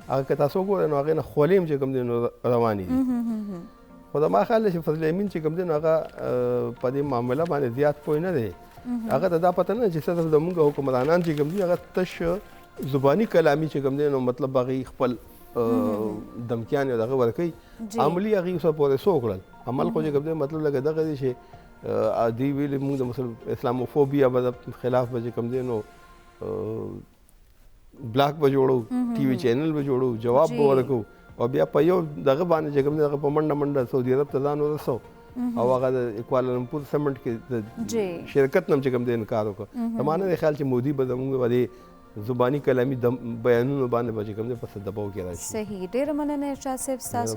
هغه که تاسو وګورئ نو هغې نه خولې هم چې کوم دی نو روانې دي. خو زما خیال دی چې فضل امین چې کوم دی نو هغه په دې معامله باندې زیات پوه نه دی. هغه ته دا پته نه چې صرف زموږ حکمرانان چې کوم دي هغه تش زباني کلامي چې کوم دی نو مطلب هغې خپل دمکیان او دغه ورکوي عملي هغې اوسه پورې څه وکړل عمل خو چې کوم دی مطلب لکه دغه دی چې دوی ویلي موږ د اسلاموفوبیا به د خلاف به چې کوم دی نو بلاک به جوړو ټي وي چینل به جوړو جواب به ورکوو او بیا په یو دغه باندې چې کوم دی هغه په منډه منډه سعودي عرب ته ځان ورسو او هغه د کوالالمپور سمنټ کې د شرکت نه چې کوم دی انکار وکړ. زما نه دی خیال چې مودي به زموږ باندې زباني کلامي بیانونو باندې به چې کوم دی په څه دباو کې راشي. صحیح ډېره مننه ارشاد صاحب ستاسو.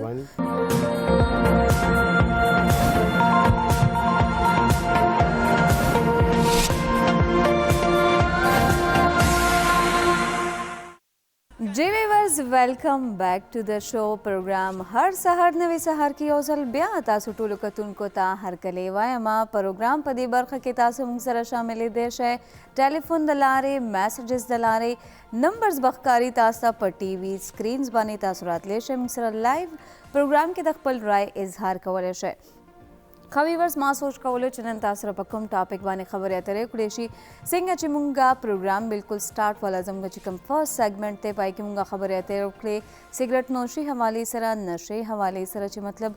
جی ویورز ویلکم بیک ټو د شو پروګرام هر سهار نوې سهار کې یو ځل بیا تاسو ټولو کتونکو ته هرکلی وایم. پروګرام په دې برخه کې تاسو موږ سره شاملېدی شئ ټلیفون د لارې میسیجز د لارې نمبرز به ښکاري تاسو ته په ټي وي سکرینز باندې تاسو راتلی شئ موږ سره لایو پروګرام کې د خپل رای اظهار کولی شئ. ښه ویورز ما سوچ کولو چې نن تاسو سره په کوم ټاپک باندې خبرې اترې کړې شي. څنګه چې مونږ پروګرام بالکل سټارټ والا زموږ چې کوم فرست سیګمنټ دی پای کې مونږ خبرې اترې وکړې سګرټ نوشي حوالې سره نشې حوالې سره چې مطلب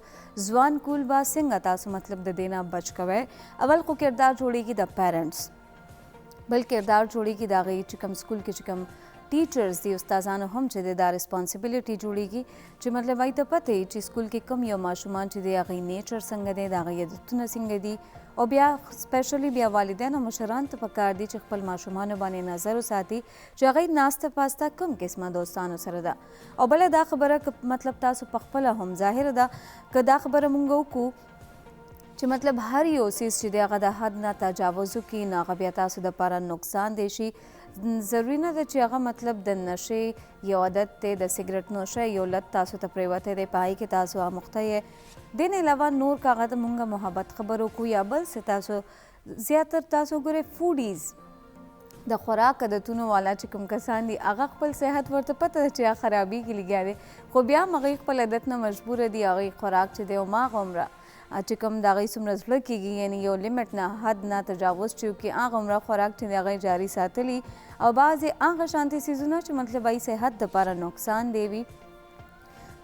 ځوان کول به څنګه تاسو مطلب د دې نه بچ کوئ. اول خو کردار جوړېږي د پیرنټس بل کردار جوړېږي د هغې چې کوم سکول کې چې کوم ټیچرز دي استادانو هم چې دا ریسپانسبلټي جوړېږي چې مطلب وایي ته پته وي چې سکول کې کوم یو ماشومان چې دی هغې نیچر څنګه دی د هغې عادتونه څنګه دي او بیا سپیشلی بیا والدین او مشران ته پکار دي چې خپل ماشومانو باندې نظر وساتي چې هغې ناسته پاسته کوم قسمه دوستانو سره ده. او بله دا خبره مطلب تاسو پخپله هم ظاهره ده که دا خبره مونږ وکړو چې مطلب هر یو څیز چې دی هغه د حد نه تجاوز وکړي نو هغه بیا تاسو دپاره نقصان دی شي. ضروري نه ده چې هغه مطلب د نشې یو عادت دی د سګرټ نوشه یو لت تاسو ته پرېوتی دی په هغې کې تاسو آموخته یې. دې نه علاوه نور که هغه ته مونږ محبت خبرو کو یا بل څه تاسو زیاتر تاسو ګورئ فوډیز د خوراک عادتونو والا چې کوم کسان دي هغه خپل صحت ورته پته ده چې خرابېږي لګیا دی خو بیا هم هغوی خپل عادت نه مجبوره دي هغوی خوراک چې دی هماغومره چې کوم د هغوی څومره زړه کېږي یعنې یو لیمټ نه حد نه تجاوز چې وکړي هغومره خوراک چې د هغوی جاري ساتلي او بعضې هغه شانتې څیزونه چې مطلب هغوی صحت دپاره نقصان دی وي.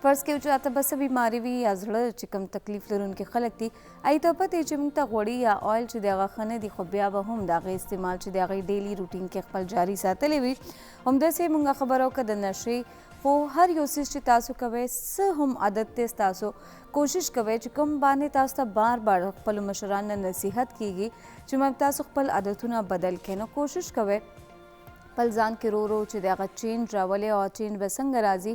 فرض کړو چې راته به څه بیماري وي یا زړه چې کوم تکلیف لرونکي خلک دي هغوی ته پته چې موږ ته غوړي یا آیل چې د هغه ښه نه دي خو بیا به هم د هغې استعمال چې د هغوی ډیلي روټین کې خپل جاري ساتلی وي. همداسې موږ خبره وکړه د نشې خو هر یو څیز چې تاسو کوئ څه هم عادت دی ستاسو کوشش کوئ چې کوم باندې تاسو ته بار بار خپلو مشرانو نه نصیحت کیږي چې تاسو خپل عادتونه بدل کړئ نو کوشش کوئ خپل ځان کې رو چې د هغه چینج راولئ او چینج به څنګه راځي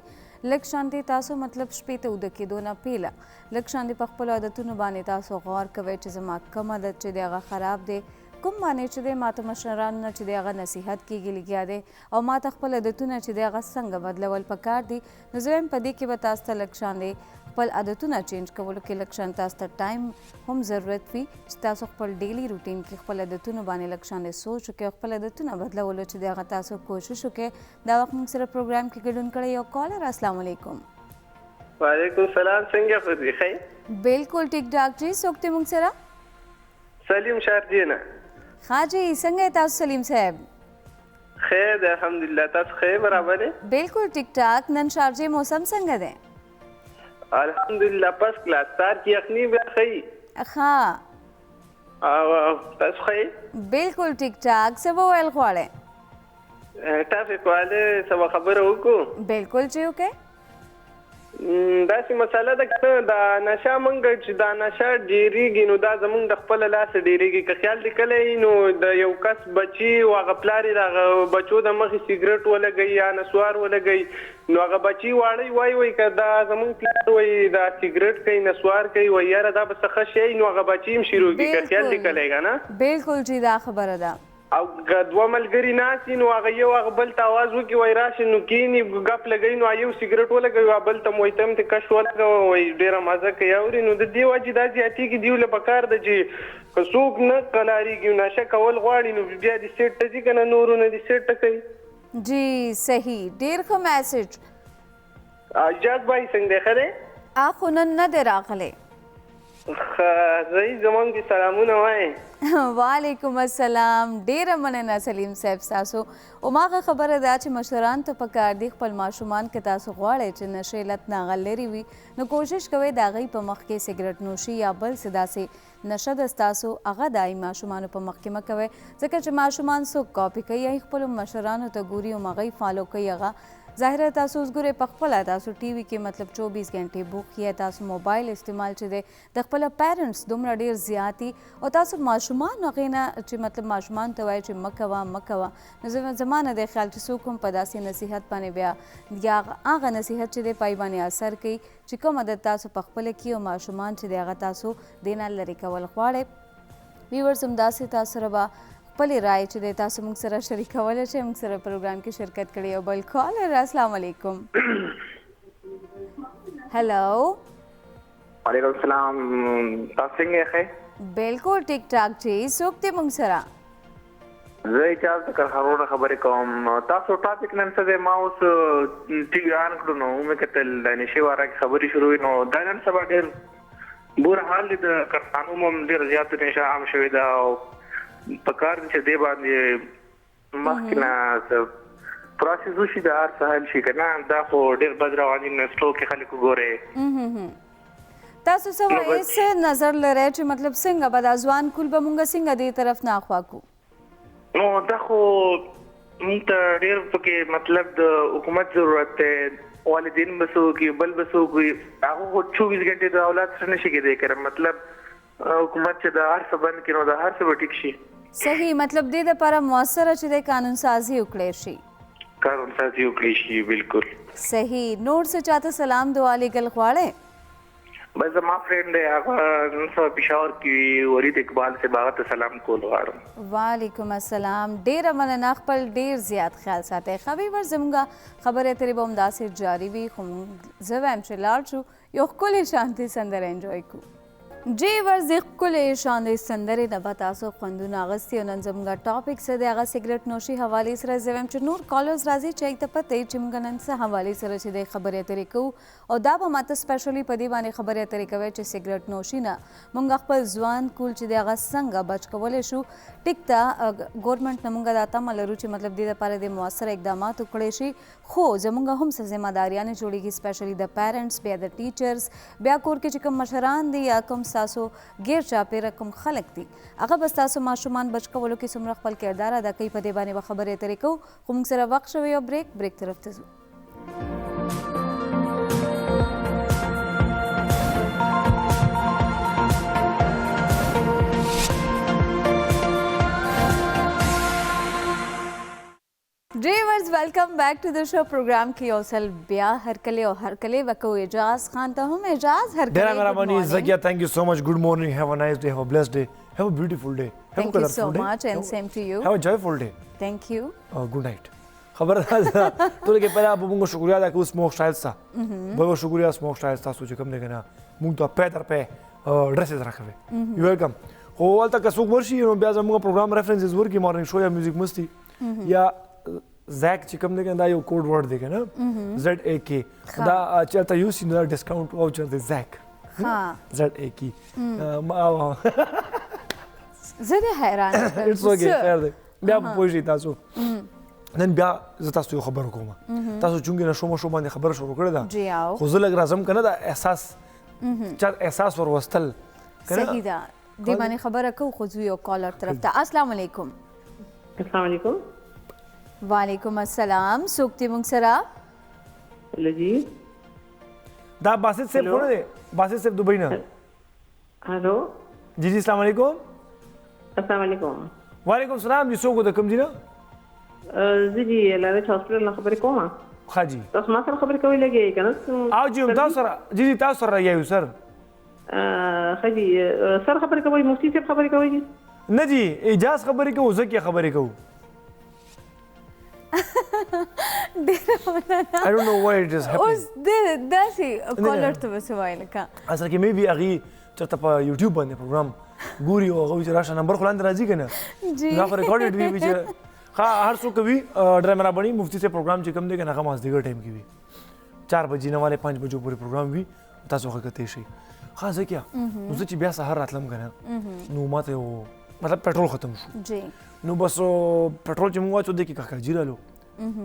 لږ شانتې تاسو مطلب شپې ته وده کېدو نه پیله لږ شانتې په خپلو عادتونو باندې تاسو غور کوئ چې زما کوم عادت چې دی هغه خراب دی کوم باندې چې دی ماته مشرانو نه چې دی هغه نصیحت کېږي لګیا دی او ماته خپل عادتونه چې دی هغه څنګه بدلول پکار دي. نو زه وایم په دې کې به تاسو ته لږ شان دی خپل عادتونه چینج کولو کې لږ شان تاسو ته ټایم هم ضرورت وي چې تاسو خپل ډیلی روټین کې خپل عادتونو باندې لږ شان دی سوچ وکړئ خپل عادتونه بدلولو چې دی هغه تاسو کوشش وکړئ. دا وخت موږ سره پروګرام کې ګډون کړی یو کالر. السلام علیکم. وعلیکم السلام. څنګه په دې ښه؟ بالکل ټیک ټاک جی. څوک دی موږ سره؟ سلیم شارجي نه. ښه جی څنګه تاسو سلیم صاحب؟ خیر دی الحمدلله. تاسو ښه برابر یې؟ بالکل ټیک ټاک. نن شارجې موسم څنګه دی؟ الحمدلله پس کلاس تار کې یخني بیا ښه. ښه او تاسو ښه؟ بالکل ټیک ټاک. څه به ویل غواړئ؟ ټاپک والے څه خبره وکړو؟ بالکل چې وکړئ. داسې مسله ده که نه دا نشه مونږ چې دا نشه ډېرېږي نو دا زمونږ د خپله لاسه ډېرېږي که خیال دې کلی نو د یو کس بچي او هغه پلار یې د هغه بچو د مخې سګرټ ولګوي یا نسوار ولګوي نو هغه بچي واړی وایي که دا زمونږ پلار وایي دا سګرټ کوي نسوار کوي وایي یاره دا به څه ښه شی نو هغه بچي هم شروع کړي که خیال دې کلی که نه بالکل چې دا خبره ده او که دوه ملګري ناست وي نو هغه یو هغه بل ته اواز وکړي وایي راشي نو کښېني ګپ لګوي نو یو سګرټ ولګوي بل ته مو وایي ته هم ترې کش ولګوه وایي ډېره مزه کوي اوري نو د دې وجې دا زیاتېږي دیو له پکار ده چې که څوک نه قلاریږي نشه کول غواړي نو بیا دې سیټ ته ځي که نه نورو نه دې سیټ ته کوي جی صحیح ډېر ښه میسج اجاز بھائی څنګه دی ښه دی خو نن نه دی راغلی صحیح زمونږ دې سلامونه وایي وعلیکم السلام ډیره مننه سلیم صاحب تاسو هماغه خبره ده چې مشران ته پکار دي خپل ماشومان که تاسو غواړئ چې نشې لت نه لرې وي نو کوشش کوئ د هغوی په مخ کې سګرټ نوشي یا بل څه داسې نشه ده ستاسو هغه د ماشومانو په مخ کې مه کوئ ځکه چې ماشومان څوک کاپي کوي یا خپلو مشرانو ته ګوري هماغوی فالو کوي هغه ظاهره تاسو اوس ګورئ په خپله تاسو ټي وي کې مطلب 24 غنټې بوخ یا تاسو موبایل استعمال چې دی د خپله پیرنټس دومره ډېر زیات دي او تاسو ماشومان هغې نه چې مطلب ماشومان ته وایي چې مه کوه نو زما نه دی خیال چې څوک هم په داسې نصیحت باندې بیا یا هغه نصیحت چې دی پای باندې اثر کوي چې کوم عادت تاسو په خپله کې او ماشومان چې دی هغه تاسو دې نه لرې کول غواړئ ویورز هم داسې تاسو سره به خپلې رایې چې دی تاسو موږ سره شریکولی شئ موږ سره پروګرام کې شرکت کړی او بل کالر السلام علیکم هلو وعلیکم السلام تاسو څنګه یې بالکل ټیک ټاک جی څوک دی موږ سره زه اجازه ته کرهارونه خبرې کوم تاسو ټاپک نن څه دی ما اوس ټي وي آن کړو نو مې کتل د نشې واره کې خبرې شروع نو دا نن سبا ډېر بور حال دی د کرخانو هم ډېر زیات نشه عام شوې ده او په کار چې دی باندې مخکې نه پروسس وشي د هر څه حل شي که نه دا خو ډېر بد روان دي نو سلو کې خلک وګورئ تاسو څه وایئ څه نظر لرئ چې مطلب څنګه به دا ځوان کول به مونږ څنګه دې طرف نه اخوا کړو نو دا خو مونږ ته ډېر پکې مطلب د حکومت ضرورت دی والدین به څه وکړي بل به څه وکړي هغه خو 24 غنټې د اولاد سره نشي کېدی که مطلب حکومت چې د هر څه بند کړي نو د هر څه به ټیک شي صحیح مطلب دې دپاره مؤثره چې دی قانون سازي وکړی شي قانون سازي وکړی شي بالکل صحیح نور څه چاته سلام دعا لیږل غواړئ بس زما فرینډ دی هغه نن سبا پېښور کې ورید اقبال صاحب هغه ته سلام کول غواړم وعلیکم السلام ډیره مننه خپل ډیر زیات خیال ساتئ خبیور زموږه خبرې اترې به همداسې جاري وي خو زه وایم چې لاړ شو یو ښکلې شانتې سندره انجوی کړو جی ورځې ښکلې شانې سندرې نه به تاسو خوندونه اخیستي او نن زموږ ټاپک څه دی هغه سګرټ نوشي حوالې سره زه وایم چې نور کالرز راځي چې هغې ته پته وي چې موږ نن څه حوالې سره چې دی خبرې اترې کوو او دا به ماته سپیشلي په دې باندې خبرې اترې کوئ چې سګرټ نوشي نه موږ خپل ځوان کول چې دی هغه څنګه بچ کولی شو ټیک ته ګورمنټ نه موږ دا تمه لرو چې مطلب دې دپاره د مؤثره اقدامات وکړی شي خو زموږ هم څه ذمهداریانې جوړېږي سپیشلي د پیرنټس بیا د ټیچرز بیا کور کې چې کوم مشران دي یا کوم ستاسو غیر چاپېره کوم خلک دي هغه به ستاسو ماشومان بچ کولو کې څومره خپل کردار ادا کوي په دې باندې به خبرې اترې کوو خو موږ سره وخت شوی یو بریک طرف ته ځو ډریورز ویلکم بیک ټو د شو پروګرام کې یو ځل بیا هرکلی وکړو اعجاز خان ته هم اعجاز هرکلی ډیره مهرباني زکیه تhank you so much good morning have a nice day have a blessed day have a beautiful day have thank you so much and same to you have a joyful day thank you good night خبردار ټول کې पहिला به موږ شکریا ادا کوو سموک سټایل سره به شکریا سموک سټایل تاسو چې کوم دی کنه موږ ته پیدر په ډریسز راکوي یو ویلکم خو ولته که څوک ورشي نو بیا زموږ پروګرام ریفرنسز ورکی مارنینګ شو یا میوزیک مستی یا زیک چې کوم دی دا یو کوډ ورډ دی کنه زد ا کی دا چلته یو سي نو ډیسکاونټ واوچر دی زیک ها زد ا کی ما زه د حیران اټس اوکے خیر دی بیا پوښی تاسو نن بیا زه تاسو یو خبر کوم تاسو چونګې نشو مشو باندې خبر شروع کړی دا جی آو خو زه لګ راځم کنه دا احساس چا احساس ور وستل صحیح ده دې باندې خبره کوو خو زه یو کالر طرف ته السلام علیکم السلام علیکم وعلیکم السلام څوک دی موږ سره لجی دا باسط صاحب خو نه دی باسط صاحب دوبۍ نه हेलो جی جی السلام علیکم السلام علیکم وعلیکم السلام جی څوک د کوم ځای نه زه دي لارې هاسپټل نه خبرې کوم ښه جی تاسو ما سره خبرې کوئ لګي کنه او جی تاسو سره جی جی تاسو سره یو سر ښه دي سر خبرې کوئ مفتي صاحب خبرې کوئ نه جی اجاز خبرې کوو زه کې خبرې کوو I don't know why it is happening. اوس داسې کالر ته به څه وایي لکه اصل کې مې بي هغې چېرته په یوټیوب باندې پروګرام ګوري او هغه وایي چې راشه نمبر خو لاندې راځي که نه دا خو ریکارډډ وي چې ښه هر څوک کوي ډرامه رابڼي مفتي صاحب پروګرام چې کوم دی که نه هغه مازدیګر ټایم کې وي 4 بجې نه والے 5 بجو پورې پروګرام وي تاسو هغه کتی شئ ښه زه کیا نو زه چې بیا سهار راتلم که نه نو ماته یو مطلب پټرول ختم شو جی نو بس پټرول چې مونږ واچو دی کې کاکاجي رالو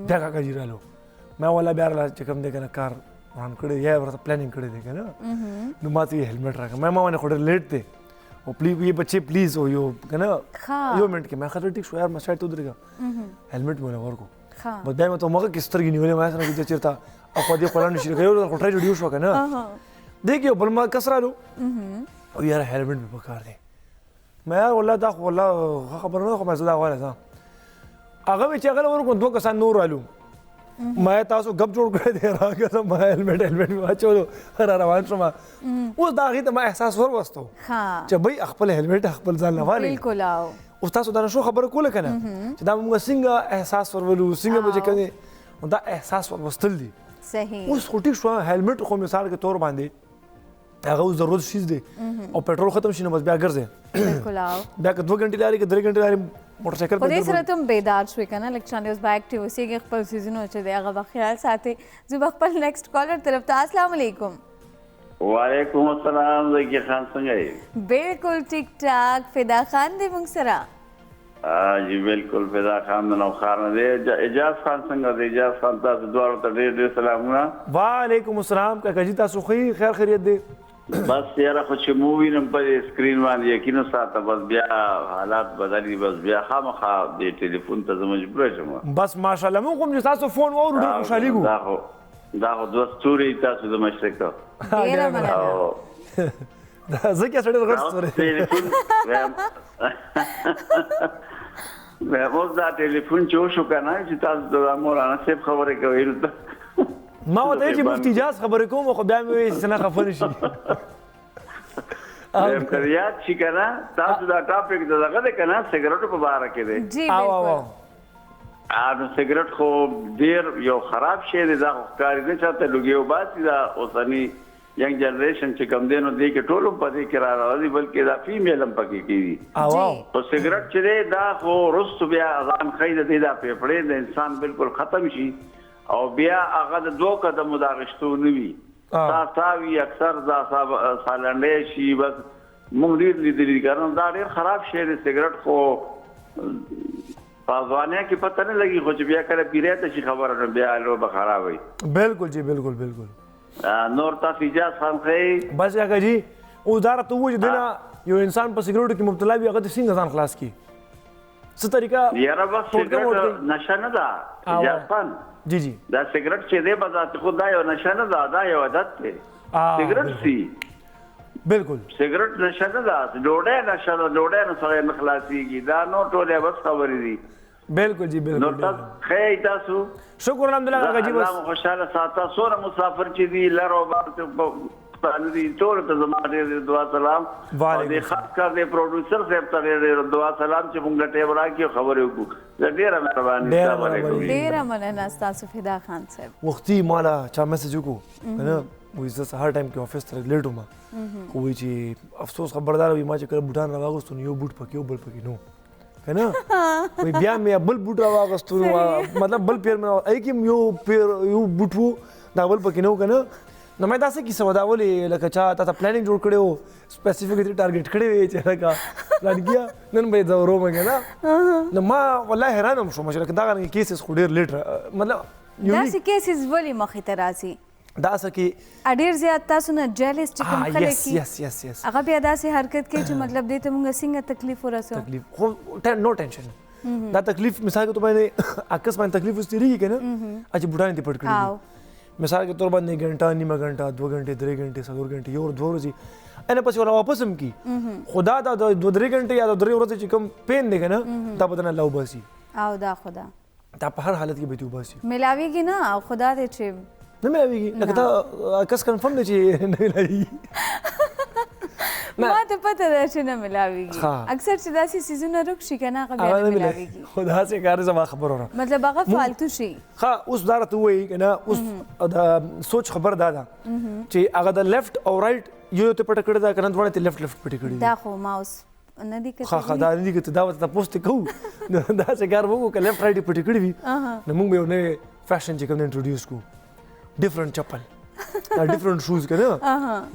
بیا کاکاجي رالو ما والا بیا راله چې کوم دی که نه کار وران کړی یا ورته پلانینګ کړی دی که نه نو ما ته یې هیلمټ راکړه ما باندې خو ډېر لیټ دی او پلیز یہ بچے پلیز او یو که نه یو منټ کې ما خاطر ټیک شو یار ما سایډ ته ودرېږه هیلمټ مې ولا ورکو بس بیا مې ته مغه کې سترګې نیولې ما سره چې چېرته اخوا دې خوا لاندې شي لکه یو ډول خو ټرېجډي وشوه که نه دی کې یو بل ما کس رالو او یاره هیلمټ مې پکار دی ما یار والله دا خو والله ښه خبره نه ده خو ما زه دا غواړم هغه مې چې هغه له ورکړو 2 کسان نور رالو ما تاسو غب جوړ کړی دی راګه ما هیلمټ مې واچولو را روان شوم اوس دا هغې ته ما احساس وروستو چې بھئی خپل هیلمټ خپل ځان له والئ بالکل او اوس تاسو دا نشو خبره کوله که نه چې دا موږ څنګه احساس ورولو څنګه به چې کوې دا احساس وروستل دي صحیح اوس خو ټیک شوه هیلمټ خو مثال کې طور باندې هغه اوس ضرورت شیز دی او پټرول ختم شي نو بس بیا ګرځې بالکل او بیا که 2 غنټې لارې که 3 غنټې لارې موټرسایکل په دې سره ته هم بیدار شوې که نه لږ شانې اوس به اکټیو اوسېږي خپل څیزونه چې دی هغه به خیال ساتې زه به خپل نیکسټ کالر طرف ته السلام علیکم وعلیکم السلام زکی خان څنګه یې بالکل ټیک ټاک فدا خان دی موږ سره جی بالکل فدا خان د نوښار نه دی اجاز خان څنګه دی اجاز خان تاسو دواړو ته ډېر ډېر سلامونه وعلیکم السلام کاکا جي تاسو ښه خیر خیریت دی بس یاره خو چې مو وینم په سکرین باندې یقین ساته بس بیا حالات بدلي بس بیا خامخا د ټلیفون ته زه مجبوره شم بس ماشاءالله موږ هم چې تاسو فون واورو ډېر خوشحالېږو دا خو 2 ستوري تاسو د مشرق ډېره مننه زه کې سړی غټ ستوري اوس دا ټلیفون چې وشو که نه چې تاسو د مولانا صاحب خبرې کوئ ما ورته ویل چې مفتي اجاز خبرې کوم خو بیا مې وایي چې نه خفه نه شي یاد شي که نه تاسو دا ټاپک د دغه دی که نه سګرټو په باره کې دی جی بالکل نو سګرټ خو ډېر یو خراب شی دی دا خو ښکاري نه چاته لوګي وباسي دا اوسني ینګ جنریشن چې کوم دی نو دی کې ټول هم په دې کې را راځي بلکې دا فیمیل هم پکې کېږي خو سګرټ چې دی دا خو وروستو بیا اذان ښایي د دې دا پیپړې د انسان بالکل ختم شي او بیا هغه د 2 قدمو د اخیستو نه وي سا وي اکثر دا سالنډی شي بس موږ ډېر لیدلي که نه دا ډېر خراب شی دی سګرټ خو په ځوانۍ کې پته نه لګي خو چې بیا کله پیری ته شي خبره نو بیا لوبه خراب وي بالکل جی بالکل بالکل نور تاسو اجازه خان خی بس کاکا جي اوس دا راته ووایي چې دنه یو انسان په سګرټو کې مبتلا وي هغه ته څنګه ځان خلاص کړي څه طریقه یاره بس سګرټ نشه نه ده اجازه خان جی جی دا سګرټ چې دی به ذات خود دا یو نشه نه ده دا یو عادت دی سګرټ سي بالکل سګرټ نشه نه ده ډوډۍ نشه ده ډوډۍ نه سره نه خلاصيږي دا نو ټولې بس خبرې دي بالکل جی بالکل نو تاسو شکر الحمدلله کاکا جي بس الله خوشاله ساته سوره مسافر چې دی لرو باندې دي ټول ته زما ډېر دعا سلام او د خاص کر د پروډوسر صاحب ته ډېر دعا سلام چې موږ ټیم راکړو خبرې وکړو ډېره مهرباني ډېره مننه ستاسو فدا خان صاحب وختي مالا چا میسج وکړو کنه وایي زه سهار ټایم کې افس ته لیټ وم خو وایي چې افسوس خبردار وي ما چې کله بوټان راواغوستو نو یو بوټ پکې یو بل پکې نو کنه وایي بیا مې بل بوټ راواغوستو مطلب بل پیر مې ای کې یو پیر یو بوټ وو دا بل پکې نو کنه نو مې داسې کیسه ودا ولې لکه چا تا پلانینګ جوړ کړی وو سپیسیفیکلی ټارګټ کړی وی چې لکه لړګیا نن به زورو مګه نه نو ما والله حیران شوم چې لکه دا غن کیسز خو ډیر لیټ مطلب داسې کیسز ولې مخې ته راځي دا څه کې ډیر زیات تاسو نه جیلس چې کوم خلک یس هغه بیا داسې حرکت کوي چې مطلب دې ته موږ څنګه تکلیف ورسو تکلیف خو نو ټینشن دا تکلیف مثال کے تو میں نے اکس باندې تکلیف واستېږي کنه اچ بوټان دې پټ کړی مثال کے طور باندې غنټه نیمه غنټه 2 غنټې 3 غنټې 4 غنټې یو 2 ورځې انا پس ولا واپس هم کی خدا دا 2 3 غنټې یا 3 ورځې چې کوم پین دی کنه دا بدن الله وباسي او دا خدا دا په هر حالت کې به دی وباسي ملاویږي نه او خدا دې چې نه ملاویږي لکه دا کس کنفرم دی چې نه ملاویږي ما ته پته ده چې نه ملاویږي اکثر چې داسې سیزونه رک شي کنه هغه بیا نه ملاویږي خدا سے کار زما خبر ورا مطلب هغه فالتو شي ها اوس دا راته وایي کنه اوس دا سوچ خبر دادا چې هغه د لیفت او رائټ یو ته پټ کړی دا کنه دونه ته لیفت پټ کړی دا خو ماوس نه دی کته ها دا نه دی کته دا ته پوسټ کو دا څه کار وکړو که لیفت رائټ پټ کړی وي نو موږ به نه فیشن چې کوم انټروډیوس کو ډیفرنٹ چپل دا ډیفرنٹ شوز کنه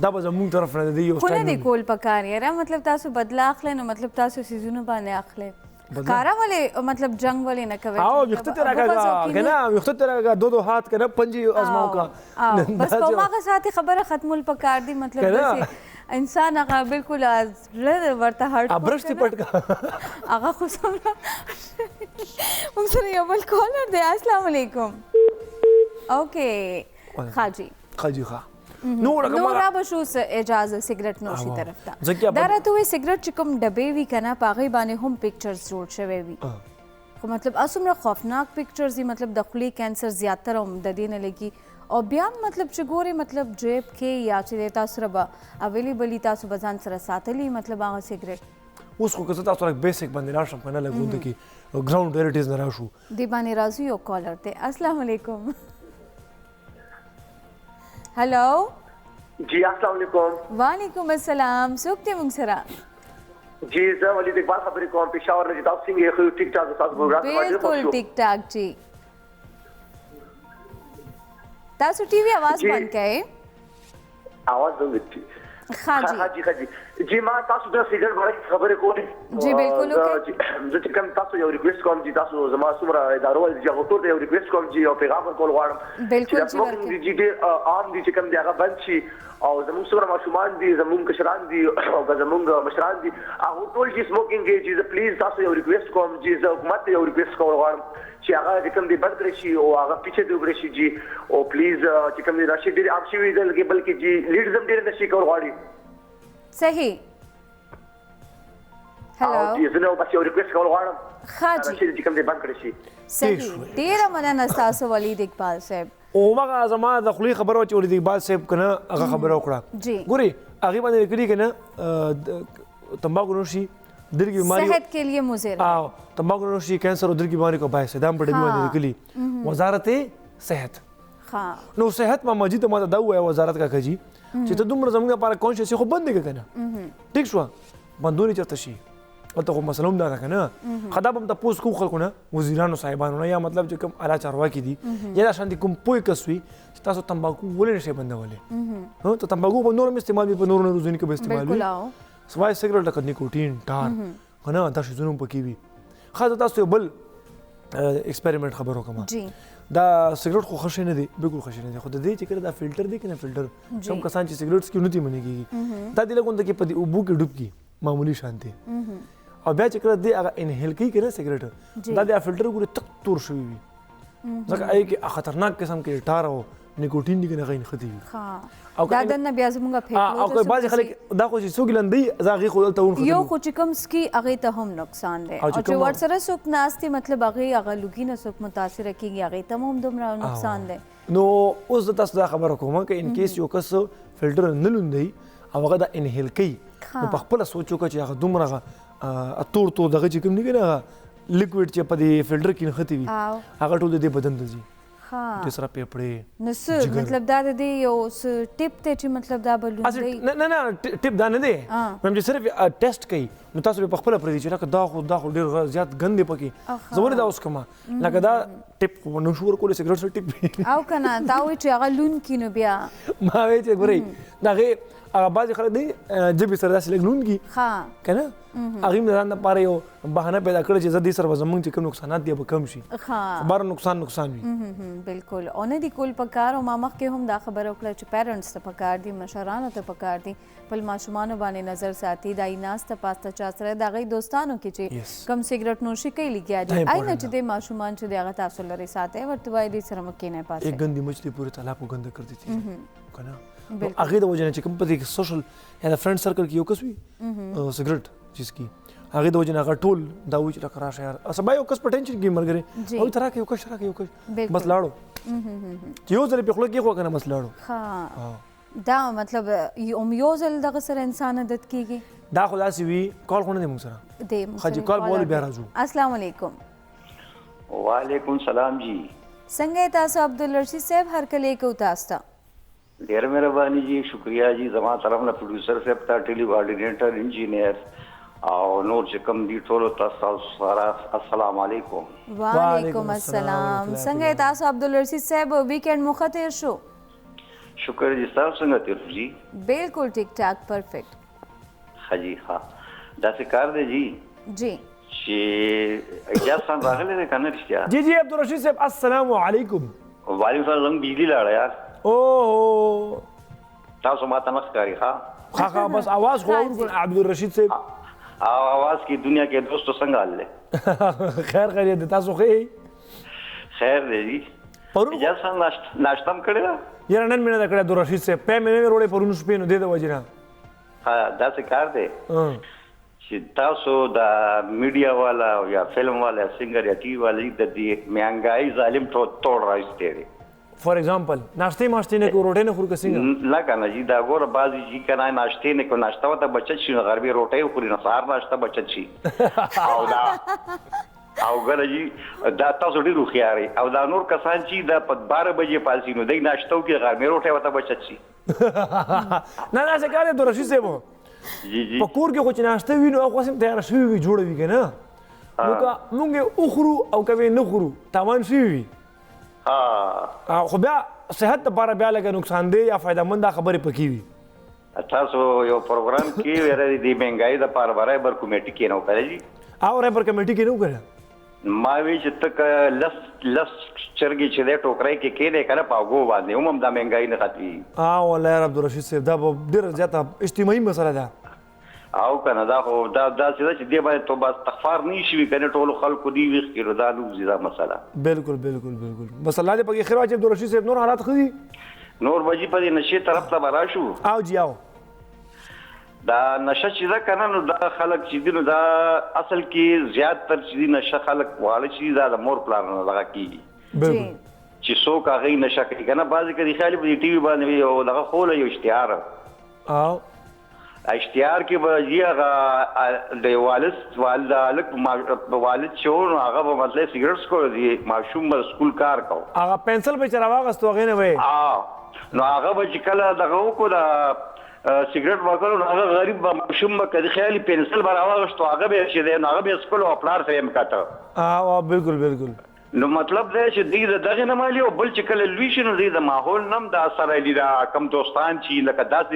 دا به زموږ طرف نه دی یو خو نه دی کول پکار یاره مطلب تاسو بدلا اخلئ نو مطلب تاسو سیزونه باندې اخلئ کارا ولې مطلب جنگ ولې نه کوي او وخت ته راګه کنه وخت ته راګه دو هات کنه پنجي ازماو کا بس په ماغه ساتي خبره ختمول پکار دی مطلب انسان هغه بالکل ورته هارت ابرش تی پټ کا هغه خو سم موږ سره یو بل کالر دی السلام علیکم اوکے خاجی خا نور به شو اجازه سیګریټ نوشي طرف ته دا راته وایي سیګریټ چې کوم ډبې وي کنه په هغې باندې هم پکچرز جوړ شوی وي خو مطلب څومره خوفناک پکچرز دي مطلب د خولې کینسر زیاتره هم د دې نه لګي او بیا مطلب چې ګورې مطلب جیب کې یا چې تاسو سره به اویلیبل تاسو به ځان سره ساتلی مطلب هغه سیګریټ اوس خو که زه تاسو سره بیسک باندې راشم کنه لږ غونډه کې ګراوند ریلیټیز نه راشو دې باندې راځو یو کالر دی السلام علیکم هلو جی السلام علیکم وعلیکم السلام څوک دی موږ سره جی زه ولید اقبال خبرې کوم پېښور نه تاسو څنګه یو ټیک ټاک تاسو پروګرام بالکل ټیک ټاک جی تاسو ټي وي आवाज بند کړئ आवाज بند کړئ خاجی جی ما تاسو د سیګریټ باندې خبرې کولې جی بالکل زه چې کوم تاسو یو ریکوست کوم چې تاسو زما څومره ادارو ول چې هغه ټول یو ریکوست کوم چې یو پیغام ورکول غواړم بالکل چې عام دي چې کوم دی هغه بند شي او زموږ څومره ماشومان دي زموږ کشران دي او زموږ مشران دي هغه ټول چې سموکینګ کې چې پلیز تاسو یو ریکوست کوم چې زه حکومت ته یو ریکوست کول غواړم چې هغه د کوم دی بند کړی شي او هغه پیچھے دی وګړي شي جی او پلیز چې کوم دی راشي ډیر اپ شي وي دلته بلکې جی لیډزم ډیر نشي کول غواړي صحیح هلو جی زه نو بس یو ریکوست کول غواړم خاجی چې کوم دی بند کړی شي صحیح ډیره مننه تاسو ولید اقبال صاحب او مګه زما د خولي خبر و چې ولید اقبال صاحب کنه هغه خبره وکړه جی ګوري هغه باندې کړي کنه تمباکو نوشي دل کی بیماری صحت کے لیے مضر او تمباکو نوشي کینسر او دل کی بیماری کو باعث ہے دام پڑے باندې کلی وزارت صحت ها نو صحت ما مجید ما دا وای وزارت کا کجی چې ته دومره زموږ لپاره کونشس خو بند کنه ټیک شو بندونی چرته شي او ته مسلوم دا کنه خدا بم ته پوس کو خلکونه وزیرانو صاحبانو یا مطلب چې کوم اعلی چارواکي دي یا شانتي کوم پوی کسوي چې تاسو تمباکو ولې نشي بندولې نو ته تمباکو په نورم استعمال په نورو روزنی کې به استعمال وي سوای سیګریټ لکه نیکوټین ټار کنه دا شي زونو پکې وي خاصه تاسو بل ایکسپریمنٹ خبرو کوم جی دا سیګریټ خو خوښ نه دي بالکل خوښ نه دي خو د دې چې کړه دا فلټر دی کنه فلټر کوم کسان چې سیګریټس کې نوتی منی کیږي دا د لګون د کې په دې اوبو کې ډوب کی معمولی شانتي او بیا چې کړه دې هغه انهیل کوي کنه سیګریټ دا د فلټر ګوري تک تور شوی وي ځکه اې کې خطرناک قسم کې ټار او نیکوټین دي کنه غین خدي ها او دا د بیا زموږه فکر او کوئی بعض خلک دا خو چې سوګلندې زاغي خو دلته ون یو خو چې کوم سکي هغه ته هم نقصان دی او چې ورسره څوک ناستي مطلب هغه لوګي نه څوک متاثر کیږي هغه ته هم دومره نقصان دی نو اوس تاسو دا خبره کوم چې ان کیس یو کس فلټر نه لوندي او هغه دا انهیل کوي نو په خپل سوچو چې هغه دومره اتور تو دغه چې کوم نه لیکوډ چې په دې فلټر کې نختی وي هغه ټول دې بدن ته ځي ها د سره پیپړې نو مطلب دا د یو ټیپ ته چې مطلب دا بلوندي نه ټیپ دا نه دی مې صرف ټیسټ کوي نو تاسو په خپل پردي چې دا خو ډیر زیات غندې پکې زور دا اوس کما لکه دا ټیپ نو شور کول سیګریټ سره ټیپ او کنه دا وی چې هغه لون کینو بیا ما وی چې ګوري دا هغه بعض خلک دی جبې سره داسې لږ لون کی ها کنه هغه مې ځان لپاره یو بهانه پیدا کړ چې زدي سره زمونږ چې کوم نقصانات دی به کم شي ها بار نقصان وي بالکل او نه دی کول پکار او ما مخ کې هم دا خبره وکړه چې پیرنټس ته پکار دي مشرانو ته پکار دي بل ماشومان باندې نظر ساتي دای ناس ته پاسته چا سره دا غي دوستانو کې چې کم سیګریټ نوشي کوي لګیا دي آی نه چې د ماشومان چې دغه تاسو لري ساتئ ورته وایي دې سره مه کښېنئ پاسئ. एक गंदी मछली पूरे तालाब को गंदा कर देती है که نه نو هغې د وجې نه چې کوم په دې سوشل یا د فرینډ سرکل کې یو کس وي سګرټ چیز کی هغې د وجې نه هغه ټول دا وایي چې لکه راشه یار سبا یو کس په ټینشن کې ملګری او ته راکړه یو کس راکړه یو کس بس لاړو چې یو ځل په خوله کې خو که نه بس لاړو. دا مطلب یو ځل دغه سره انسان عادت کېږي. دا خو داسې وي کال خو نه دی موږ سره ښه چې کال بولو بیا راځو. السلام علیکم. وعلیکم سلام جی. څنګه یې تاسو عبدالرشید صاحب هرکلی کوو تاسو ته. ډېر مهرباني جی شکریہ جی زما طرف نه پروډوسر صاحب ته ټیلی کوارډینیټر انجینیر او نور چې کوم دي ټولو تاسو سره السلام علیکم. وعلیکم السلام. څنګه یې تاسو عبدالرشید صاحب ویکینډ مو ښه تېر شو؟ شکر جی تاسو څنګه تېر شو جی؟ بالکل ټیک ټاک پرفیکټ. ښه جی ښه داسې کار دی جی جی چې اجازه سان راغلی دی که نه رښتیا؟ جی جی عبدالرشید صاحب السلام علیکم. وعلیکم السلام زموږ بجلي لاړه یار. اوه تاسو ما ته نه ښکاري ښه ښه بس आवाज خو ورکړه عبدالرشید صاحب. आवाज की दुनिया के दोस्तों संग हाल ले خیر خیریت دی تاسو ښه خیر دی جی پرون اجازه ناشته هم کړې ده یاره نن مې نه ده کړې عبدالرشید صاحب پی مې نه وروړې پرون شپې نو دې د وجې نه ها داسې کار دی چې تاسو د میډیا والا یا فلم والا سنگر یا ټي وي والا د دې مهنګایي ظالم توڑ راوستی دی. فار ایگزامپل ناشته ماشته نه کو روټۍ نه خوري که څنګه نه کنه جی دا ګوره بعضې جی کنه ناشتې نه کو ناشته ورته بچت شي نو غربي روټۍ وخوري نو سهار ناشته بچت شي او دا او ګره جی دا تاسو ډېر هوښیار او دا نور کسان چې دا په 12 بجې پالسي نو دی ناشته وکړي غرمې روټۍ ورته بچت شي نه داسې کار دی عبدالرشید صاحب جی جی په کور کې خو چې ناشته وي نو هغه هم تیاره شوي وي جوړه وي که نه نو که مونږ یې وخورو او که یې نه خورو تاوان شوي وي خو بیا صحت دپاره بیا لکه نقصان دی یا فایدهمند دا خبرې پکې وي. تاسو یو پروګرام کې ویره د مهنګایي دپاره به رایبر کمیټي کې نه وکړی جي او رایبر کمیټي کې نه وکړه ما وی چې ته لس چرګې چې دی ټوکرۍ کې کېنې که نه په اوږو باندې هم دا مهنګایي نه ختمېږي. والله یار عبدالرشید صاحب دا به ډېره زیاته اجتماعي مسله ده او که نه دا خو داسې ده چې دې باندې توبه استغفار نه شي وي که نه ټولو خلکو دې ویښ کړي نو دا لوځي دا مسله. بالکل بالکل بالکل بس الله دې پکې خیر واچوي عبدالرشید صاحب نور حالات ښه دي نور به جي په دې نشې طرف ته به راشو او جي او دا نشه چې ده که نه نو دا خلک چې دي نو دا اصل کې زیاتتر چې دي نشه خلک واړه چې دا د مور پلار نه دغه کېږي چې څوک هغې نشه کوي که نه بعضې که دې خیالي په دې ټي وي باندې وي یو دغه خوله یو اشتهار او اشتهار کې به جي هغه د والد چې و نو هغه به مطلب سګرټ څکلو دي ماشوم به سکول کار کو هغه پنسل به چې راواغستو هغې نه وی نو هغه به چې کله دغه وکړو د سګرټ ورکړو نو هغه غریب به ماشوم به که د خیالي پنسل به راواغشتو هغه به یې چې دی نو هغه به یې څکلو او پلار سره یې مکاته بالکل بالکل نو مطلب دی چې دوی د دغې نه مالي او بل چې کله لوی شي نو دوی د ماحول نه هم دا اثر لري دا کم دوستان چې لکه داسې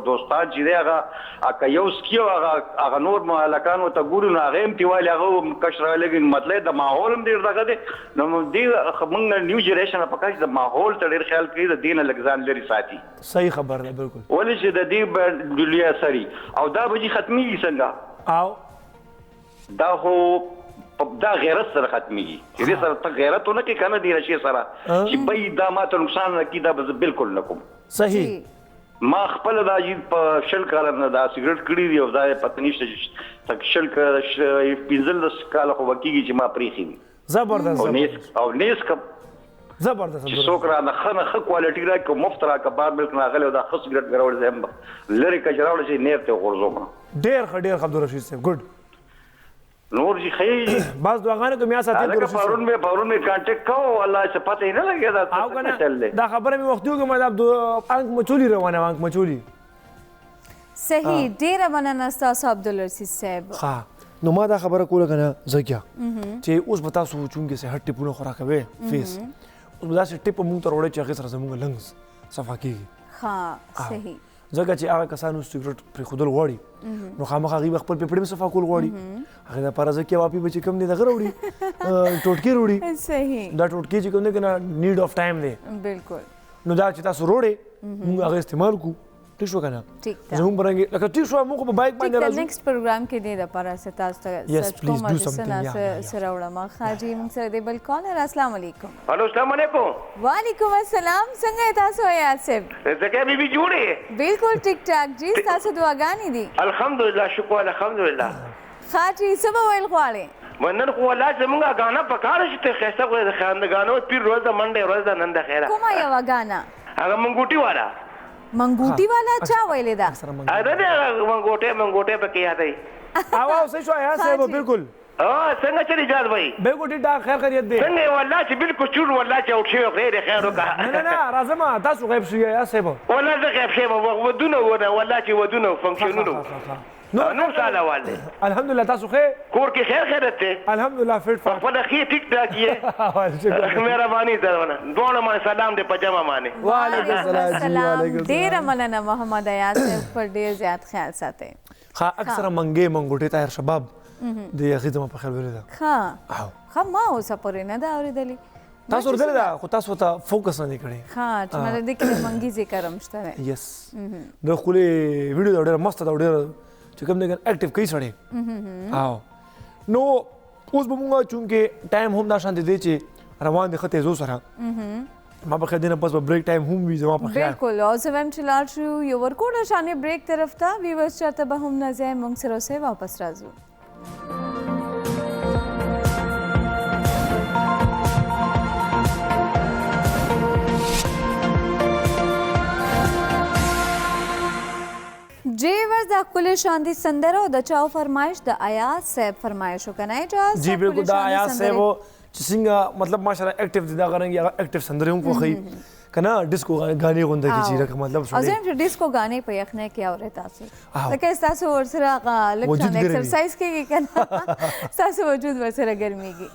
دوستان چې دی هغه که یو سکي او هغه نور هلکان ورته ګوري نو هغې هم تیوالي هغه کشره لګي مطلب د ماحول هم ډېر دغه دی نو دې موږ نیو جنریشن په کار چې د ماحول ته ډېر خیال کوي د دې نه لږ ځان لرې ساتي. صحیح خبر ده بالکل ولې چې د دې لوی اثري او دا به جي ختمېږي څنګه او دا خو دا غیرت سره ختمېږي چې دې سره ته غیرت ونه کړې که نه دې نشې سره چې بی دا ما ته نقصان نه کړي دا به زه بالکل نه کوم. صحیح ما خپله دا جي په 20 کاله نه دا سګرټ کړي دي او دا یې پته نشته چې 15 کاله خو به کېږي چې ما پرېښي دي زبردست او نیس که زبردست چې څوک رانه ښه کوالټي راکړي مفت راکړه بار ملک راغلی او دا ښه سګرټ مې راوړی زه هم لرې که چې راوړی چې نیر ته غورځوم ډېر ښه ډېر ښه عبدالرشید صاحب ګډ نور جی خیلی بعض دعاګانې کوم یا ساتي پرون مې کانټیکټ کوو والله چې پته یې نه لګېده او که نه دا خبره مې وختي وکړم دا انک مچولي روانه وه انک مچولي صحیح ډېره مننه ستاسو عبدالرشید صاحب. ښه نو ما دا خبره کوله که نه زکیه چې اوس به تاسو چونکې صحت ټیپونه خوراکوئ فیس اوس به داسې ټیپ مونږ ته راوړئ چې هغې سره زمونږ لنګز صفا کېږي. ښه صحیح ځکه چې هغه کسان اوس سګرټ پرېښودل غواړي نو خامخا هغوی به خپل پیپړې هم صفا کول غواړي هغې دپاره زکیه واپي به چې کوم دی دغه راوړي ټوټکې راوړي صحیح دا ټوټکې چې کوم دی که نه نیډ آف ټایم دی بالکل نو دا چې تاسو روړې مونږ هغه استعمال کړو ټیک شو کنه ټیک ده. زموږ برنګ لکه ټیک شو موږ په بایک ټیک باندې ده راځو نیکسټ پروګرام کې دې لپاره څه تاسو ته Yes, سرچ please کوم do د something. سنا Yeah, yeah, yeah. سره وړم خاجي موږ سره دې بل کالر السلام علیکم. हेलो अस्सलाम वालेकुम وعلیکم السلام څنګه تاسو یاد صاحب زکه بیبي جوړې بالکل ټیک ټاک جی تاسو دعاګانې دي الحمدلله شکر الحمدلله خاجي څه به ویل غواړئ منن خو الله زمونږه غانا پکاره شته خسته خو د خاندګانو پیر روز د منډه روز د نن د خیره کومه یو غانا هغه منګوټي والا منګوټي والا چا ویلې دا اته د منګوټه پکې یادای او صحیح شو یا صاحب بالکل څنګه چلی جاز بھائی بالکل ټیک ټاک خیر خیریت دی څنګه والله چې بالکل چور والله چې او شی غیر خیر وکړه نه نه راځم تاسو غیب شو یا صاحب والله زه غیب شم ودونه والله چې ودونه فنکشنونو نو سالا والله الحمدلله تاسو خیر کور کې خیر خیرت ته الحمدلله فټ فاٹ خپل خیر ټیک ټاک یې مهرباني درونه دوه ما سلام دې پجامه مانه وعلیکم السلام جی ډیر مننه محمد ایاز صاحب پر ډیر زیات خیال ساتئ. ها اکثر منګوټي طاهر شباب د یخي زما په خیال ولې ها ها ما اوسه پورې نه دا اورېدلې تاسو ورته دا خو تاسو ته فوکس نه کړی ها چې مله دې کې منګي ذکر هم شته یس د خولي ویډیو ډېر مست دا ډېر چې کوم نه اکټیو کوي سړی او نو اوس به موږ چونکې ټایم هم دا شان دي چې روان دي خطه زو سره ما په خدینه پس په بریک ټایم هم وی زما په خیال بالکل او زم چې لاړ شو یو ورکوډه شانې بریک طرف ته ویورز چاته به هم نه ځای موږ سره اوسه واپس راځو. جیورز د خپل شاندي سندره او د چاو فرمایش د ایاز صاحب فرمایش وکنه اجازه جی بالکل دا ایاز صاحب چې څنګه مطلب ماشاءالله اکټیو دي دا غرنګ یا اکټیو سندره هم کوي کنه ډیسکو غانې غونډه کې چې رقم مطلب شو ازم چې ډیسکو غانې په یخنه کې اورې تاسو لکه تاسو ورسره لکه ایکسرسایز کوي کنه تاسو وجود ورسره ګرميږي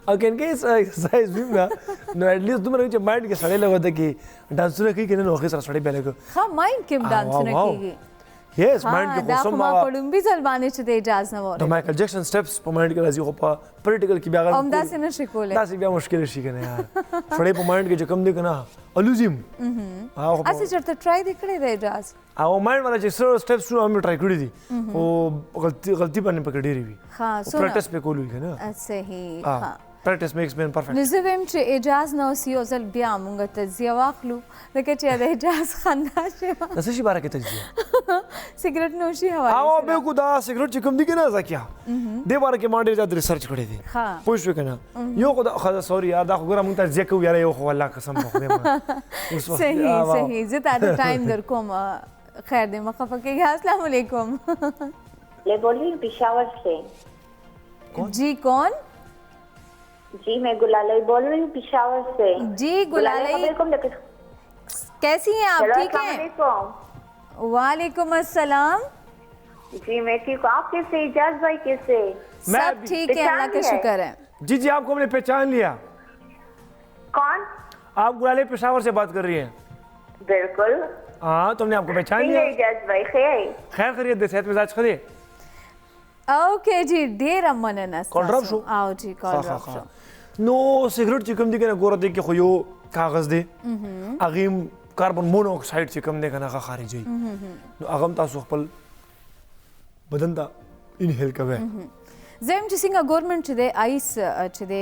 او کنه ایکسرسایز ویم نو اټ لیست دومره چې مایند کې سړی لګوي کې ډانسونه کوي کنه نو خو سره سړی بلګو ها مایند کې ډانسونه کوي یس مایند کې دا خو ما پړم به ځلبانه چې د اجازه نه وره د مایکل جکسن سټپس په مایند کې راځي خو په پریکټیکل کې بیا غو هم داسې نشي کولای داسې بیا مشکل شي کنه یار سړی په مایند کې چې کم دی کنه الوزیم اسی چرته ټرای دکړې دی اجازه او مایند والا چې سر سټپس نو هم ټرای کړی دي او غلطي باندې پکې ډېری وي ها سو پریکټیس په کولو کنه صحیح ها پریکټیس میکس مین پرفیکټ نزویم چې اجازه نو سی اوزل بیا مونږ ته زیه واخلو لکه چې د اجازه خندا شي نو څه شي بارے کې تجزیه سیګریټ نوشي حواله او به کو دا سیګریټ چې کوم دي کنه زکیا د بارے کې ما ډېر زیات ریسرچ کړی دي ها پوه شو کنه یو خدای سوري یار دا خو ګره مونږ ته ځکه یاره یو خو الله قسم په خدای صحیح زه تا د ټایم در کوم خیر دې مخفه کېږي السلام علیکم ले बोल रही हूँ पिशावर से जी कौन जी मैं गुलालई बोल रही हूँ पिशावर से जी गुलालई कैसी हैं आप ठीक हैं वालेकुम अस्सलाम जी मैं ठीक हूँ आप कैसे इजाज भाई कैसे सब ठीक है अल्लाह का शुक्र है जी जी आपको हमने पहचान लिया कौन आप गुलालई पेशावर से बात कर रही हैं बिल्कुल हाँ तो हमने आपको पहचान लिया इजाज भाई खैर खैरियत दे सेहत मिजाज खरे ओके जी ډیر مننه کال ډراپ شو او جی کال ډراپ شو نو سیګریټ چې کوم دي کنه ګوره دي کې خو یو کاغذ دی اغیم کاربن مونو اکساید چې کوم دی کنه هغه خارجي نو هغه تاسو خپل بدن ته انهیل کوي زم چې څنګه ګورنمنت چې د آیس چې د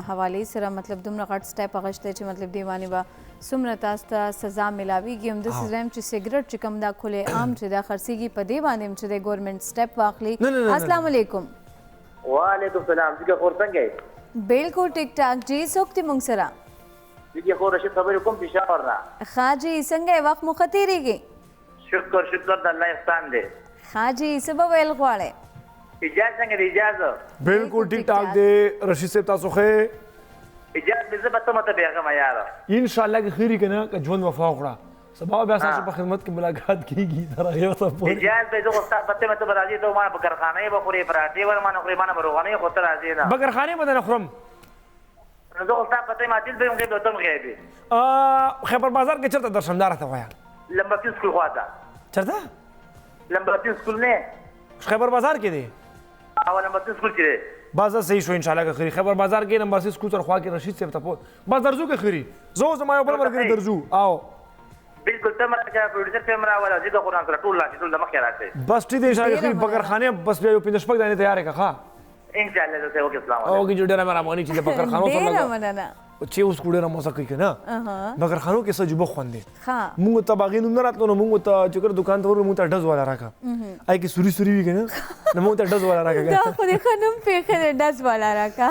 حواله سره مطلب دومره غټ سټیپ اغشته چې مطلب دیوانی با سمره تاسو ته سزا ملاويږي هم د سزا چې سیګریټ چې کوم دا کله عام چې دا خرڅيږي په دی باندې چې د ګورنمنت سټیپ واخلي السلام علیکم وعلیکم السلام څنګه خور څنګه بالکل ټیک ټاک جی سوکتی مونږ سره څنګه خور رشید خبرې کوم پېښور را خاجي څنګه وخت مو ختیریږي شکر د الله احسان دی خاجي سبب ویل غواړي اجازه څنګه اجازه بالکل ټیک ټاک دی رشید صاحب تاسو خه اجازه به زه به ته بیاغه ما یار ان شاء الله کې خیری کنه که ژوند وفا وکړه سبا بیا تاسو په خدمت کې ملاقات کیږي تر هغه وخت پورې اجازه به زه استاد پته مته راځي ته ما په کارخانه به خوري پراټي ور ما نه خوري ما نه روغانه خو ته راځي نه بګرخانه بدن خورم نو زه استاد پته ما دل به موږ دوه تم غیبي خبر بازار کې چرته درشمدار ته وایا لمباتین سکول خواته چرته لمباتین سکول نه خبر بازار کې دی او لمباتین سکول کې بازار صحیح شو ان شاء الله خيري خبر بازار کې نمبر 6 سکوتر خوا کې رشید صاحب ته بازار زو کې خيري زو زما یو بل مرګ درځو او بالکل ته چې پروډوسر فهم راولا چې د قرآن سره ټول راشي ټول د مخکې راشي بس ټیک دی انشاءالله خیر بکرخانه بس بیا یو 15 دانې تیار کړه ښه ان شاء الله زه اوکې السلام علیکم اوکې جو ډېره مهرباني چې د بکرخانو سره ډېره مننه چې اوس کو ډېره موسه کوي کنه بکرخانو کې سجبه خوندې ښه موږ ته باغې نوم نه راتلو نو موږ ته چې کړه دکان ته ورو موږ ته ډز والا راکا آی کې سوري سوري وی کنه نو موږ ته ډز والا راکا دا خو دې خنم پیخه ډز والا راکا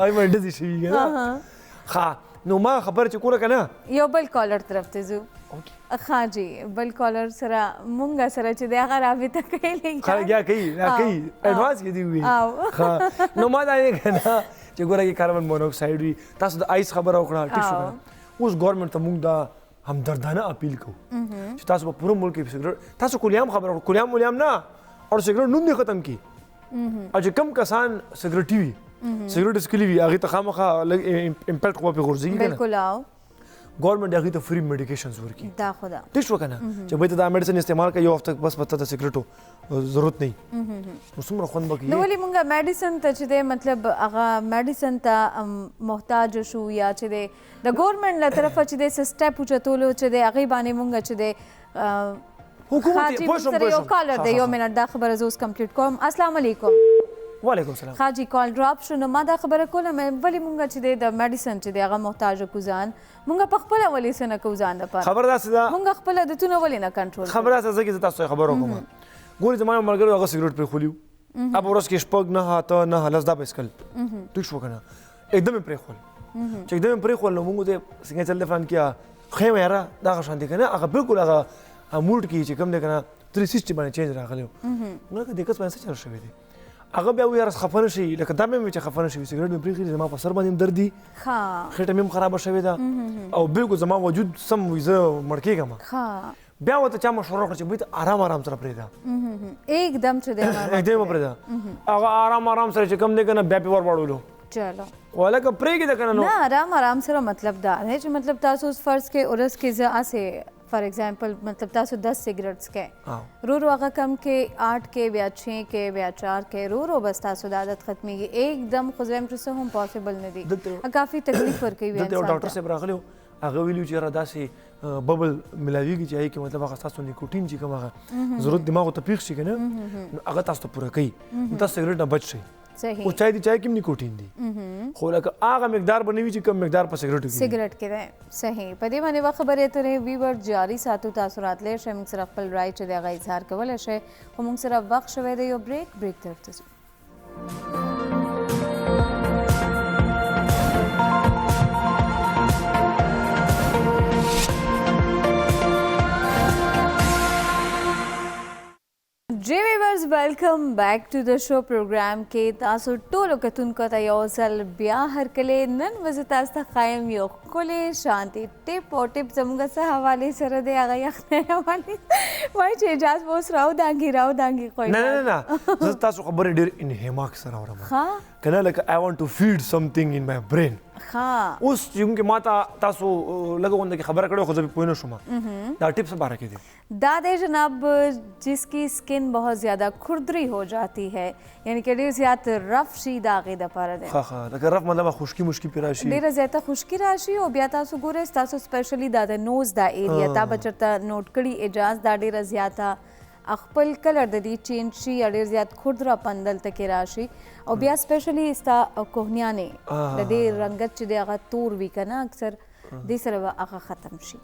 آی مې ډز شي کنه ښه نو ما خبر چې کوله کنه یو بل کالر طرف ته ځو ښه جی بل کالر سره مونږ سره چې د هغه رابطه کوي خلک یا کوي اډوانس کې دی وی ښه نو ما دا یې کنه چې ګوره کې کاربن مونوکساید وي تاسو د آیس خبره وکړه ټیک شو اوس ګورنمنت ته مونږ دا همدردانه اپیل کوو چې تاسو په پوره ملک کې سګرټ تاسو کولیام خبره وکړه کولیام نه اور سګرټ نوم دې ختم کی او چې کم کسان سګرټي وي سګرټ اسکلی وي هغه ته خامخا امپیکټ کوو په غورځي کنه بالکل آو گورنمنٹ هغه ته فری میډیکیشنز ورکي دا خدا ټیک شو کنه چې به دا میډیسن استعمال کوي یو هفته بس پته د سګرټو ضرورت نه نو څومره خوند بکی نو ولې مونږه میډیسن ته چې دی مطلب هغه میډیسن ته محتاج شو یا چې دی د گورنمنٹ له طرفه چې دی سټپ اوچتولو چې دی هغې باندې مونږه چې دی حاجي سره یو کالر دی یو منټ دا خبره زه اوس کمپلیټ کوم السلام علیکم وعلیکم السلام حاجی کال ډراپ شو نو ما دا خبره کوله ولې مونږ چې دی د میډیسن چې دی هغه محتاج کو ځان مونږ په خپله ولې څه نه کوو ځان دپاره خبر داسې ده مونږ خپل عادتونه ولې نه کنټرول خبر داسې ده چې زه تاسو ته خبر وکړم ګورې زما یو ملګری هغه سګرټ پرېښولي وو اب ورځ کې شپږ نه اته نه لس دا به یې څښل ټیک شو که نه एकदम یې پرېښول چې एकदम یې پرېښول نو مونږ ته څنګه چل دی فلان کیا خیم یاره دغه شان دی که نه هغه بالکل هغه موډ کې چې کوم دی که نه 360 باندې چینج راغلی و مونږ که دې کس باندې څه چل شوی دی هغه بیا وایي یاره خفه نه شي لکه دا مې چې خفه نه شي سګرټ مې پرېښي زما په سر باندې هم درد دي خېټه مې هم خرابه شوې ده او بالکل زما وجود سم وي زه مړ کېږم بیا ورته چا مشوره وکړه چې بوی ته آرام آرام سره پرېږده एकदम چې دی एकदम یې پرېږده هغه آرام آرام سره چې کوم دی که نه بیا پې ور واړولو چلو ولکه پرېږده که نه نه آرام آرام سره مطلب دا دی چې مطلب تاسو اوس فرض کې ورځ کې زه هسې فار ایگزامپل مطلب تاسو 10 سیګریټس کې رو هغه کم کې 8 کې بیا 6 کې بیا 4 کې رو بس تاسو د عادت ختمېږي एकदम خو زم چې څه هم پاسبل نه دي کافي تکلیف ورکوي دلته یو ډاکټر صاحب راغلی و هغه ویلي چې یاره داسې ببل ملاویږي چې هغې کې مطلب هغه ستاسو نیکوټین چې کوم هغه ضرورت دماغو ته پیښ شي که نه نو هغه تاسو ته پوره کوي نو تاسو سګرټ نه بچ شئ او چای دی چای کې نیکوټین دی خو لکه هغه مقدار به نه وي چې کم مقدار په سګرټ کې سګرټ کې دی صحیح په دې باندې خبرې اترې ویور جاري ساتو تاسو راتلی شئ موږ سره خپل رای چې دی هغه اظهار کولی شئ خو موږ سره وخت شوی دی یو بریک طرف ته ځو جی ویورز ویلکم بیک ټو د شو پروګرام کې تاسو ټولو کتونکو ته یو ځل بیا هرکلی نن وزه تاسو ته ښایم یو ښکلی شانتي ټپ او ټپ زموږ څه حوالې سره دی هغه یخنۍ حوالې وایي چې اجاز به اوس راودانګي خو نه زه تاسو خبرې ډېر انهماک سره اورم که نه لکه آی وانټ ټو فیډ سمثینګ ان مای برین اوس چونکې ما ته تاسو لږه غونډه کې خبره کړې خو زه پوه نه شوم دا ټپس باره کې دی دا دی جناب جس کی سکن بہت زیادہ کھردری ہو جاتی ہے یعنی کہ ډېر زیات رف شي د هغې دپاره دی لکه رف مطلب خشکي مشکي پرې راشي ډېره زیاته خشکي راشي او بیا تاسو ګورئ ستاسو سپیشلي دا د نوز دا ایریا تا به چېرته نوټ کړي اجاز دا ډېره زیاته خپل کلر د دې چینج شي یا ډېر زیات خردراپن دلته کې راشي او بیا سپیشلي ستا کوهنیانې د دې رنګت چې دی هغه تور وي که نه اکثر دې سره به هغه ختم شي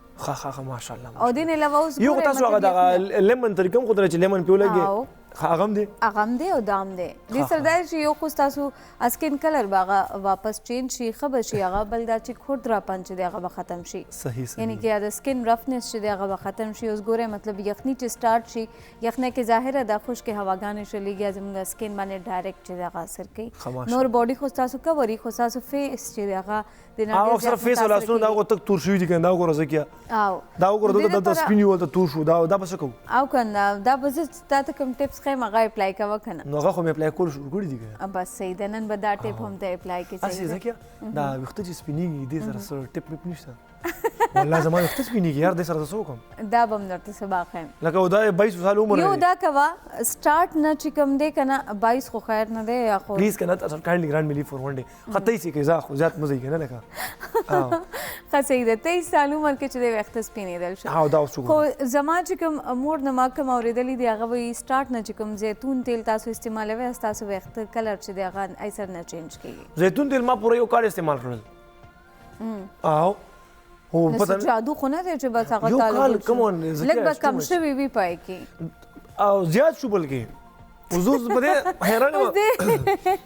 ماشاءالله او دې نه علاوه اوس یو تاسو هغه دغه لیمن طریقه هم خو چې لیمن پې ولګي هغه هم دی او دام دی دې سره دا چې یو خو ستاسو سکن کلر به هغه واپس چینج شي ښه به شي هغه بل دا چې خردراپن چې دی هغه به ختم شي صحیح یعنی که د سکن رفنس چې دی هغه به ختم شي اوس ګورئ مطلب یخني چې سټارټ شي یخنۍ کې ظاهره ده خشکې هواګانې چلیږي زموږ سکن باندې ډایرکټ چې دی هغه اثر کوي نور باډي خو ستاسو کوي خو ستاسو فیس چې دی هغه اکثر فیس او لاسونه دا تک تور شوي دي که دا وګوره زه کیا دا وګوره دلته سپین یو هلته تور شو دا به څه کوو او که نه دا به زه تا ته کوم ټپس ښیم هغه اپلای کوه که نه نو هغه خو مې اپلای کول شروع کړي دي که بس صحیح ده نن به دا ټپ هم ته اپلای کړې هسې زه کیا دا ویښته چې سپینېږي دې سره ټپ مپ نشته والله زما وخت سپینیږي یار د سره څه وکم دا به م درته څه باخیم لکه دا 22 سال عمر یو دی دا کوه سټارټ نه چې کوم دی که نه 22 خو خیر نه دی یا خو پلیز کنه تاسو کایندلی ګرانډ ملی فور ون ډے خطای سي کې زه خو زیات مزه یې کنه لکه ښه صحیح ده 23 سال عمر کې چې دی وخته سپینېدل شو ها دا اوس خو زما چې کوم مور نه ما کوم اورېدلي دي هغه وایي سټارټ نه چې کوم زیتون تیل تاسو استعمالوئ ستاسو وخته کلر چې دی هغه ایسر نه چینج کېږي زیتون تیل ما پوره یو کال استعمال کړل او هو پته نه جادو خو نه دی چې بس هغه یو تعلق کال وشي. کم اون لږ به کم شوي وي پای کې او زیات شو بلکې وزوز په دې حیران وم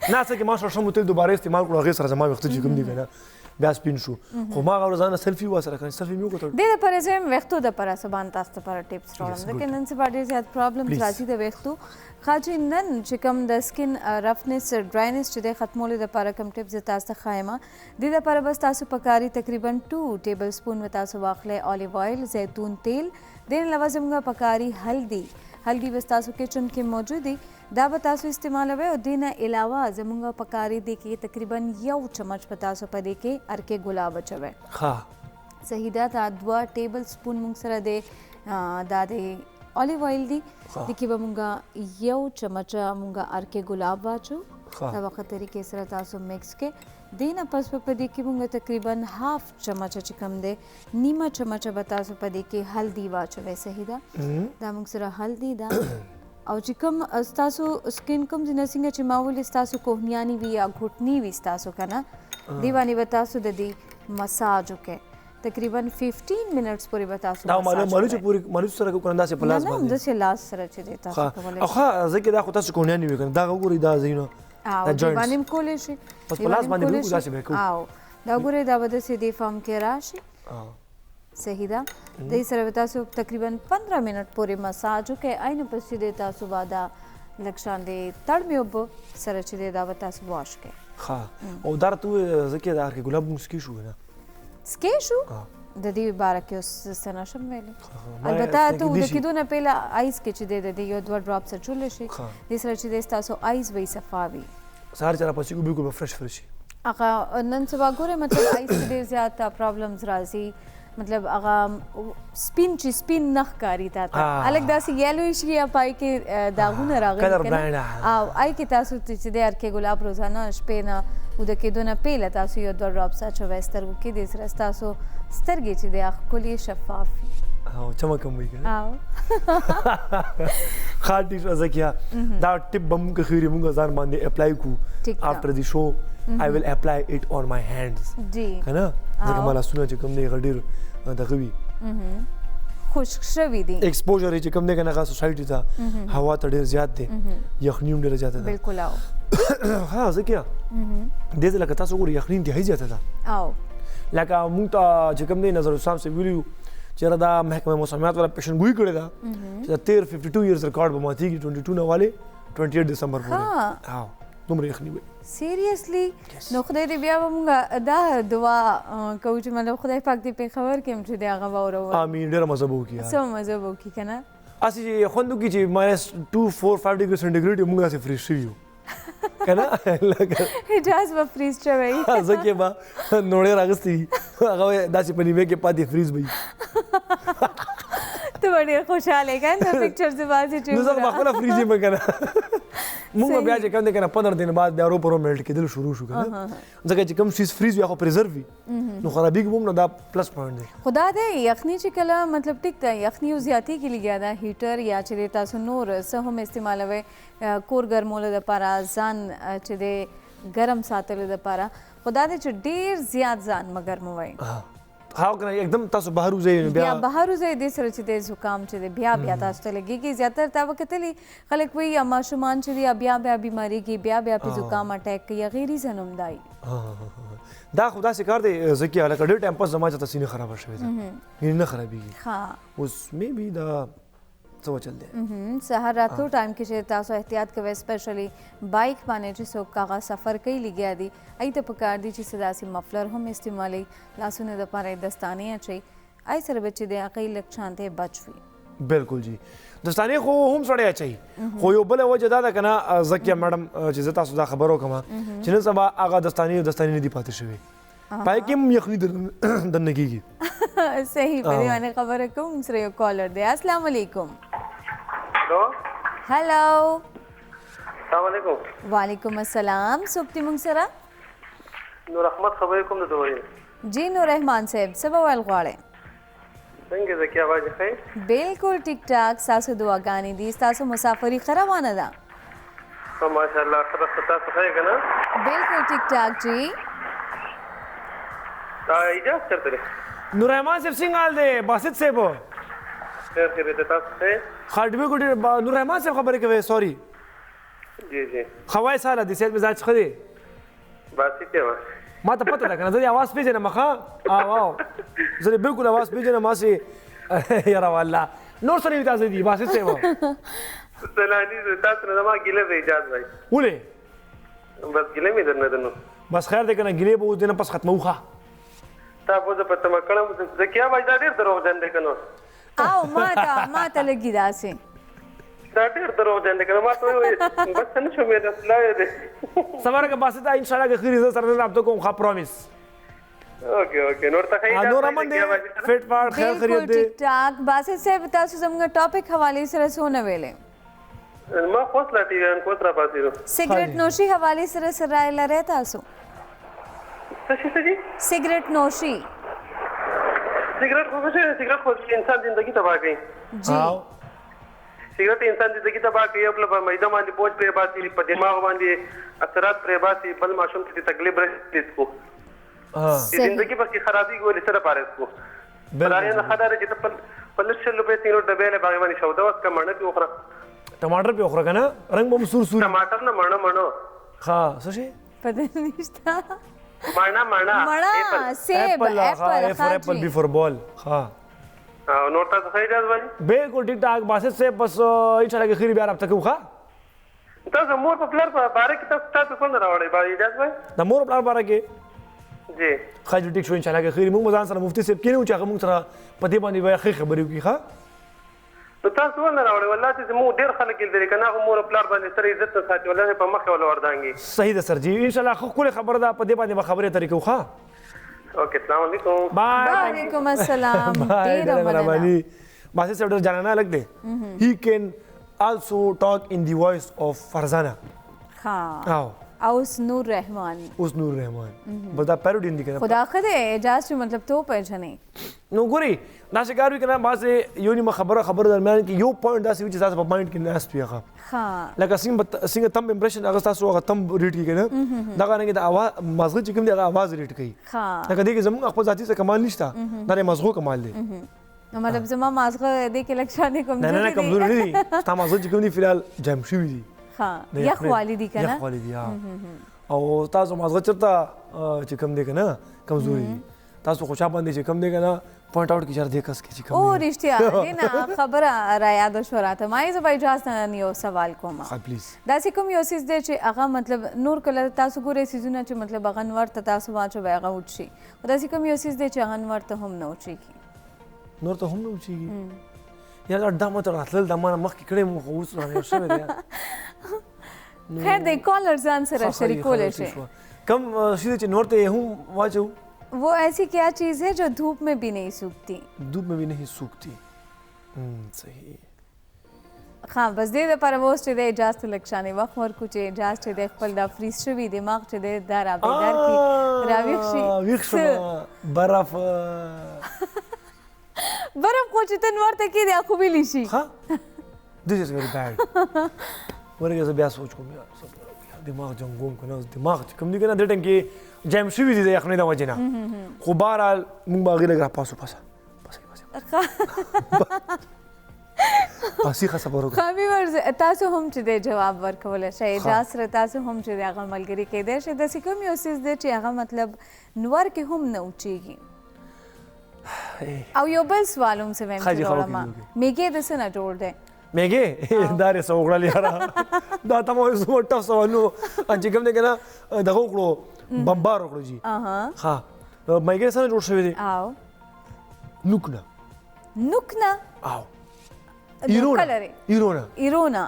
نه څه کې ما شمو تیل دوباره استعمال کړو هغې سره زما وخت چې کوم دی که نه بیا سپین شو خو ما هغه ورځانه سلفي وسره کړې سلفي مې وکړل دې دپاره زه یم ویښتو دپاره سبا تاسو دپاره ټیپس راوړم ځکه نن سبا ډېر زیات پرابلمز راځي د ویښتو ښه چې نن چې کوم د سکن رفنس ډراینس چې دی ختمولو دپاره کوم ټیپس زه تاسو ته ښایم دې دپاره بس تاسو پکاري تقریبا 2 ټیبل سپون به تاسو واخلئ الیو آیل زیتون تیل دې نه علاوه زموږ پکاري هلدي بس تاسو کچن کې موجود دي دا به تاسو استعمالوئ او دې نه علاوه زموږ پکاري دی کې تقریبا 1 چمچ به تاسو په دې کې ارکې ګلاب اچوئ ښه صحیح ده دا 2 ټیبل سپون موږ سره دی دا د الیو آیل دی د کې به موږ 1 چمچ موږ ارکې ګلاب واچو دا وخت طریقې سره تاسو مکس کې دې نه پس په دې کې موږ تقریبا هاف چمچ چې کم دی نیمه چمچ به تاسو په دې کې هلدي واچوئ صحیح ده دا موږ سره هلدي ده او چې کوم ستاسو سکین کوم ځینې څنګه چې ما ویلې ستاسو کوهنیاني وي یا ګوټني وي ستاسو که نه دې باندې به تاسو د دې مساج وکړئ تقریبا 15 منټس پورې به تاسو دا مالو چې پوری مالو سره کو کنده سه پلاس باندې نه داسې لاس سره چې دی تاسو کولی او ښه ځکه دا خو تاسو کونیانی وي کنه دا وګورئ دا زینو او دې باندې هم کولی شي بس پلاس باندې بالکل داسې به کوو او دا ګورئ دا به داسې دې فارم کې راشي صحیح ده دې سره به تاسو تقریبا 15 منټ پورې مساج وکړئ عین پسې دې تاسو به دا لږ شان دې تړمې اوبه سره چې دی دا به تاسو واش کړئ ښه او دا راته ځکه دا ارکې ګلاب موږ سکي شو نه سکې شو د دې باره کې اوس څه نشم ویلی البته ته د کېدو نه پهله آیس کې چې دی د دې یو 2 ډراپس اچولی شي دې سره چې دی ستاسو آیس به یې صفا وي سهار چې راپسې کو بالکل به فرش شي هغه نن سبا ګورئ مطلب آیس کې ډېر زیات پرابلمز راځي مطلب هغه سپین چې سپین نه ښکاري تا ته هلک داسې یلویش یا پای کې داغونه راغلي او آی کې تاسو چې دی ارکې ګلاب روزانه شپې نه اوده کېدو نه پهله تاسو یو 2 ډراپس اچوئ سترګو کې دې سره ستاسو سترګې چې دی ښکلي شفاف وي او چمک هم وي کنه ښه ټیک شو زکیه دا ټپ به موږ خیري موږ ځان باندې اپلای کو after the show I will apply it on my hands جی کنه ځکه ما لاسونه چې کوم دی غډیر دغه وي خشک شوي دي ایکسپوژر چې کوم دی کنه هغه سوسایټي ته هوا ته ډیر زیات دی یخني هم ډیره زیاته ده بالکل او ها زکیه دې ځل که تاسو ګورئ یخني انتهایی زیاته ده او لکه موږ ته چې کوم دی نظر اسلام سے ویلیو چې دا محکمه موسمیات والا پیشنګوئی کړې ده چې 52 ایئرز ریکارډ به ماتېږي 22 نه والے 28 دسمبر پورې ها دومره یخني وي سیریسلی نو خدای دې بیا به موږ دا دعا کوو چې مطلب خدای پاک دې پېښور کې هم چې دی هغه واورو امین ډېره مزه به وکړي څه مزه به وکړي که نه هسې چې خوند وکړي چې -2 4 5 ډګري سنټیګریډ موږ داسې فریز شوي یو که نه حجاز به فریز شوی ځکه به نوړې راغستې وي هغه داسې په نیمه کې پاتې فریز به وي ته به ډېر خوشحاله که نه پکچرز باسې چې نو زه به خپله فریز یم که نه موږ بیا چې کوم دی که نه 15 دن بعد بیا رو پرو میلټ کېدل شروع شو که نه ځکه چې کوم شیز فریز وي هغه پریزرو وي نو خرابېږي به هم نو دا پلس پوینټ دی خو دا دی یخني چې کله مطلب ټیک ده یخني یو زیاتېږي لګیا ده هیټر یا چې دی تاسو نور څه هم استعمالوئ کور ګرمولو دپاره ځان چې دی ګرم ساتلو دپاره خو دا دی چې ډېر زیات ځان مه ګرموئ ها کنه एकदम تاسو بهر وځئ بیا بهر وځئ دې سره چې دی زکام چې دی بیا تاسو ته لګېږي زیاتره تا به کتلي خلک وایي یا ماشومان چې دی بیا بیمارېږي بیا پې زکام اټیک کوي هغې ریزن هم دی دا خو داسې کار دی ځکه لکه ډېر ټایم پس زما چې سینه خرابه شوې ده مینې نه خرابېږي اوس میبي دا څه وچل دی سهار راتلو ټایم کې چې تاسو احتیاط کوئ اسپیشلی بایک باندې چې څوک هغه سفر کوي لګیا دي هغې ته پکار دي چې څه داسې مفلر هم استعمالوي لاسونو دپاره یې دستانې اچوي هغې سره به چې دی هغې لږ شانتې بچ وي بالکل جی دستانې خو هم سړی اچوي خو یو بله وجه دا ده که نه زکیه میډم چې زه تاسو دا خبر وکړم چې نن سبا هغه دستانې نه دي پاتې شوي پای کې هم یخني دننه کېږي صحیح په دې باندې خبره کوم سره یو کالر دی. السلام علیکم. هلو هلو السلام علیکم. وعلیکم السلام. څوک دی موږ سره؟ نور احمد خبرې کوم د دوی. جی نور رحمان صاحب څه به ویل غواړئ؟ څنګه زه کې आवाज ښه؟ بالکل ټیک ټاک. ستاسو دعاګانې دي. ستاسو مسافري ښه روانه ده؟ ماشاءالله ښه تاسو ښه که نه؟ بالکل ټیک ټاک جی. اجازه چېرته دی؟ نور رحمان صاحب څنګه حال دی؟ باسط صاحب خیر خیر دی. تاسو ښه؟ خاټوي ګوډې نور رحمان صاحب خبرې کوي. سوري جی جی. خوای ساله د صحت مزاج ښه دی؟ باسي کې وه ما ته پته ده که نه زه د اواز پېژنم ښه واو زه د بالکل اواز پېژنم هسې یاره والله نور څه نوي تازه دي باسط صاحب سلامي تاسو نه زما ګیله دی اجازه بھائی. ولې بس ګیله مې درنه ده نو. بس خیر دی که نه ګیلې به اوس دې نه پس ختموو ښه. تا پوزه په تمه کړم زه کیا بھائی دا ډېر دروغجن دی که نو. او ماته لګي داسې دا ډېر دروغجن دی که نه. ما ته ووایي بس څه نه شم ویلی لا دی. صبر که باسط انشاءالله که خیر زه سره نه رابطه کوم ښه پرومیس. اوکې اوکې نور ته ښه نور امن دی فټ فاټ خیر خیریت بالکل دی. ټیک ټاک. باسط صاحب تاسو زموږ ټاپک حوالې سره څه ونه ویلې؟ ما خوست لا ټي وی ان کوس را پاتېدو. سګرټ نوشي حوالې سره څه رایه لرئ تاسو؟ څه شي څه دي؟ سګرټ نوشي. سګرټ خو څه شی دی؟ سګرټ خو انسان زندګي تباه کوي. جی سګرټ انسان زندګي تباه کوي. یو په معده باندې بوج پرې باسي، په دماغ باندې اثرات پرې باسي، بل ماشوم ته تکلیف رسېږي کو زندګي پکې خرابېږي. ولې څه لپاره کو دا نه ښه ده چې ته په لږ شل روپۍ سینو ډبې له باغې باندې سودا وکړه مڼه پې وخوره. ټماټر پې وخوره که نه رنګ به مو سور سور. ټماټر نه مڼه ښه څه شي پته نشته. مڼه سیب ایپل بی فور بال. ښه نور تاسو ښه اجازه بھائی؟ بالکل ټیک ټاک باسط صاحب بس انشاءالله که خیر بیا رابطه کوو ښه. تاسو مور په پلار په باره کې تاسو ټاپک ونه راوړئ بھائی اجازه بھائی؟ د مور پلار باره کې جی ښه جي ټیک شو انشاءالله که خیر موږ به ځان سره مفتي صاحب کېنو چې هغه موږ سره په دې باندې به ښې خبرې وکړي. ښه نو تاسو ونه راوړئ والله چې زموږ ډېر خلک دي که نه هغه مور پلار باندې سره عزت نه ساتي والله په مخکې وله وردانګي. صحیح ده سر جي انشاءالله ښه ښکلې خبره ده په دې باندې به خبرې اترې کوو. ښه اوکې السلام علیکم. وعلیکم السلام. ډېره مننه. باسط صاحب ډېر جانانه هلک دی. هی کین آلسو ټاک ان دی وایس آف فرزانه. ښه اوس نور رحمان. اوس نور رحمان بس دا پیروډي دی که نه خدا ښه دی اجازه چې مطلب ته وپېژنې. نو ګورې داسې کار وي که نه بعضې یو نیمه خبره درمیان کې یو پوینټ داسې وي چې ستاسو په مایند کې ناست وي هغه لکه څنګه تم امپریشن هغه ستاسو هغه تم ریډ کړي که نه دغه رنګې د مغزه چې کوم دی هغه اواز ریډ کوي. لکه دې کې زموږ خپل ذاتي څه کمال نشته دا د مغزو کمال دی. نو مطلب زما مازغه دې کې لږ شانې کمزوري نه کمزوري نه دي ستا مغزه چې کوم دي فلحال جام شوي دي. یخ والی دي که نه یخ والی دي او تاسو مازغه چېرته چې کوم دی که نه کمزوري دي تاسو خو چا باندې چې کوم دی که نه پوینټ آوټ کې چې دې کس کې چې کوم او رښتیا دې نه خبره را یاده شوه راته. ما یې زه به اجازه نه یو سوال کوم. داسې کوم یو څیز دی چې هغه مطلب نور کله تاسو ګورئ څیزونه چې مطلب هغه نور ته تاسو واچوئ هغه وچشي خو داسې کوم یو څیز دی چې هغه نور ته هم نه وچېږي. نور ته هم نه وچېږي یاره دا ماته راتلل دا ما نه مخکې کړی مو خو اوس رانه شوی دی. خیر دی کالر ځان سره شریکولی شي. کم شي چې نور ته یې هم واچو वो ऐसी क्या चीज है जो धूप में भी नहीं सूखती? धूप में भी नहीं सूखती. صحیح. हाँ बस دې لپاره اوس چې د اجازه لکشانې وخت ورکو چې اجازه چې د خپل دا فریز شوي دماغ چې د دا رابیدار کړي راویښ شي. ویښ شومه برف خو چې ته نور ته کېدې خو ویلی شي. This is very bad. ورګه زه بیا سوچ کوم یار دماغ جنګوم که نه دماغ چې کوم دي که نه دې ټایم کې جام شوي دي د یخنۍ د وجې نه خو بهرحال موږ به هغې لږ راپاسو پاسي ښه سفر وکړو. تاسو هم چې دی جواب ورکولی شئ اجازه سره تاسو هم چې د هغه ملګري کیدی شئ داسې کوم یو څیز دی چې هغه مطلب نور کې هم نه وچېږي. او یو بل سوال هم څه ویم چې راوړم میږی د څه نه جوړ دی؟ میږی دا رې څه وکړل یاره دا ته مو څومره ټف سوال نو چې کوم دی که نه دغه وکړو بمبار وکړو جي ښه میږی څه نه جوړ شوی دی؟ نوک نه او ایرونا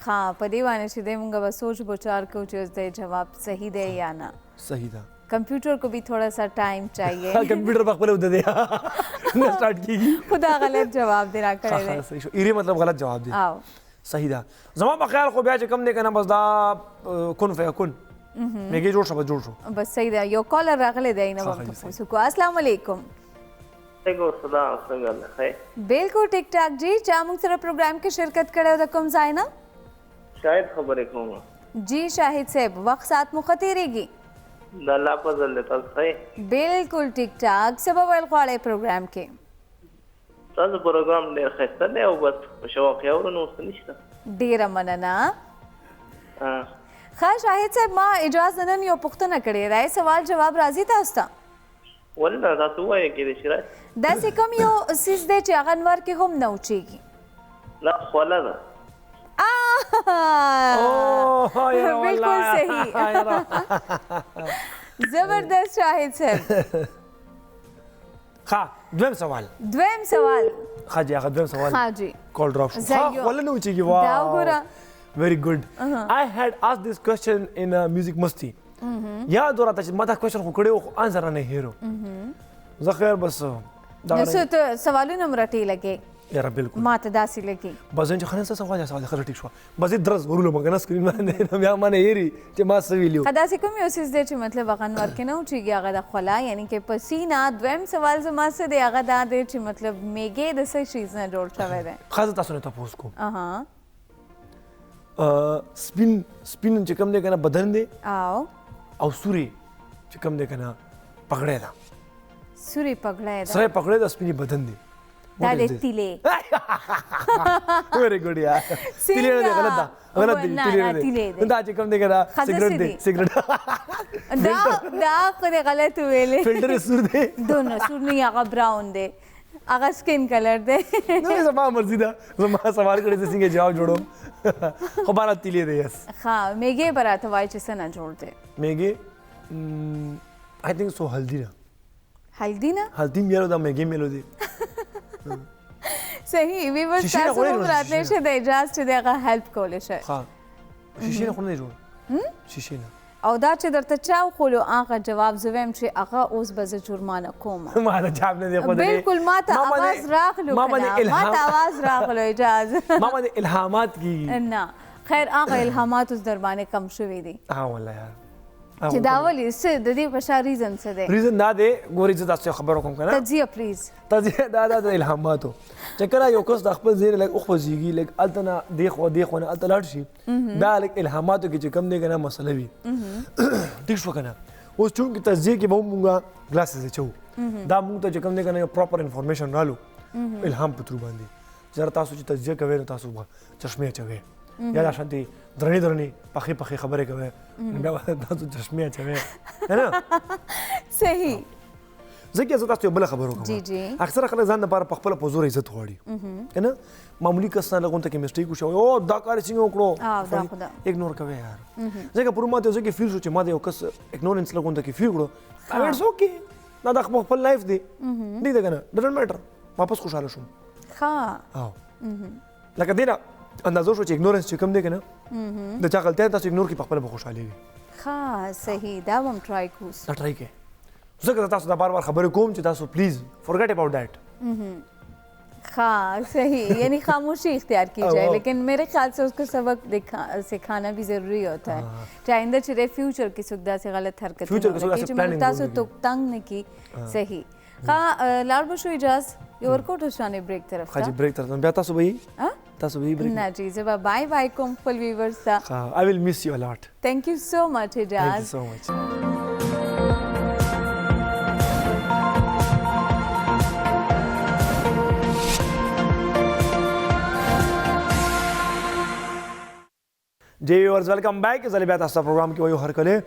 ها په دې باندې چې دی مونږ به سوچ بوچار کوو چې اوس دی جواب صحیح دی یا نه. صحیح ده कंप्यूटर को भी थोड़ा सा टाइम चाहिए कंप्यूटर पर खपले उदे दे न स्टार्ट कीगी खुदा गलत जवाब दे रहा करे दे सही शो इरे मतलब गलत जवाब दे आओ सही दा जमा په خیال خو بیا چې کم دی کنه بس دا کن فیکون میګي جوړ شو बस सही दा यो कॉलर रागले दे ना वक्त पूछो को अस्सलाम वालेकुम बिल्कुल ठीक ठाक जी चामुंग सर प्रोग्राम के शिरकत करे द कम जाए ना शायद खबर कोम जी शाहिद साहब वक्त साथ मुखतिरेगी दल्ला पजल लेता है बिल्कुल ठीक ठाक सबब अलवाले प्रोग्राम के تاسو پروګرام ډېر ښایسته دی او بس په شوق یې اورو نو څه نشته ډېره مننه ښه شاهد صاحب ما اجازه نن یو پوښتنه کړې ده سوال جواب راځي تاسو ته ولې نه تاسو وایئ کېدای شي راشي داسې کوم یو څیز دی چې هغه انور کې هم نه اوچېږي نه خوله ده बिल्कुल सही जबरदस्त शाहिद साहब ها دویم سوال ها جی هغه دویم سوال ها جی کال ډراپ شو ها ولا نو چیږي واو دا وګوره very good I had asked this question in music مستی یاد ورته چې ما دا کوېشن خو کړی خو انسر نه هیرو زه خیر بس دا څه سوالونه مرټی لګي یاره بالکل ما ته داسې لګي بس چې خنن څه سوال خبر ټیک شو بس درز ورولو مګنه سکرین باندې بیا ما نه هیری چې ما څه ویلو داسې کوم یو څیز دی چې مطلب هغه انور کې نه اوچېږي هغه د خلا یعنی کې پسینه دویم سوال زما څه دی هغه دا دی چې مطلب میګې د څه شیز نه جوړ شوی دی خاصه تاسو نه تاسو کوم سپین چې کوم دی کنه بدن دی او سوري چې کوم دی کنه پګړې ده سوري پګړې ده سره پګړې ده سپینی بدن دی دا د تیلې very good یار تیلې نه غلط ده تیلې دا چې کوم دی کنه سیګریټ دا خو دې غلط ویلې فلټر سور دی دونه سور نه هغه براون دی هغه سکین کلر دی نو زما مرزي ده زما سوال کړی چې څنګه جواب جوړوم خو بارا تیلې دی یس ها میګه براته وای چې څنګه جوړ دی میګه I think so هلدی نه میلو دا میګه میلو دی صحیح ویور تاسو هم راتلی شه د اجازه چې دغه هیلپ کولی شي ها شیشه خو نه جوړ شیشه نه او دا چې درته چا وخولو هغه جواب زه ویم چې هغه اوس به زه جرمانه کوم ما دا جواب نه دی خو بالکل ما ته اواز راغلو ما ته اواز راغلو اجازه ما باندې الهامات کیږي نه خیر هغه الهامات اوس در باندې کم شوي دي والله یار چې دا ولې څه د دې په شا ریزن څه دی ریزن دا دی ګورې زه تاسو خبرو کوم کنه تجزیه پلیز تجزیه دا د الهاماتو چې کله یو کس د خپل ځین لګ او خوځيږي لګ التنا دیخ نه التلاړ شي دا لګ الهاماتو کې چې کم دی کنه مسله وي ټیک شو کنه اوس چې تجزیه کې به مونږه ګلاسز چو دا مونږ ته چې کم دی کنه یو پراپر انفارمیشن رالو الهام پترو باندې زره تاسو چې تجزیه کوي نو تاسو چشمه چوي یا دا شانتي درنی پخې خبرې کوي بیا تاسو چشمه چوي نه صحیح ځکه زه تاسو یو بل خبرو کوم جی اکثر خلک ځان لپاره په خپل پوزور عزت غواړي کنه معمولی کسان لګون ته کې مسټیک وشو او دا کار څنګه وکړو اګنور کوي یار ځکه پر ماته ځکه فیل شو چې ما د یو کس اګنورنس لګون ته کې فیل کړو اټس اوکے دا د خپل لایف دی دا کنه ډزنټ میټر واپس خوشاله شوم ها لکه دینا اندازو شو چې اګنورنس چې کم دی کنه د چا غلطه تاسو اګنور کې په خپل خوشاله وي ها صحیح دا هم ټرای کوس دا ټرای کې زه تاسو دا بار خبرې کوم چې تاسو پلیز فورګیټ اباؤٹ دیٹ हाँ صحیح यानी खामोशी इख्तियार की जाए लेकिन मेरे ख्याल से उसको सबक सिखाना भी जरूरी होता है चाइंदा चिरे फ्यूचर की सुविधा से गलत हरकत तासो तो तंग ने की सही का लाल बशो इजाज ये वर्कआउट होने ब्रेक तरफ हां जी ब्रेक तरफ बया तासो भाई ब्रेक ना जी जब बाय बाय कम फुल व्यूअर्स सा I will miss you a lot thank you so much Ijaz thank you so much جی ویورز ویلکم بیک زلی بیا تاسو پروګرام کې وایو هر کله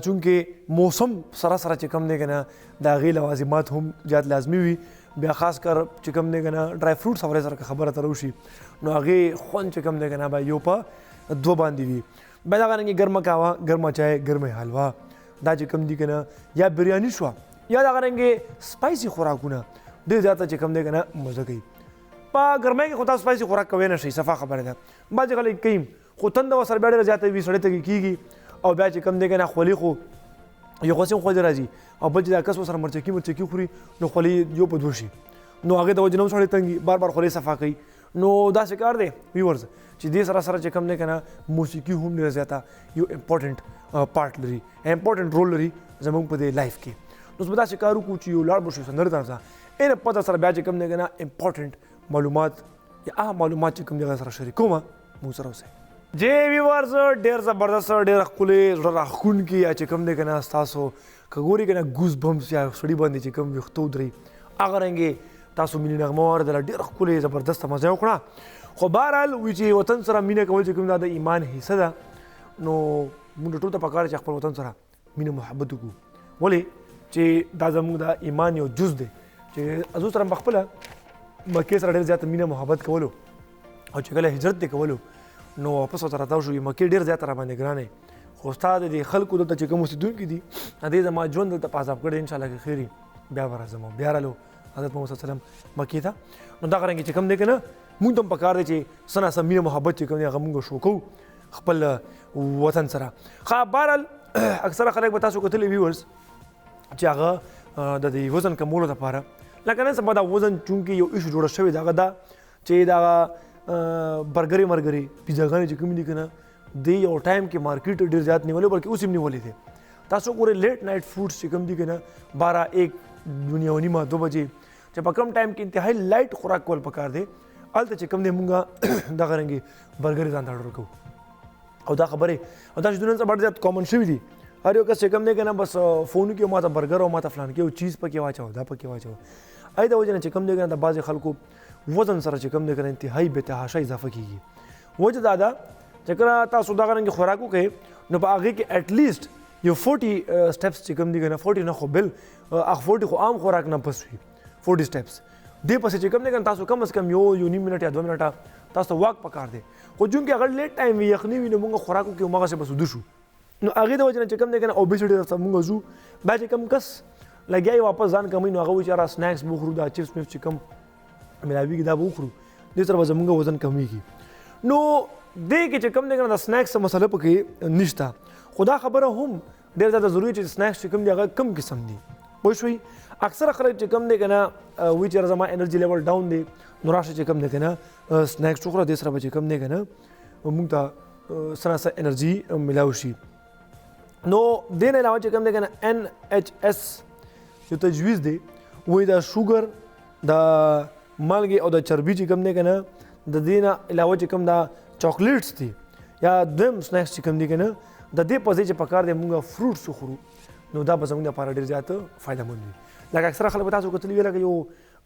چونکه موسم سره چې کم دی کنه دا غي لوازمات هم زیات لازمي وي بیا خاص کر چې کم دی کنه ډرای فروټس اورې سره خبره تر وشي نو هغه خون چې کم دی کنه با یو په دو باندې وي بیا دا غنګي ګرمه کاوه ګرمه چای ګرمه حلوا دا چې کم دی کنه یا بریانی شو یا دا غنګي سپایسي خوراکونه ډېر زیات چې کم دی کنه مزه کوي په ګرمه کې خو تاسو سپایسي خوراک کوي نه شي صفه خبره ده باځي خلک کوي خو تند وسر بیاړه زیاته وي سړی ته کیږي او بیا چې کم دی کنه خولي خو یو غوسه خو راځي او بل چې دا کس سره مرچکی خوري نو خولې یو په دوشي نو هغه د وجنم سره تنګي بار خولې صفا کوي نو دا څه کار دی ویورز چې دې سره چې کم نه کنه موسیقي هم ډېر زیاته یو امپورټنٹ پارت لري امپورټنٹ رول لري زموږ په دې لایف کې نو زما دا څه کارو کو چې یو لاړ بشو سندره تاسو ان پته سره بیا چې کم نه کنه امپورټنٹ معلومات یا معلومات چې کوم ځای سره شریکوم مو سره اوسه جی ویورز ډیر زبردست ډیر خپلې راخون کې یا چې کوم دی کنه تاسو کګوري کنه ګوز بمز یا سړی باندې چې کوم وختو دري اگر انګه تاسو مینه نغمه ور د ډیر خپلې زبردست مزه وکړه خو بهرحال وی چې وطن سره مینه کول چې کوم د ایمان حصہ ده نو موږ ټول ته پکار چې خپل وطن سره مینه محبت وکړو ولې چې دا زموږ د ایمان یو جز دی چې ازو سره خپل مکه سره ډیر زیات مینه محبت کولو او چې کله هجرت دی کولو نو واپس ورته شو مکه ډیر زیات را باندې ګرانه خو استاد دې خلکو دلته چې کوم اوسیدونکي دي دې زما ژوند دلته په عذاب کړی ان شاء الله کې خیری بیا ورځم بیا رالو حضرت محمد صلی الله علیه وسلم مکې ته نو دا څنګه چې کوم دی کنه مونږ ته پکار دی چې سنا سمینه محبت چې کوم دی هغه مونږ شو کو خپل وطن سره خو بهرحال اکثره خلک به تاسو کتلې ویورز چې هغه د دې وزن کمولو لپاره لکه نن سبا دا وزن چونکې یو ایشو جوړ شوی دا دا چې دا برګری مرګری پیزاګانې چې کوم دي کنه د یو ټایم کې مارکیټ ډیر زیات نیولې بلکې اوس هم نیولې دي تاسو ګورئ لیټ نایټ فوډس چې کوم دي کنه 12 1 ما 2 بجې چې په کم ټایم کې انتهایی لایټ خوراک کول پکار دی الته چې کوم دی مونږه دغه رنګي برګری ځان ته اورډر کوو او دا خبره او دا چې دنیا څخه ډېر زیات کامن شوی دي هر یو کس چې کوم دی کنه بس فون کې ماته برګر او ماته فلان کې چیز پکې واچو دا پکې واچو اې دا وجه نه چې کوم دی کنه د بعض خلکو وزن سره چې کوم دی کنه انتهایی به تحاشا اضافه کیږي وجه دا ده چې کله تاسو دا غرنګ خوراکو کې نو په هغه کې اټ لیست یو 40 سټیپس چې کوم دی کنه 40 نه خو بل اخ 40 خو عام خوراک نه پسوي 40 سټیپس دې پسې چې کوم دی کنه تاسو کم از کم یو نیم منټ یا 2 منټه تاسو واک پکار دی خو جون کې اگر لیټ ټایم یخنی وي نو موږ خوراکو کې مغه څه بسو شو نو هغه د وجه نه چې کوم دی کنه اوبېسټي راځه موږ زو با چې کم کس لګیای واپس ځان کمې نو هغه چې را سناکس بخورو دا چپس میف چې کم ملاویږي دا بخورو دې سره زموږ وزن کمیږي نو دې کې چې کم دی کنه د سناکس مسله پکې نشته خدا خبره هم ډېر زیاته ضروري چې سناکس چې کم دی هغه کم قسم دي پوه شوي اکثره خلک چې کم دی کنه وی چې زما انرژي لیول ډاون دی نو راشه چې کم دی کنه سناکس وخوره دې سره به چې کم دی کنه موږ ته سره انرژي ملاو شي نو دې نه علاوه چې کم دی کنه NHS جو تجویز دی وی دا شوګر دا مالګې او د چربي چې کم دی کنه د دې نه علاوه چې کم دا چاکلیټس دي یا دم سناکس چې کم دي کنه د دې په ځای چې پکار دی موږ فروټس وخورو نو دا به زموږ لپاره ډېر زیات فایدهمند وي لکه اکثره خلک به تاسو کتلي وي لکه یو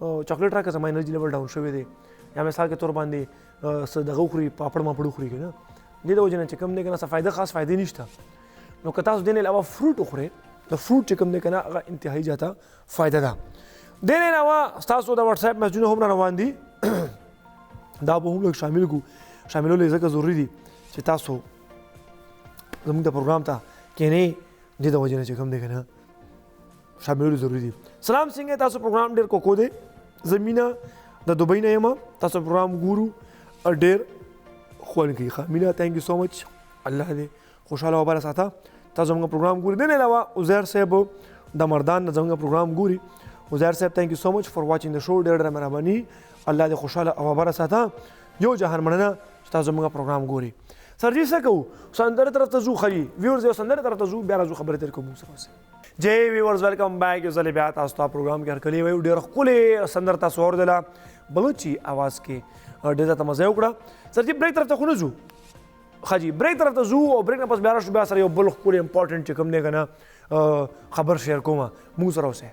چاکلیټ راکړه زما انرژي لیول ډاون شوی دی یا مثال کې تور باندې څه دغه وخوري پاپړ ماپړ وخوري کنه دې د وجې نه چې کم دی کنه څه فایده خاص فایدې نشته نو که تاسو دې نه علاوه فروټ وخورئ د فروټ چې کوم دی کنه هغه انتهایی زیاته فایده ده دې نه علاوه ستاسو د واتس اپ میسجونه هم روان دي دا به هم لږ شاملول ځکه ضروري دي چې تاسو زموږ د پروګرام ته کینې دې د وجې نه چې کوم دی کنه شاملول ضروري دي سلام څنګه تاسو پروګرام ډېر کوکو دی زمینه د دوبۍ نه یم تاسو پروګرام ګورو ډېر خوند کوي ښه مینا تھینک یو سو مچ الله دې خوشحاله وباره ساته تاسو زموږ پروګرام ګوري دې نه علاوه عزیر صاحب د مردان نه زموږ پروګرام ګوري عزیر صاحب تھینک یو سو مچ فار واچینګ د شو ډېر مهرباني الله دې خوشحاله وباره ساته یو جهان مننه چې تاسو زموږ پروګرام ګوري سرجی څه کوو سندره طرف ته ځو ښیي ویورز یو سندره طرف ته ځو بیا راځو خبرې ترې کوو موږ سره جی ویورز ویلکم بیک یو ځلې بیا تاسو ته پروګرام کې هرکلی وایو ډېر ښکلې سندره تاسو اورېدله بلوچي اواز کې ډېر زیاته مزه یې وکړه سرجي بریک طرف ته خو نه ځو ښه جي بریک طرف ته ځو او بریک نه پس بیا راشو بیا سره یو بل ښکلی امپورټنټ چې کوم دی که نه خبر شیر کومه موږ سره اوسئ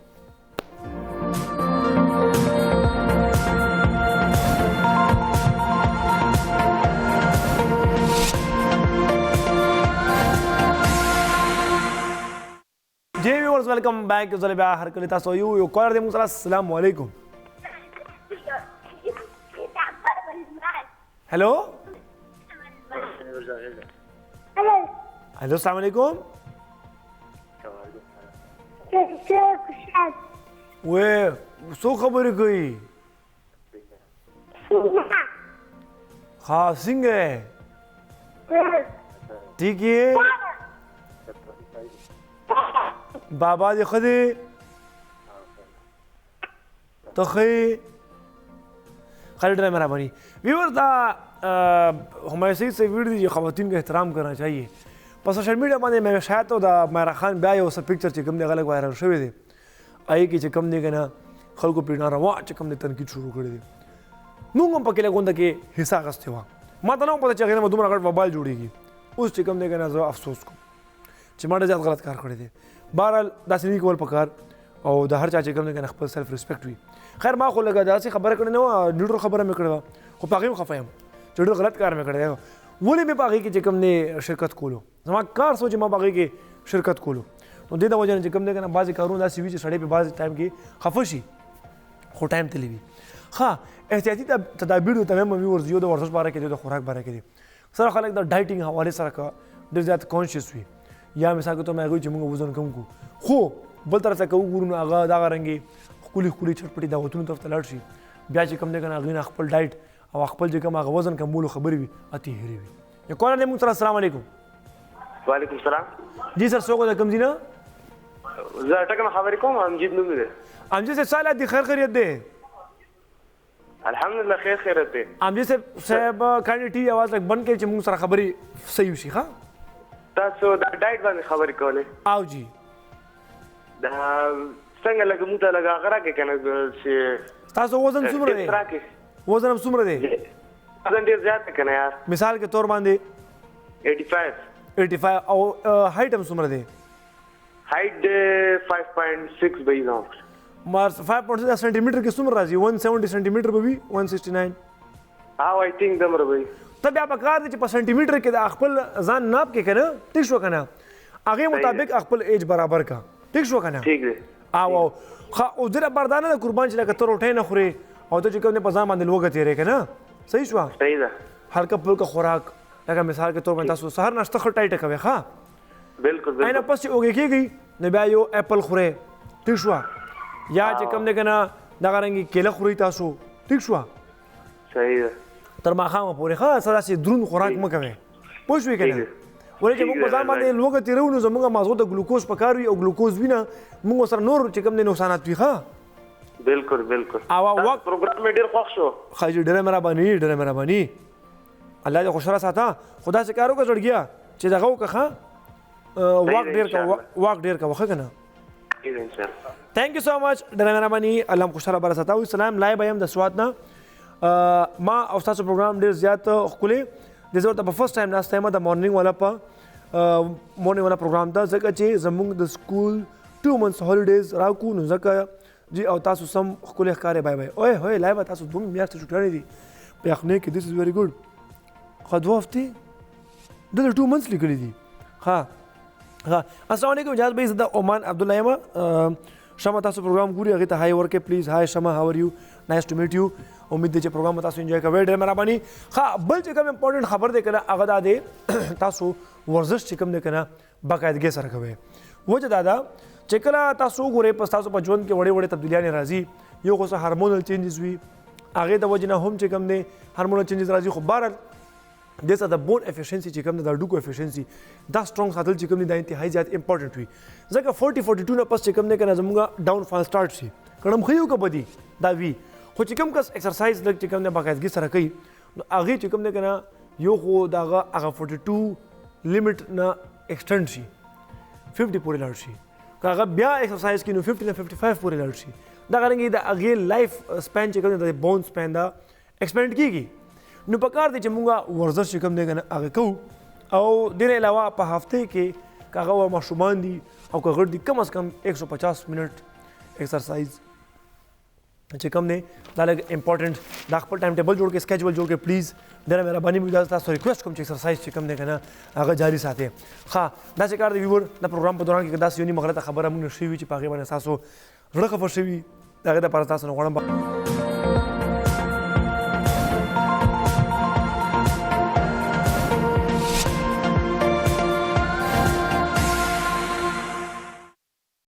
جی ویورز ویلکم بیک یو ځلې بیا هرکلی تاسو یو کالر دی موږ سره السلام علیکم هلو السلام علیکم وې څو خبرې کوي ها څنګه ټیک یې بابا دې ښه دی ته ښه یې خیر ډېره مهرباني ویور دا همایون سعید سے ویڈیو دی خواتین کا احترام کرنا چاہیے په سوشل میډیا باندې مې شاید د میرا خان بیا یو څه پکچر چې کوم دی هغه لږ وایرل شوی دی هغې کې چې کوم دی که نه خلکو پرې ناروا چې کوم دی تنقید شروع کړی دی موږ هم پکې لږ غونډه کې حصه اخیستې وه ما ته نه وه پته چې هغې نه به دومره غټ وبال جوړېږي اوس چې کوم دی که نه زه افسوس کوم چې ما ډېر زیات غلط کار کړی دی بهرحال داسې نه کول پکار او د هر چا چې کوم دی که نه خپل سیلف ریسپیکټ وي خیر ما خو لږه داسې خبره کړې نه وه نیوټرل خبره مې کړې وه خو په هغې هم خفه یم چې ډېر غلط کار مې کړی دی ولې مې په هغې کې چې کوم دی شرکت کولو زما کار سو چې ما په هغې کې شرکت کولو نو دې د وجه نه چې کوم دی که نه بعضې کارونه داسې وي چې سړی په بعضې ټایم کې خفه شي خو ټایم تللی وي ښه احتیاطي تدابیر ورته وایم وي یو د ورزش باره کې دی د خوراک باره کې دی سره خلک د ډایټینګ حوالې سره که ډېر زیات کانشیس وي یا مثال کے طور میں هغوی چې موږ وزن کم کړو خو بل طرف ته که وګورو نو هغه دغه رنګې ښکلي ښکلي چټپټي دعوتونو طرف ته لاړ شي بیا چې کوم دی که نه هغوی نه خپل ډایټ او خپل چې کوم هغه وزن کمولو خبرې وي اتې هېرې وي یو کالر دی موږ سره السلام علیکم وعلیکم السلام جی سر څوک د کوم ځای نه زه ټکه خبرې کوم امجید نوم دی امجد صاحب څه حالت دی خیر خیریت دی الحمدلله خیر خیریت دی امجد صاحب کاڼي ټي آواز لږ بند کړئ چې موږ سره خبرې صحیح وشي ښه تاسو د ډایټ باندې خبرې کولې او جی دا څنګه لږ موږ ته لږ هغه راکړې که نه چې ستاسو وزن څومره دی وزن هم څومره دی وزن ډېر زیات دی که نه یار مثال کے طور باندې 85 او هایټ هم څومره دی هایټ دی 5.6 به وي 5.6 سینټي میټر کې څومره راځي 170 سینټي میټر به وي 169 او آی تھنک دومره به وي ته بیا پکار دی چې په سینټي میټر کې د خپل ځان ناپ کې که نه ټیک شو که نه هغې مطابق خپل ایج برابر کا ټیک شو که نه ٹھیک دی او اوس ډېره بار دا نه ده قربان چې لکه ته روټۍ نه خورې او ته چې کوم دی په ځان باندې لوږه تېرې که نه صحیح شوه صحیح ده هلکه پلکه خوراک لکه مثال کے طور باندې تاسو سهار ناشته ښه ټایټه کوئ ښه بالکل اینه پس چې اوږې کېږي نو بیا یو اپل خورئ ټیک شوه یا چې کوم دی که نه دغه رنګې کیله خورئ تاسو ټیک شوه صحیح ده تر ماښامه پورې ښه څه داسې دروند خوراک مه کوئ پوه شوې که نه ولې چې موږ په ځان باندې لوږه تېروو نو زموږ ماغزو ته ګلوکوز پکار وي او ګلوکوز وي نه موږ سره نور چې کوم دی نقصانات وي ښه بالکل بالکل او وخت پروګرام مې ډېر خوښ شو ښه جي ډېره مهرباني ډېره مهرباني الله دې خوشحاله ساته خو داسې کار وکړه زړګیا چې دغه وکړه ښه واک ډېر کوه ښه که نه تھینک یو سو مچ ډېره مهرباني الله هم خوشحاله بره ساته سلام لایب یم د سوات نه ما او ستاسو پروګرام ډېر زیات ښکلی د زه ورته په فرسټ ټایم ناسته یم د مارنینګ والا په مارنینګ والا پروګرام ته ځکه چې زموږ د سکول 2 months هالیډیز راکو نو ځکه جی او تاسو سم ښکلی ښکارې بای بای اوی هوی لایبه تاسو 2 میاشتې چوټیانې دي په یخنۍ کې دس از ویری ګډ ښه 2 هفتې دلته 2 months لیکلي دي ښه السلام علیکم اجازت بھائی زه د عمان عبدالله یم شمه تاسو پروګرام ګوري هغې ته های ورکړئ پلیز های شمه هاو ار یو نایس ټو میټ یو امید دی چې پروګرام تاسو انجوای کوئ ډېره مهرباني ښه بل چې کوم امپورټنټ خبر دی که نه هغه دا دی تاسو ورزش چې کوم دی که نه باقاعدګۍ سره کوئ وجه دا ده چې کله تاسو وګورئ په ستاسو په ژوند کې وړې وړې تبدیلیانې راځي یو خو څه هارمونل چینجز وي هغې د وجې نه هم چې کوم دی هارمونل چینجز راځي خو بهرحال دې سره د بون افیشنسي چې کوم دی د هډوکو افیشنسي دا سټرونګ ساتل چې کوم دی دا انتهایي زیات امپورټنټ وي ځکه 40-42 نه پس چې کوم دی که نه زموږ ډاون فال سټارټ شي کړم ښه یو که بدي دا وي خو چې کوم کس ایکسرسایز لږ چې کوم دی باقاعدګي سره کوي نو هغې چې کوم دی که نه یو خو د هغه 42 لیمټ نه ایکسټنډ شي 50 پورې لاړ شي که هغه بیا ایکسرسایز کوي نو 50 نه 55 پورې لاړ شي دغه رنګې د هغې لایف سپین چې کوم دی د بون سپین دا ایکسپینډ کېږي نو پکار دی چې مونږ ورزش چې کوم دی که نه هغه کوو او دې نه علاوه په هفتې کې که هغه ماشومان دي او که غټ دي کم از کم 150 منټ ایکسرسایز چې کوم دی دا لږ امپورټنټ دا خپل ټایم ټیبل جوړ کړئ سکیجول جوړ کړئ پلیز ډېره مهرباني مې تاسو ریکویسټ کوم چې ایکسرسایز چې کوم دی که نه هغه جاري ساتئ ښه داسې کار دی ویور د پروګرام په دوران کې که داسې یو نیمه غلطه خبره موږ نه شوي چې په هغې باندې ستاسو زړه خفه شوي د هغې دپاره تاسو نه غواړم